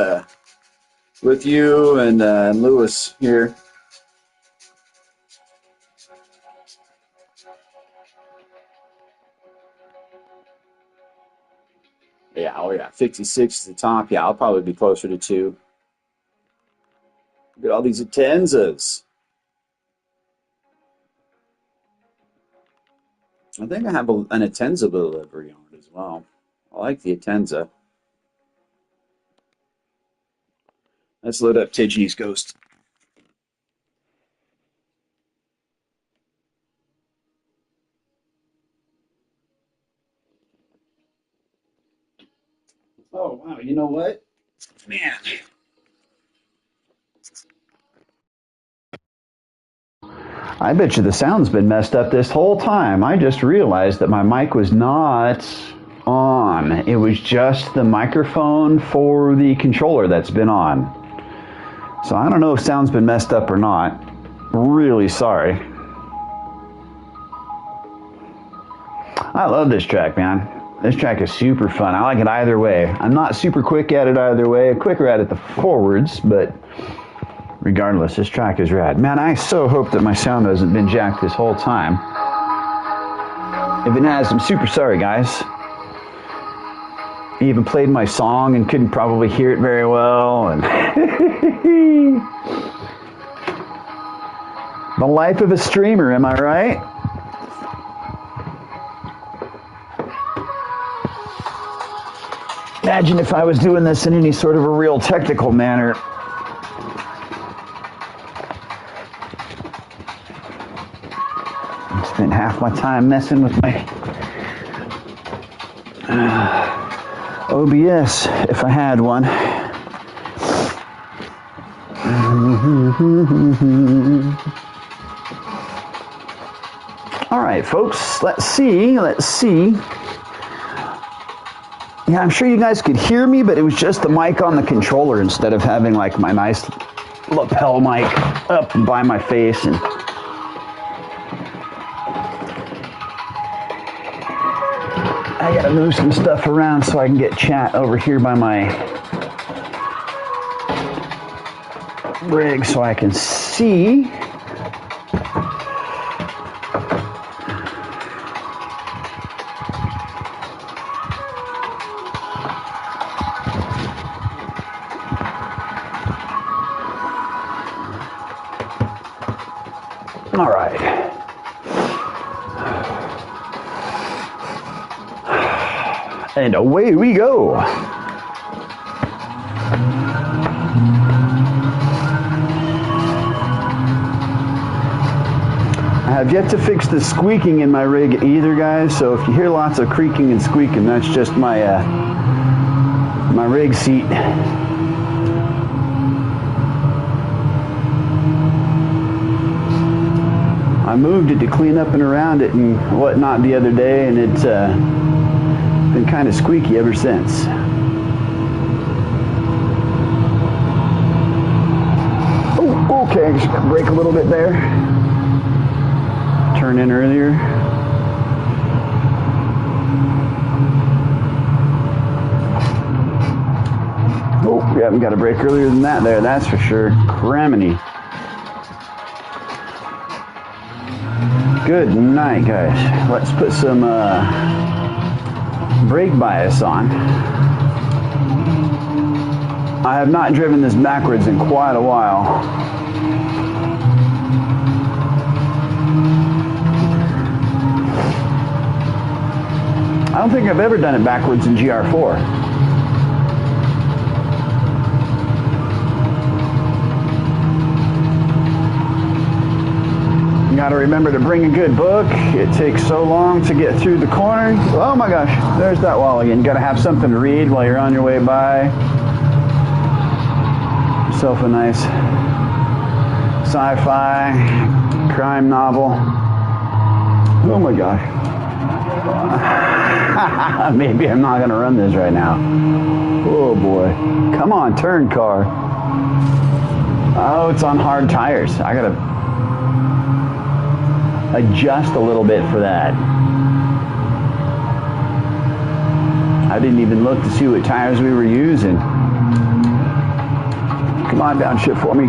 you and Lewis here. Yeah, oh yeah, 56 is the top. Yeah, I'll probably be closer to 2. Look at all these Atenzas. I think I have an Atenza delivery on it as well. I like the Atenza. Let's load up Tidgey's Ghost. Oh, wow. You know what? Man. I bet you the sound's been messed up this whole time. I just realized that my mic was not on. It was just the microphone for the controller that's been on. So I don't know if sound's been messed up or not. Really sorry. I love this track, man. This track is super fun. I like it either way. I'm not super quick at it either way. I'm quicker at it the forwards, but regardless, this track is rad. Man, I so hope that my sound hasn't been jacked this whole time. If it has, I'm super sorry, guys. I even played my song and couldn't probably hear it very well. And the life of a streamer, am I right? Imagine if I was doing this in any sort of a real technical manner. I spent half my time messing with my OBS, if I had one. All right, folks, let's see. Yeah, I'm sure you guys could hear me, but it was just the mic on the controller instead of having like my nice lapel mic up by my face. And I gotta move some stuff around so I can get chat over here by my rig so I can see. All right. And away we go. I have yet to fix the squeaking in my rig either, guys, so if you hear lots of creaking and squeaking, that's just my my rig seat. I moved it to clean up and around it and whatnot the other day, and it's been kind of squeaky ever since. Oh, okay, I just got to brake a little bit there. Turn in earlier. Oh, we haven't got a brake earlier than that there, that's for sure. Craminy. Good night, guys. Let's put some brake bias on. I have not driven this backwards in quite a while. I don't think I've ever done it backwards in GR4. You gotta remember to bring a good book. It takes so long to get through the corner. Oh my gosh, there's that wall again. You gotta have something to read while you're on your way by. Yourself a nice sci-fi crime novel. Oh my gosh. Maybe I'm not gonna run this right now. Oh boy. Come on, turn car. Oh, it's on hard tires. I gotta adjust a little bit for that. I didn't even look to see what tires we were using. Come on, downshift for me.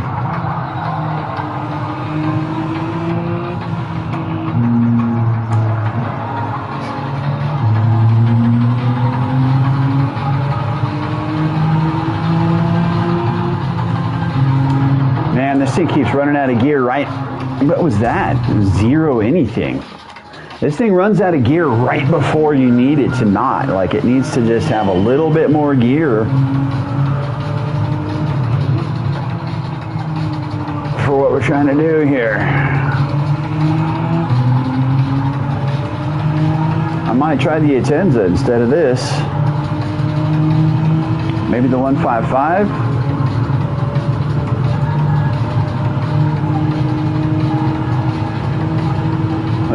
Man, this thing keeps running out of gear right. What was that? Zero anything. This thing runs out of gear right before you need it to not. Like, it needs to just have a little bit more gear for what we're trying to do here. I might try the Atenza instead of this. Maybe the 155.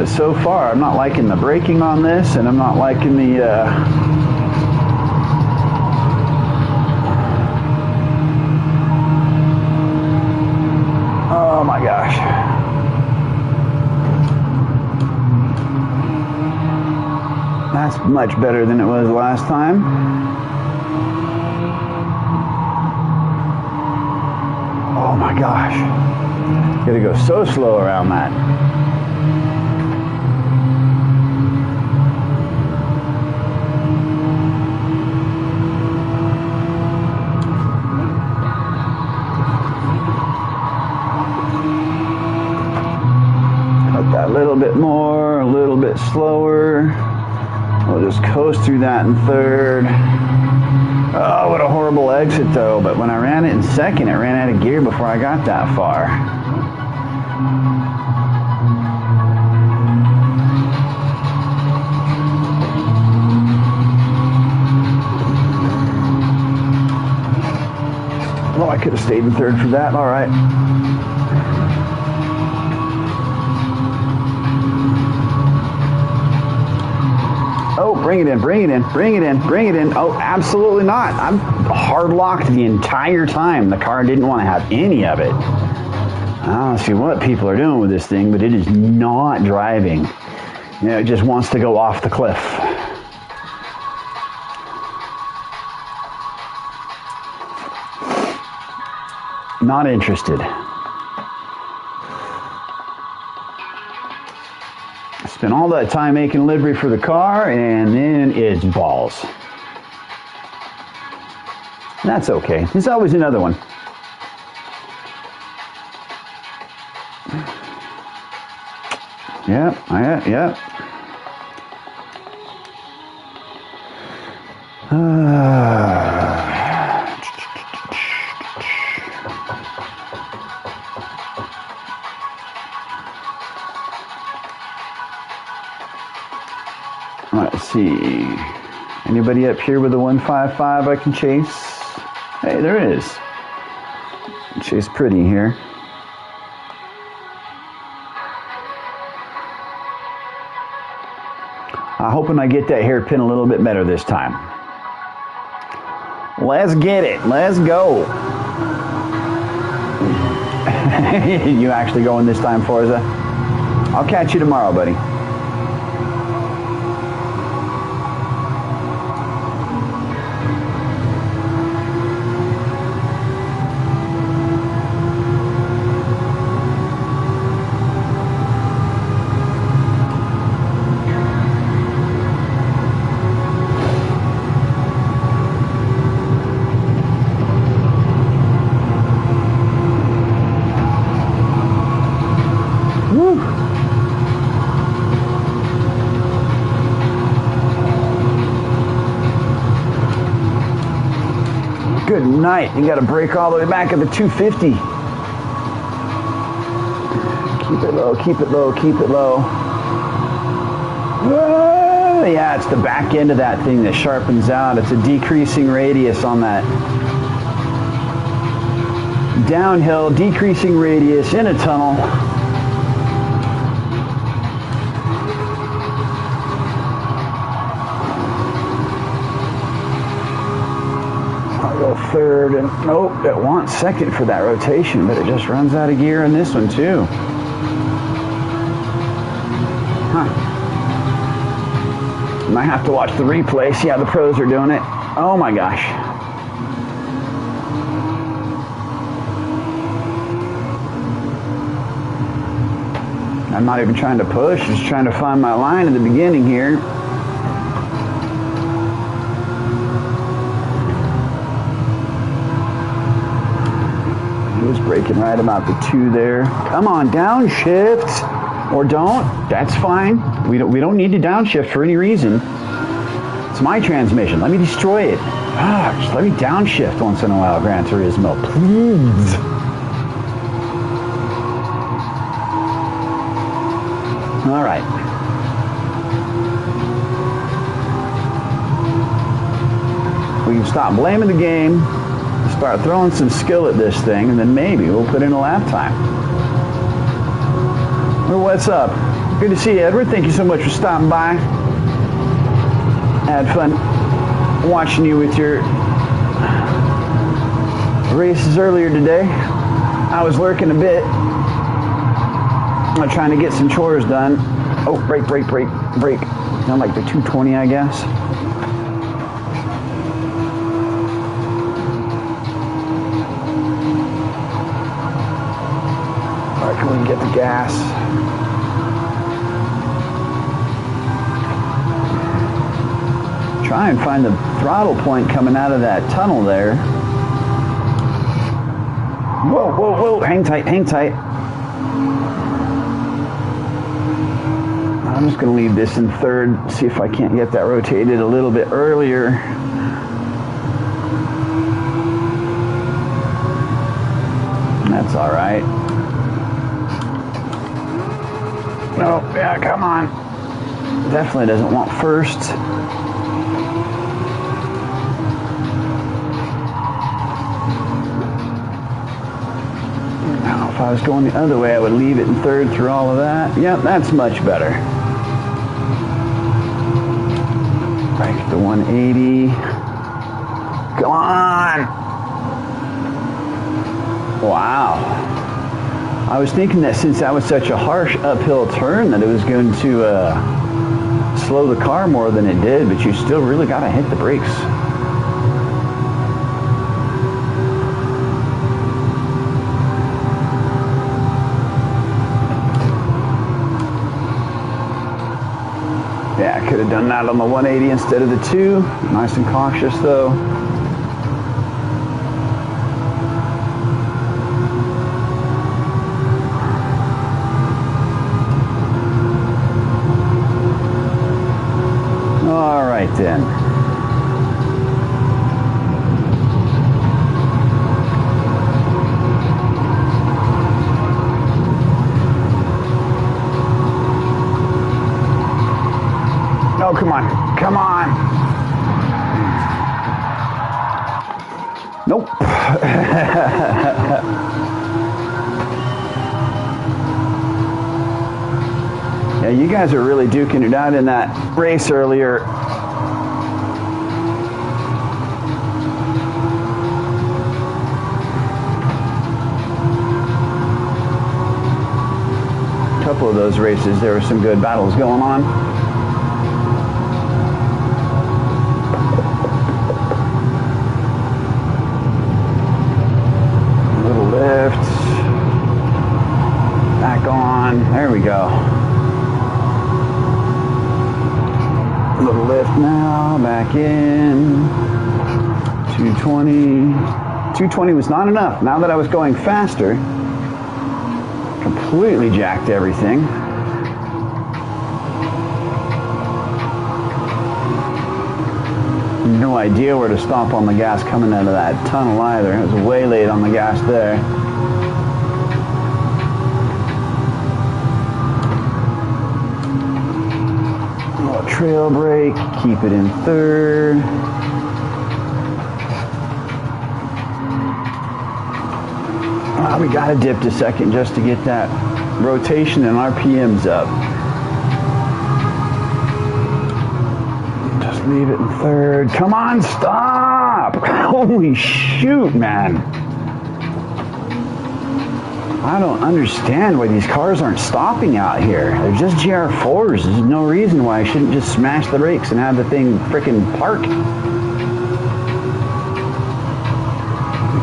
But so far, I'm not liking the braking on this, and I'm not liking the oh my gosh. That's much better than it was last time. Oh my gosh. Gotta go so slow around that. Cut that a little bit more, a little bit slower. We'll just coast through that in third. Oh, what a horrible exit though. But when I ran it in second, it ran out of gear before I got that far. Well, I could have stayed in third for that. All right. Oh, bring it in, bring it in, bring it in, bring it in. Oh, absolutely not. I'm hard locked the entire time. The car didn't want to have any of it. I don't see what people are doing with this thing, but it is not driving. You know, it just wants to go off the cliff. Not interested. Spent all that time making livery for the car, and then it's balls. That's okay. There's always another one. Yep, yep. Let's see. Anybody up here with a 155 I can chase? Hey, there is. Chase Pretty here. I'm hoping I get that hairpin a little bit better this time. Let's get it. Let's go. You actually going this time, Forza? I'll catch you tomorrow, buddy. Good night. You got to brake all the way back at the 250. Keep it low, keep it low, keep it low. Whoa, yeah, it's the back end of that thing that sharpens out. It's a decreasing radius on that. Downhill, decreasing radius in a tunnel. Third, and nope, it wants second for that rotation, but it just runs out of gear in this one too. Huh. Might have to watch the replay, see how the pros are doing it. Oh my gosh. I'm not even trying to push, just trying to find my line in the beginning here. Braking right about the 2 there. Come on, downshift, or don't. That's fine. We don't need to downshift for any reason. It's my transmission. Let me destroy it. Just let me downshift once in a while, Gran Turismo, please. All right. We can stop blaming the game. Start throwing some skill at this thing, and then maybe we'll put in a lap time. What's up? Good to see you, Edward. Thank you so much for stopping by. I had fun watching you with your races earlier today. I was lurking a bit. I'm trying to get some chores done. Oh, brake. Sound like the 220, I guess. Where can we get the gas? Try and find the throttle point coming out of that tunnel there. Whoa. Hang tight. I'm just going to leave this in third, see if I can't get that rotated a little bit earlier. That's all right. Oh, yeah, come on. Definitely doesn't want first. Now, if I was going the other way, I would leave it in third through all of that. Yep, that's much better. Break the 180. Come on! Wow. I was thinking that since that was such a harsh uphill turn that it was going to slow the car more than it did, but you still really got to hit the brakes. Yeah, I could have done that on the 180 instead of the 2. Nice and cautious though. All right then. Oh, come on. Nope. Yeah, you guys are really duking it out in that race earlier. A couple of those races, there were some good battles going on. Back on. There we go. A little lift now. Back in. 220. 220 was not enough. Now that I was going faster, completely jacked everything. No idea where to stop on the gas coming out of that tunnel either. It was way late on the gas there. Trail brake, keep it in third. Well, we gotta dip to second just to get that rotation and RPMs up. Just leave it in third. Come on, stop! Holy shoot, man. I don't understand why these cars aren't stopping out here. They're just GR4s. There's no reason why I shouldn't just smash the brakes and have the thing frickin' park.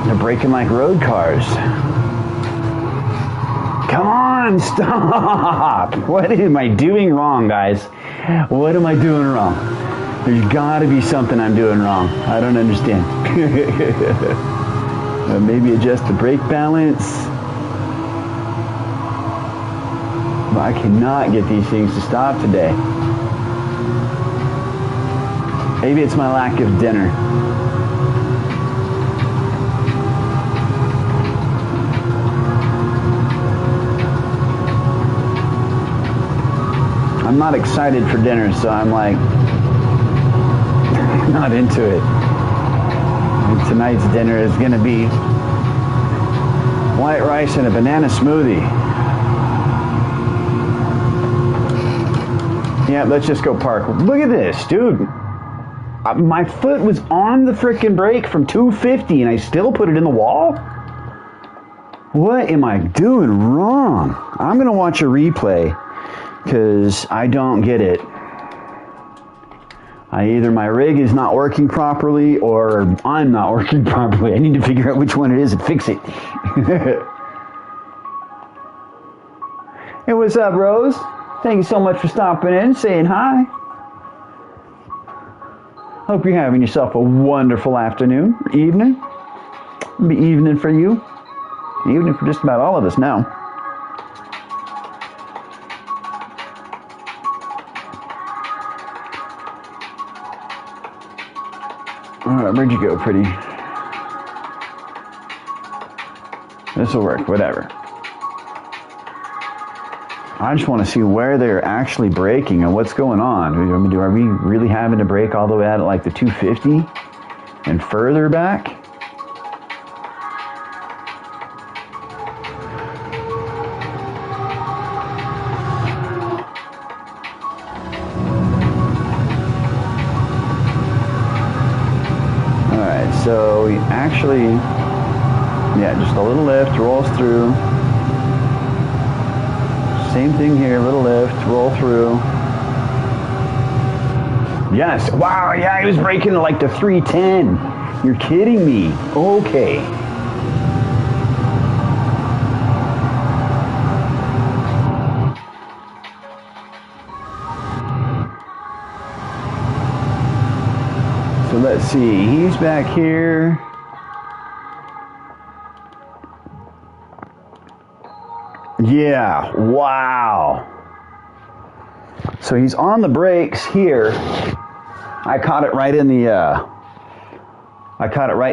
They're braking like road cars. Come on, stop! What am I doing wrong, guys? What am I doing wrong? There's gotta be something I'm doing wrong. I don't understand. Maybe adjust the brake balance. I cannot get these things to stop today. Maybe it's my lack of dinner. I'm not excited for dinner, so I'm like, not into it. And tonight's dinner is going to be white rice and a banana smoothie. Yeah, let's just go park. Look at this, dude. My foot was on the frickin' brake from 250 and I still put it in the wall? What am I doing wrong? I'm going to watch a replay because I don't get it. Either my rig is not working properly or I'm not working properly. I need to figure out which one it is and fix it. Hey, what's up, Rose? Thank you so much for stopping in, saying hi. Hope you're having yourself a wonderful afternoon, evening. It'll be evening for you. Evening for just about all of us now. Alright, where'd you go, pretty? This'll work, whatever. I just want to see where they're actually braking and what's going on. Are we really having to brake all the way out at like the 250 and further back? Alright, so we actually, yeah, just a little lift, rolls through. Same thing here, little lift, roll through. Yes, wow, yeah, he was braking at like the 310. You're kidding me. Okay. So let's see, he's back here. Yeah, wow. So he's on the brakes here. I caught it right in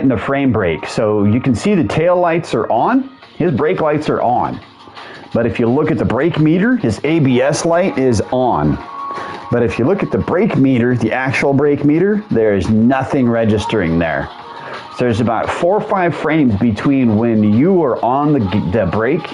the frame brake. So you can see the tail lights are on. His brake lights are on. But if you look at the brake meter, his ABS light is on. But if you look at the brake meter, the actual brake meter, there is nothing registering there. So there's about 4 or 5 frames between when you are on the brake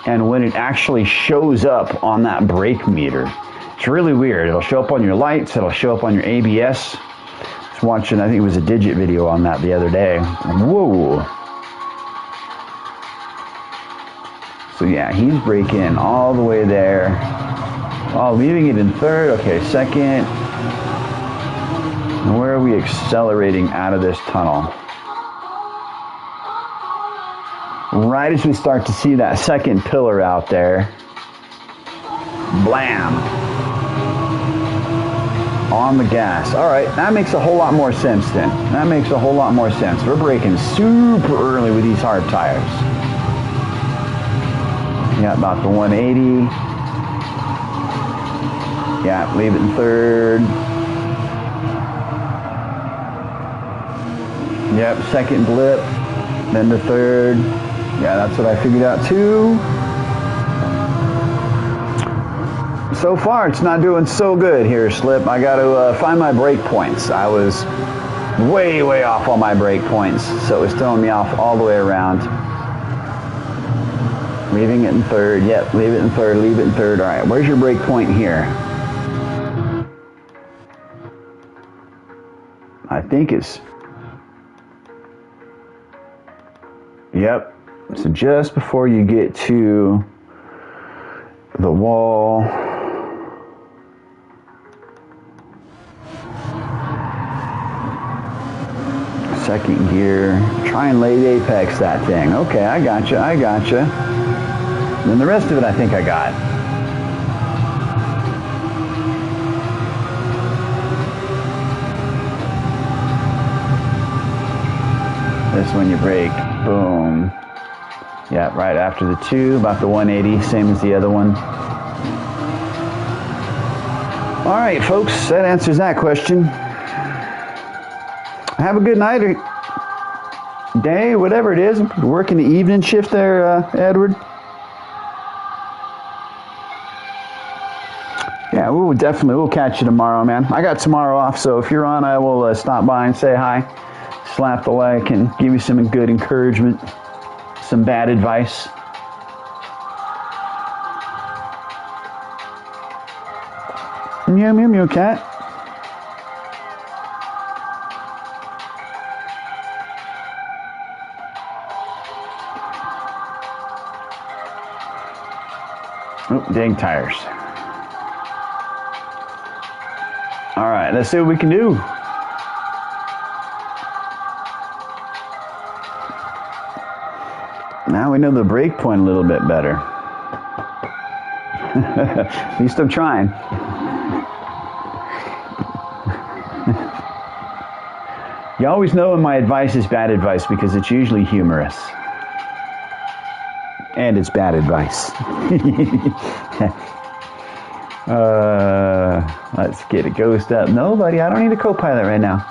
and when it actually shows up on that brake meter. It's really weird. It'll show up on your lights, it'll show up on your ABS. I was watching, I think it was a Digit video on that the other day. Whoa. So yeah, he's braking all the way there. Oh, leaving it in third. Okay, second. And where are we accelerating out of this tunnel? Right as we start to see that second pillar out there. Blam. On the gas. All right, that makes a whole lot more sense then. That makes a whole lot more sense. We're braking super early with these hard tires. Yeah, about the 180. Yeah, leave it in third. Yep, second blip, then the third. Yeah, that's what I figured out too. So far, it's not doing so good here, Slip. I got to find my brake points. I was way, way off on my brake points, so it was throwing me off all the way around. Leaving it in third. Yep, leave it in third, leave it in third. All right, where's your brake point here? I think it's... Yep. So just before you get to the wall, second gear, try and late apex that thing. Okay, I gotcha, I gotcha. And then the rest of it I think I got. This one you brake, boom. Yeah, right after the 2, about the 180, same as the other one. All right, folks, that answers that question. Have a good night or day, whatever it is. Working the evening shift there, Edward. Yeah, we'll catch you tomorrow, man. I got tomorrow off, so if you're on, I will stop by and say hi, slap the like, and give you some good encouragement. Some bad advice. Meow, meow, meow, cat. Oh, dang tires. All right, let's see what we can do. Now we know the brake point a little bit better. At least I'm trying. You always know when my advice is bad advice because it's usually humorous. And it's bad advice. Let's get a ghost up. No, buddy, I don't need a co-pilot right now.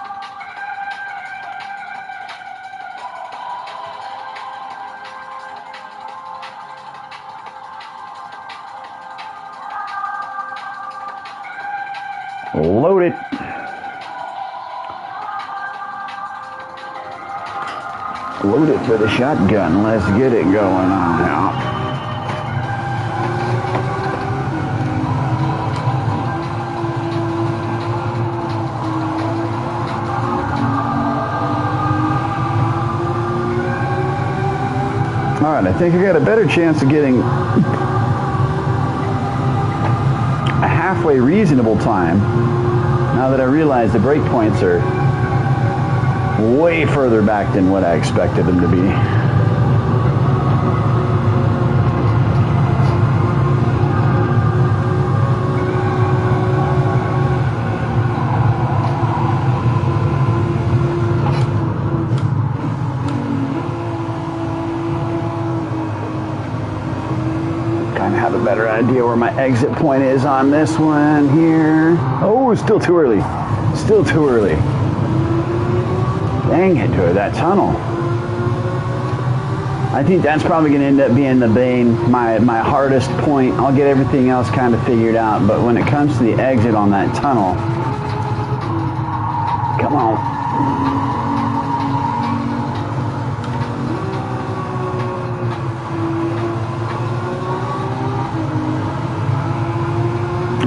Load it. Load it for the shotgun. Let's get it going on now. All right, I think I got a better chance of getting a halfway reasonable time now that I realize the brake points are way further back than what I expected them to be. Kind of have a better idea where my exit point is on this one here. Oh, it's still too early. Still too early. Dang it, to that tunnel. I think that's probably going to end up being my hardest point. I'll get everything else kind of figured out, but when it comes to the exit on that tunnel, come on.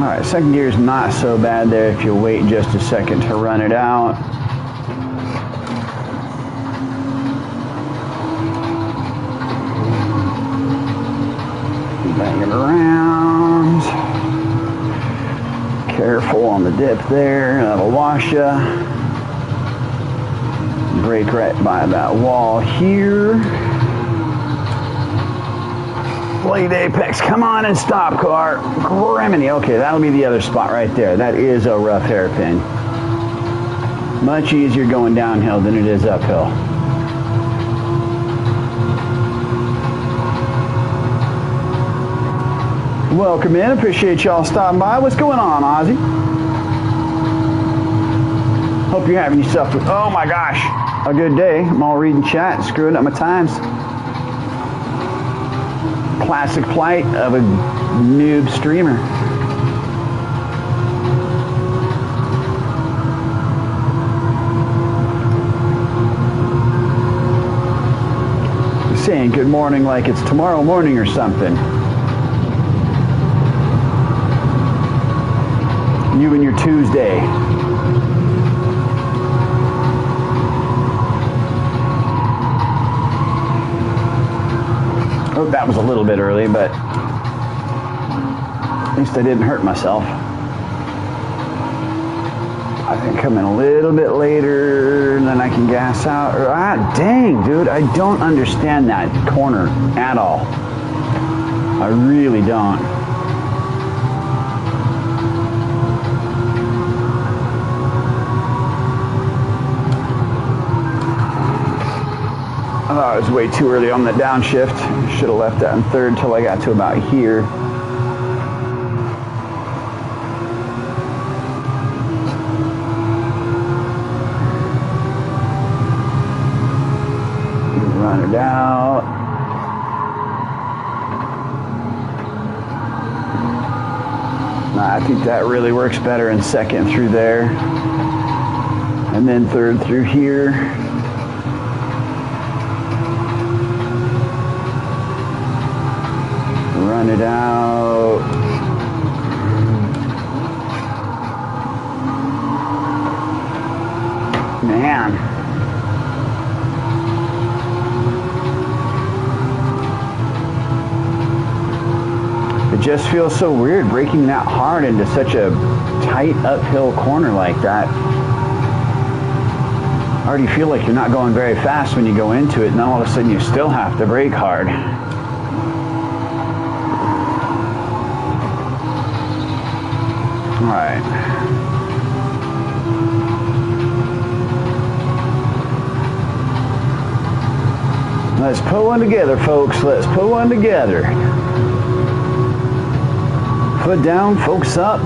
All right, second gear is not so bad there if you wait just a second to run it out. Bang it around. Careful on the dip there, that'll wash you. Brake right by that wall here. Blade apex, come on and stop, car. Criminy. Okay, that'll be the other spot right there. That is a rough hairpin. Much easier going downhill than it is uphill. Welcome in. Appreciate y'all stopping by. What's going on, Ozzy? Hope you're having yourself, oh my gosh, a good day. I'm all reading chat, screwing up my times. Classic plight of a noob streamer. Saying good morning like it's tomorrow morning or something. You and your Tuesday. Oh, that was a little bit early, but at least I didn't hurt myself. I can come in a little bit later, and then I can gas out. Dang, dude, I don't understand that corner at all. I really don't. I thought I was way too early on the downshift. Should have left that in third until I got to about here. Run it out. Nah, I think that really works better in second through there. And then third through here. Run it out. just feels so weird breaking that hard into such a tight uphill corner like that. I already feel like you're not going very fast when you go into it, and then all of a sudden you still have to brake hard. All right. Let's put one together, folks. Let's put one together. Foot down, focus up.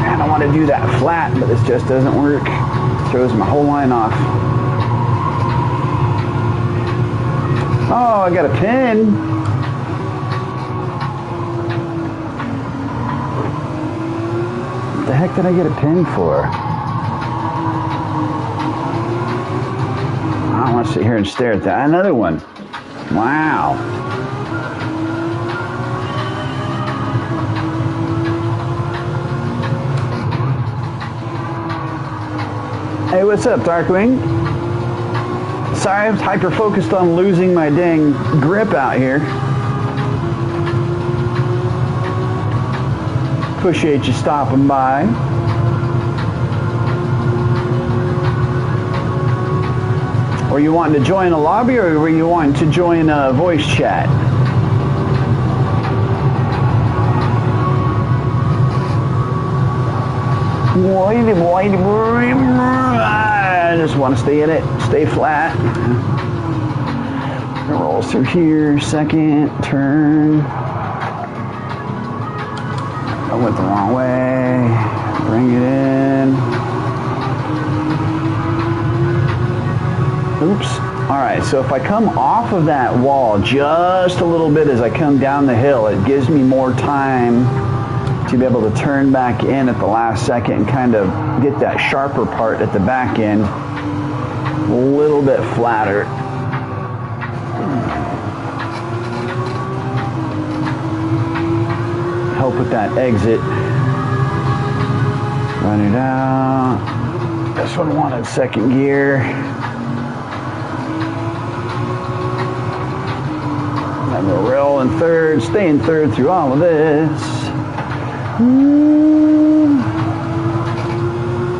I want to do that flat, but this just doesn't work. Throws my whole line off. Oh, I got a pin. What the heck did I get a pin for? I don't want to sit here and stare at that. Another one. Wow. Hey, what's up, Darkwing? Sorry, I was hyper-focused on losing my dang grip out here. Appreciate you stopping by. Were you wanting to join a lobby, or were you wanting to join a voice chat? I just want to stay in it, stay flat. It rolls through here, second, turn. I went the wrong way, bring it in. Oops. All right, so if I come off of that wall just a little bit as I come down the hill, it gives me more time to be able to turn back in at the last second and kind of get that sharper part at the back end a little bit flatter. Help with that exit. Run it out. This one wanted second gear. And we're rolling third, staying third through all of this.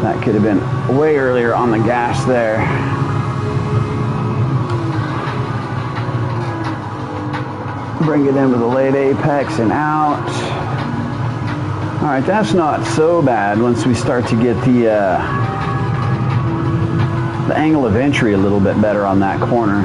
That could have been way earlier on the gas there. Bring it in with a late apex and out. All right, that's not so bad once we start to get the angle of entry a little bit better on that corner.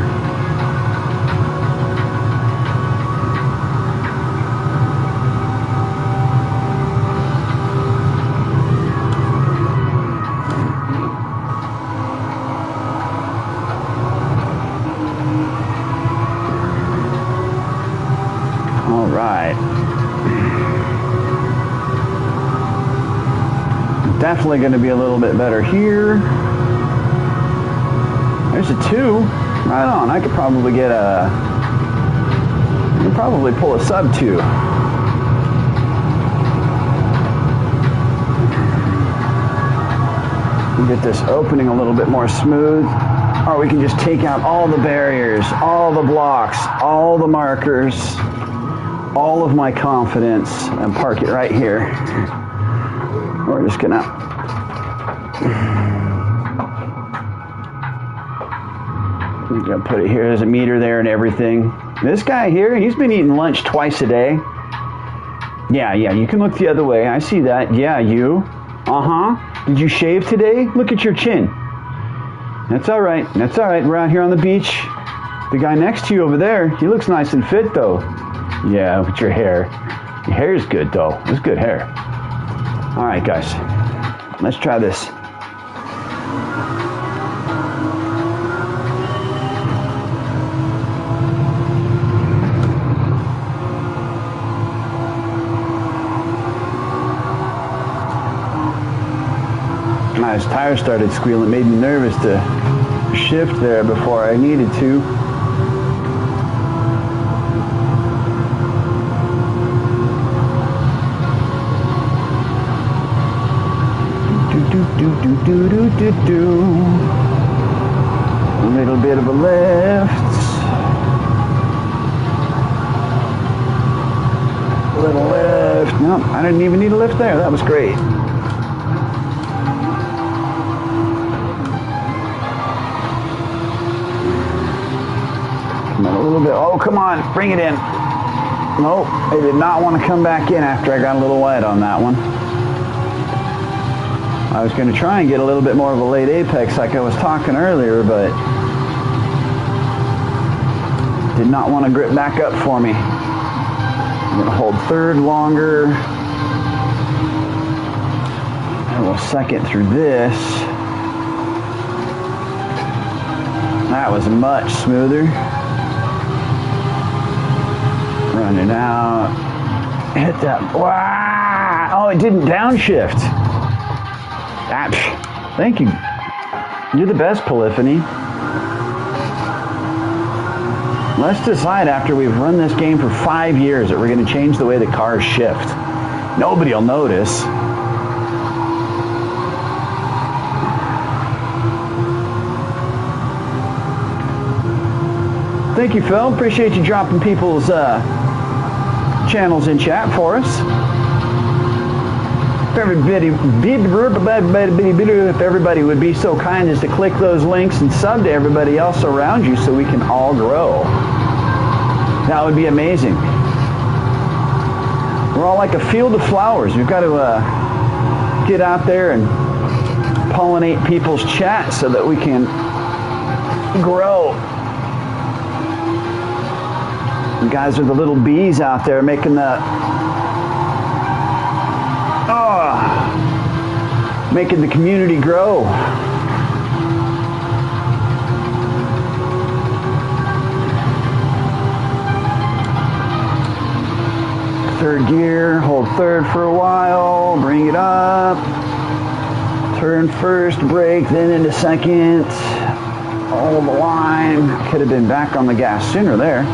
Definitely going to be a little bit better here. There's a 2. Right on. I could probably get a... I could probably pull a sub 2. Get this opening a little bit more smooth. Or we can just take out all the barriers, all the blocks, all the markers, all of my confidence, and park it right here. We're just gonna put it here. There's a meter there and everything. This guy here, he's been eating lunch twice a day. Yeah, you can look the other way. I see that. Yeah, you. Did you shave today? Look at your chin. That's all right. That's all right. We're out here on the beach. The guy next to you over there, he looks nice and fit though. Yeah, look at your hair. Your hair is good though. It's good hair. All right, guys, let's try this. My tires started squealing. It made me nervous to shift there before I needed to. Do. A little bit of a lift. little lift. No, I didn't even need a lift there. That was great. Come on a little bit. Oh, come on. Bring it in. Nope. I did not want to come back in after I got a little wide on that one. I was going to try and get a little bit more of a late apex like I was talking earlier, but did not want to grip back up for me. I'm going to hold third longer. And we'll second through this. That was much smoother. Running out. Hit that. Wow! Oh, it didn't downshift. Thank you. You're the best, Polyphony. Let's decide after we've run this game for 5 years that we're going to change the way the cars shift. Nobody will notice. Thank you, Phil. Appreciate you dropping people's channels in chat for us. If everybody would be so kind as to click those links and sub to everybody else around you so we can all grow. That would be amazing. We're all like a field of flowers. We've got to get out there and pollinate people's chat so that we can grow. You guys are the little bees out there making the making the community grow. Third gear, hold third for a while, bring it up, turn first, brake, then into second, hold the line. Could have been back on the gas sooner there.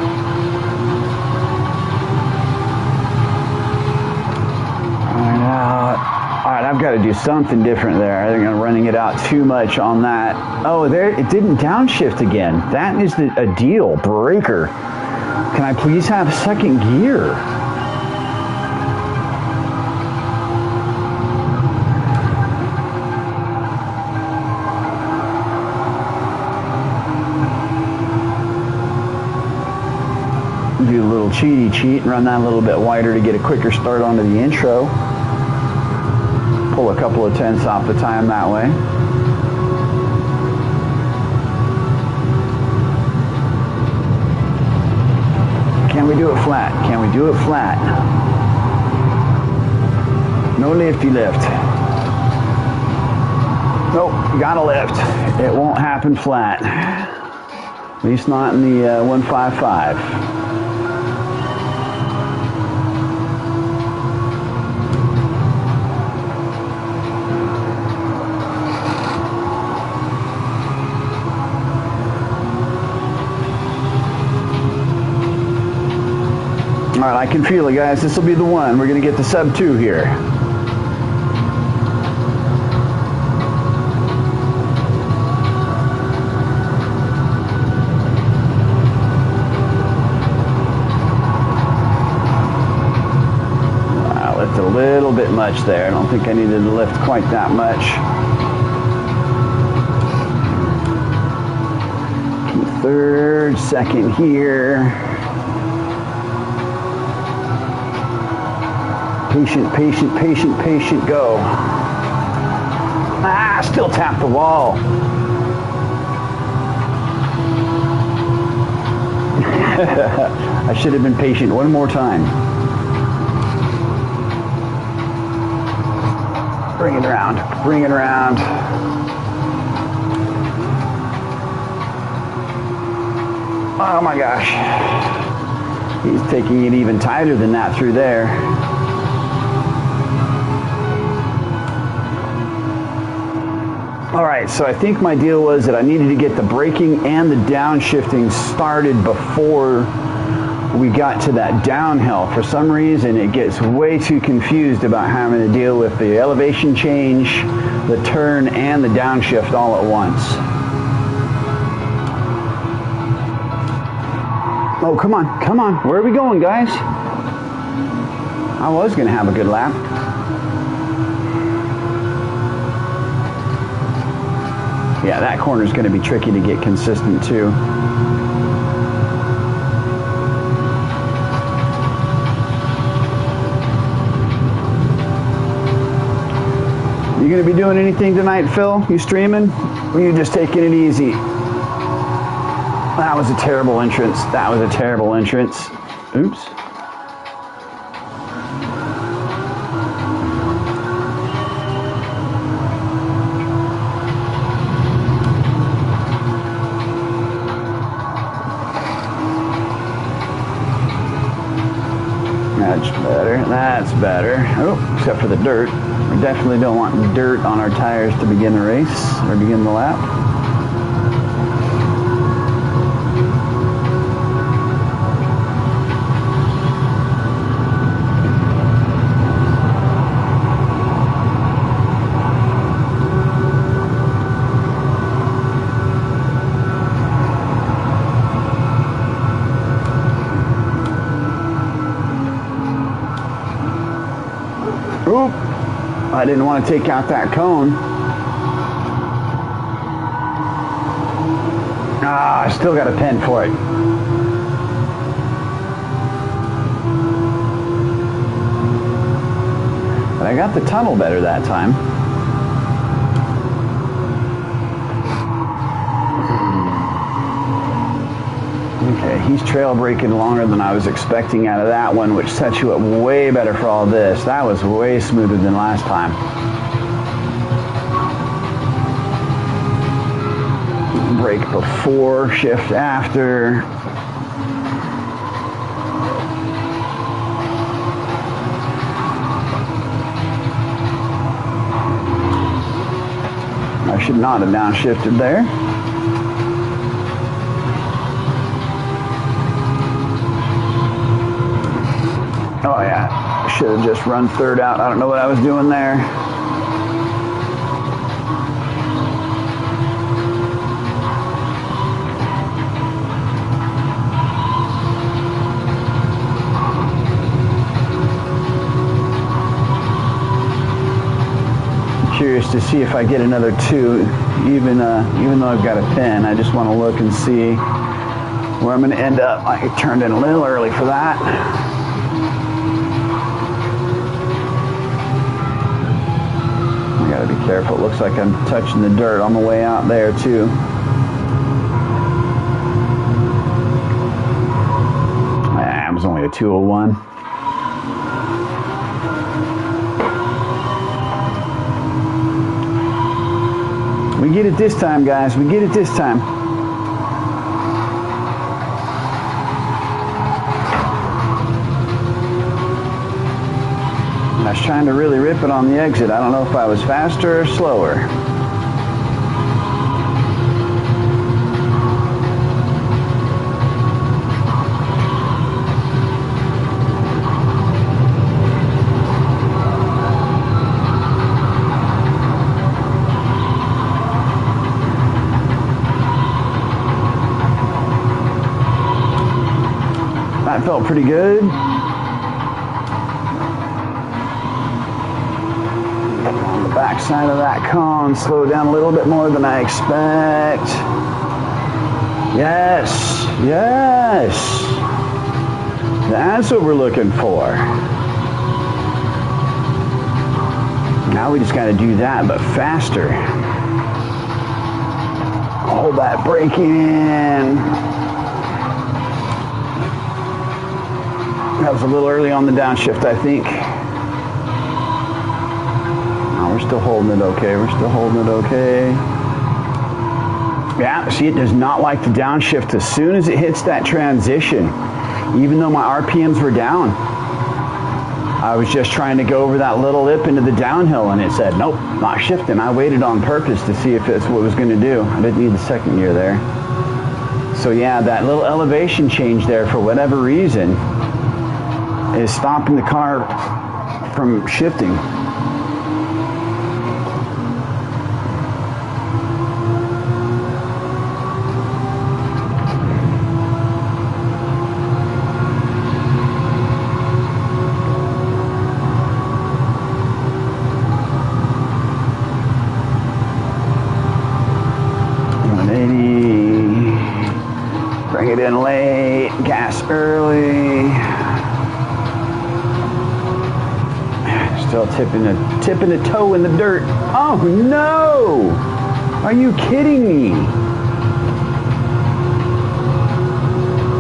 Alright, I've got to do something different there. I think I'm running it out too much on that. Oh, there, it didn't downshift again. That is a deal breaker. Can I please have second gear? Do a little cheaty cheat and run that a little bit wider to get a quicker start onto the intro. Pull a couple of tenths off the time that way. Can we do it flat? Can we do it flat? No lifty lift. Nope, gotta lift. It won't happen flat. At least not in the 155. All right, I can feel it, guys. This will be the one. We're going to get the sub 2 here. Wow, lift a little bit much there. I don't think I needed to lift quite that much. Third, second here. Patient, patient, patient, patient, go. Ah, still tap the wall. I should have been patient one more time. Bring it around, bring it around. Oh my gosh. He's taking it even tighter than that through there. All right, so I think my deal was that I needed to get the braking and the downshifting started before we got to that downhill. For some reason, it gets way too confused about having to deal with the elevation change, the turn, and the downshift all at once. Oh, come on, come on. Where are we going, guys? I was going to have a good lap. Yeah, that corner is going to be tricky to get consistent too. You going to be doing anything tonight, Phil? You streaming? Or you just taking it easy? That was a terrible entrance. That was a terrible entrance. Oops. That's better. That's better. Oh, except for the dirt. We definitely don't want dirt on our tires to begin the race or begin the lap. Oop, I didn't want to take out that cone. Ah, I still got a pen for it. But I got the tunnel better that time. Okay, he's trail braking longer than I was expecting out of that one, which sets you up way better for all this. That was way smoother than last time. Brake before, shift after. I should not have downshifted there. Oh yeah, should have just run third out. I don't know what I was doing there. Curious to see if I get another 2, even though I've got a pin. I just want to look and see where I'm going to end up. I turned in a little early for that. Gotta be careful. It looks like I'm touching the dirt on the way out there too. It was only a 201. We get it this time, guys. We get it this time. I was trying to really rip it on the exit. I don't know if I was faster or slower. That felt pretty good. Back side of that cone, slow down a little bit more than I expect. Yes, yes. That's what we're looking for. Now we just got to do that, but faster. Hold that brake in. That was a little early on the downshift, I think. We're still holding it okay. We're still holding it okay. Yeah, see, it does not like the downshift as soon as it hits that transition. Even though my RPMs were down. I was just trying to go over that little lip into the downhill and it said, nope, not shifting. I waited on purpose to see if it's what it was going to do. I didn't need the second gear there. So yeah, that little elevation change there for whatever reason is stopping the car from shifting. well tipping a toe in the dirt. Oh no! Are you kidding me?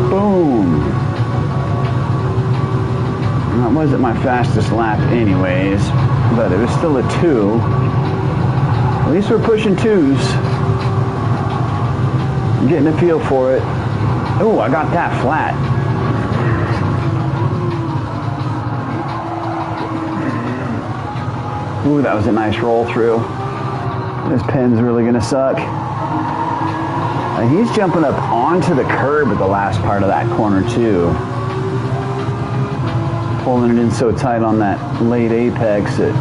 Boom. That wasn't my fastest lap anyways, but it was still a 2. At least we're pushing 2s. I'm getting a feel for it. Oh, I got that flat. Ooh, that was a nice roll through. This pin's really gonna suck. He's jumping up onto the curb at the last part of that corner too. Pulling it in so tight on that late apex that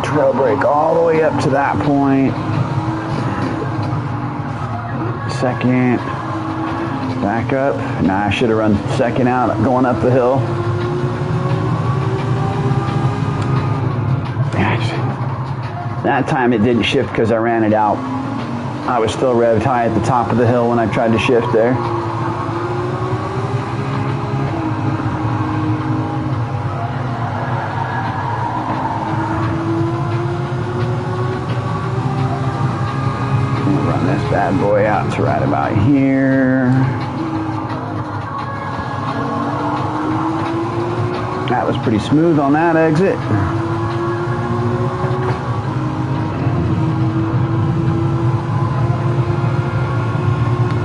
trail brake all the way up to that point. Second. Back up. Nah, I should have run second out going up the hill. That time it didn't shift because I ran it out. I was still revved high at the top of the hill when I tried to shift there. We'll run this bad boy out to right about here. That was pretty smooth on that exit.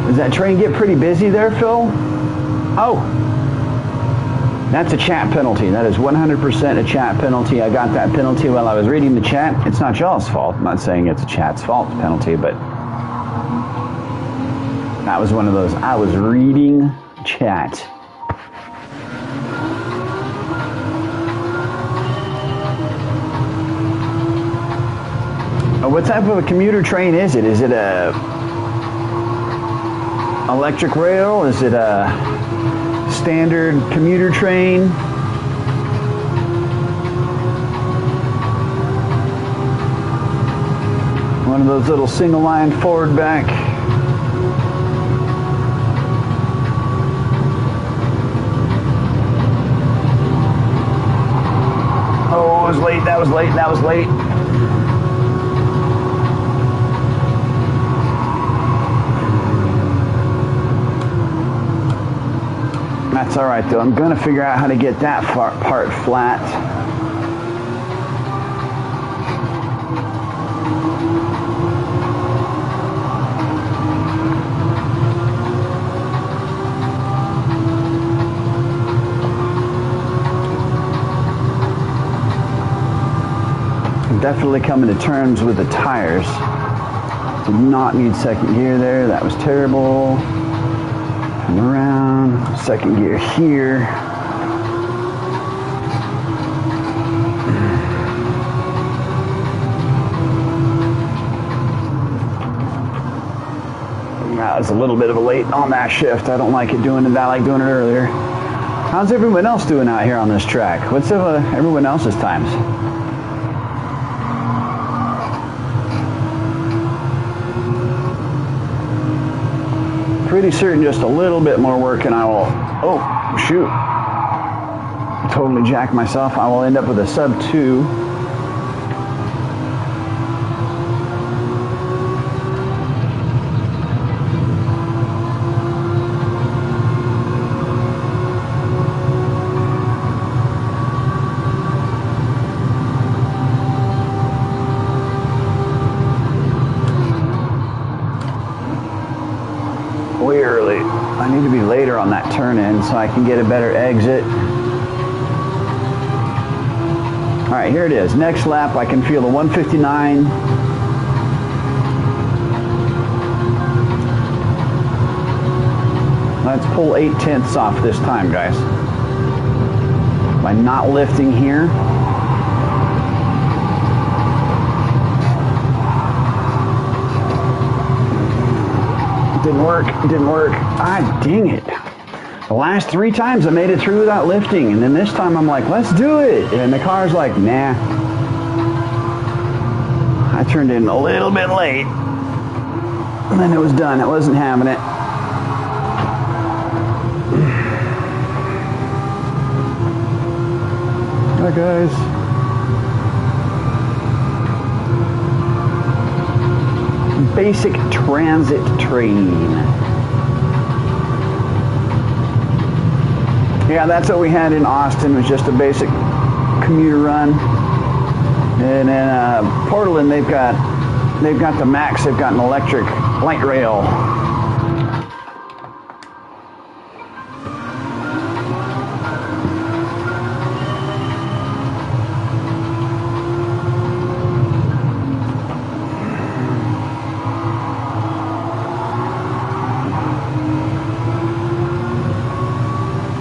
Does that train get pretty busy there, Phil? Oh, that's a chat penalty. That is 100% a chat penalty. I got that penalty while I was reading the chat. It's not y'all's fault. I'm not saying it's a chat's fault penalty, but that was one of those. I was reading chat. What type of a commuter train is it? Is it a electric rail? Is it a standard commuter train? One of those little single line forward back. Oh, it was late, that was late, that was late. That's all right though. I'm going to figure out how to get that part flat. I'm definitely coming to terms with the tires. Did not need second gear there. That was terrible. Turn around, second gear here. That was a little bit of a late on that shift. I don't like it doing it. I like doing it earlier. How's everyone else doing out here on this track? What's everyone else's times? Pretty certain just a little bit more work and I will, oh shoot, totally jacked myself. I will end up with a sub 2. Way early. I need to be later on that turn in so I can get a better exit. All right, here it is. Next lap, I can feel the 159. Let's pull 8/10 off this time, guys. By not lifting here. Didn't work, didn't work. Ah, dang it. The last 3 times I made it through without lifting, and then this time I'm like, let's do it. And the car's like, nah. I turned in a little bit late, and then it was done. It wasn't having it. Hi guys. Basic transit train. Yeah, that's what we had in Austin, was just a basic commuter run. And in Portland, they've got the Max. They've got an electric light rail.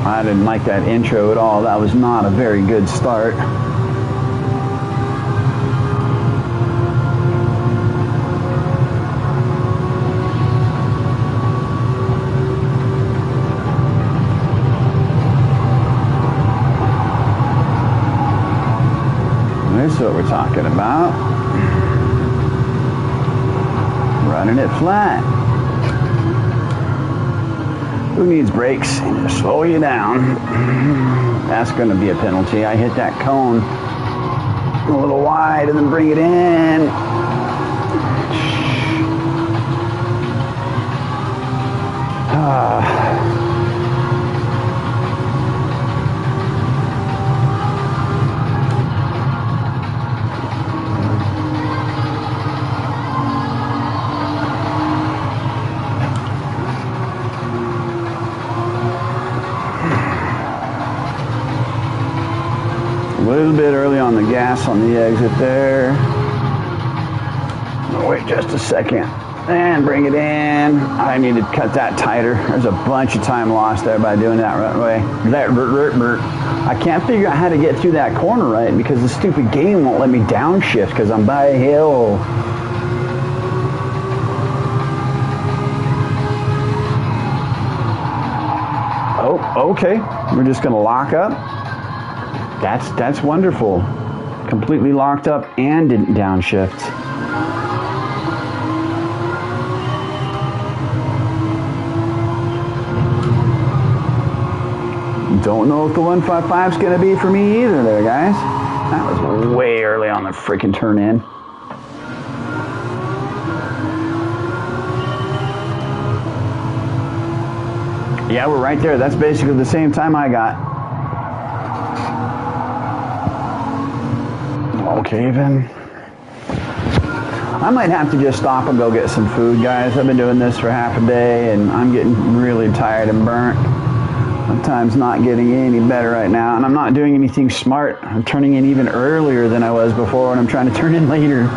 I didn't like that intro at all. That was not a very good start. This is what we're talking about. Running it flat. Who needs brakes? Just slow you down. That's going to be a penalty. I hit that cone a little wide and then bring it in. A little bit early on the gas on the exit there. Wait just a second and bring it in. I need to cut that tighter. There's a bunch of time lost there by doing that right away. I can't figure out how to get through that corner right because the stupid game won't let me downshift because I'm by a hill. Oh, okay. We're just gonna lock up. That's wonderful. Completely locked up and didn't downshift. Don't know if the 155 is going to be for me either there, guys. That was way early on the freaking turn in. Yeah, we're right there. That's basically the same time I got. Okay, then. I might have to just stop and go get some food, guys. I've been doing this for half a day, and I'm getting really tired and burnt. My time's not getting any better right now, and I'm not doing anything smart. I'm turning in even earlier than I was before, and I'm trying to turn in later.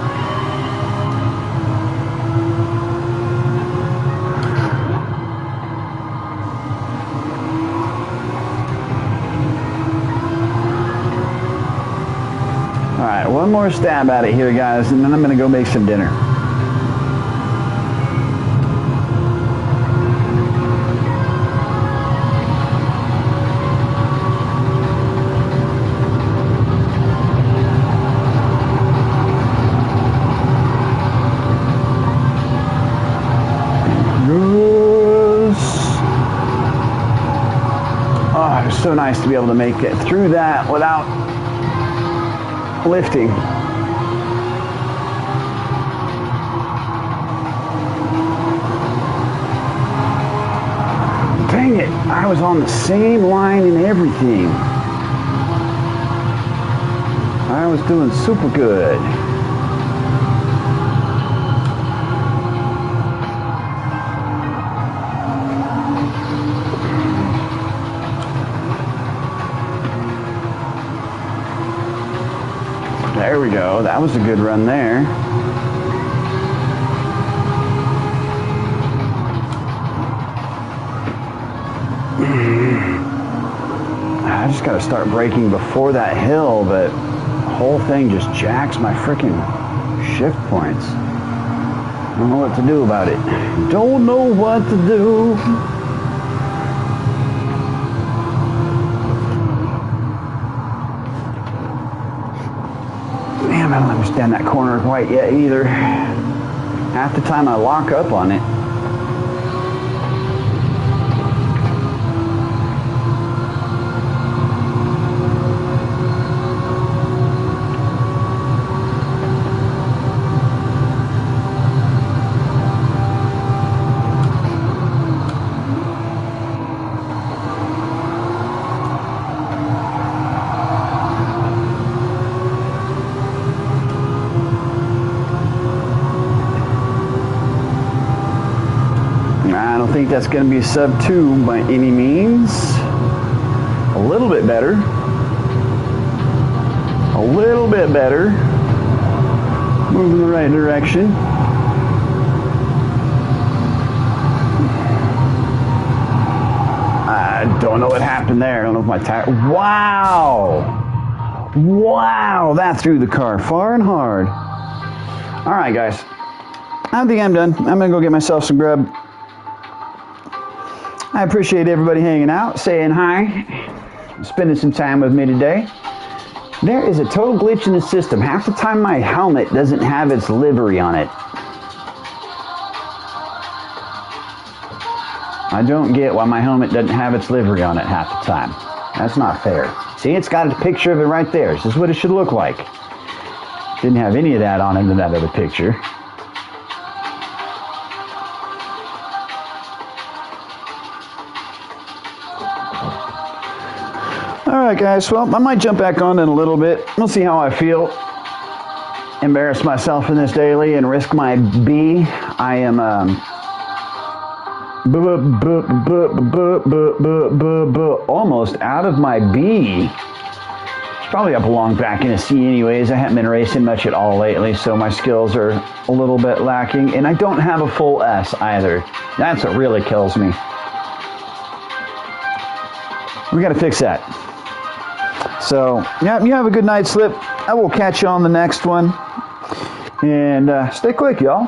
Alright, one more stab at it here, guys, and then I'm going to go make some dinner. Oh, it was so nice to be able to make it through that without lifting. Dang it, I was on the same line and everything. I was doing super good. There we go. That was a good run there. I just got to start braking before that hill, but the whole thing just jacks my freaking shift points. I don't know what to do about it. Don't know what to do. Man, I don't understand that corner quite yet either. Half the time I lock up on it. don't think that's going to be sub 2 by any means. A little bit better. A little bit better. Moving in the right direction. I don't know what happened there. I don't know if my tire... Wow! Wow! That threw the car far and hard. Alright, guys. I think I'm done. I'm going to go get myself some grub. I appreciate everybody hanging out, saying hi, spending some time with me today. There is a total glitch in the system. Half the time my helmet doesn't have its livery on it. I don't get why my helmet doesn't have its livery on it half the time. That's not fair. See, it's got a picture of it right there. This is what it should look like. Didn't have any of that on it in that other picture. Alright guys, well, I might jump back on in a little bit. We'll see how I feel. Embarrass myself in this daily and risk my B. I am almost out of my B. It's probably up along back in a C anyways. I haven't been racing much at all lately, so my skills are a little bit lacking. And I don't have a full S either. That's what really kills me. We got to fix that. So, yeah, you have a good night's sleep. I will catch you on the next one. And stay quick, y'all.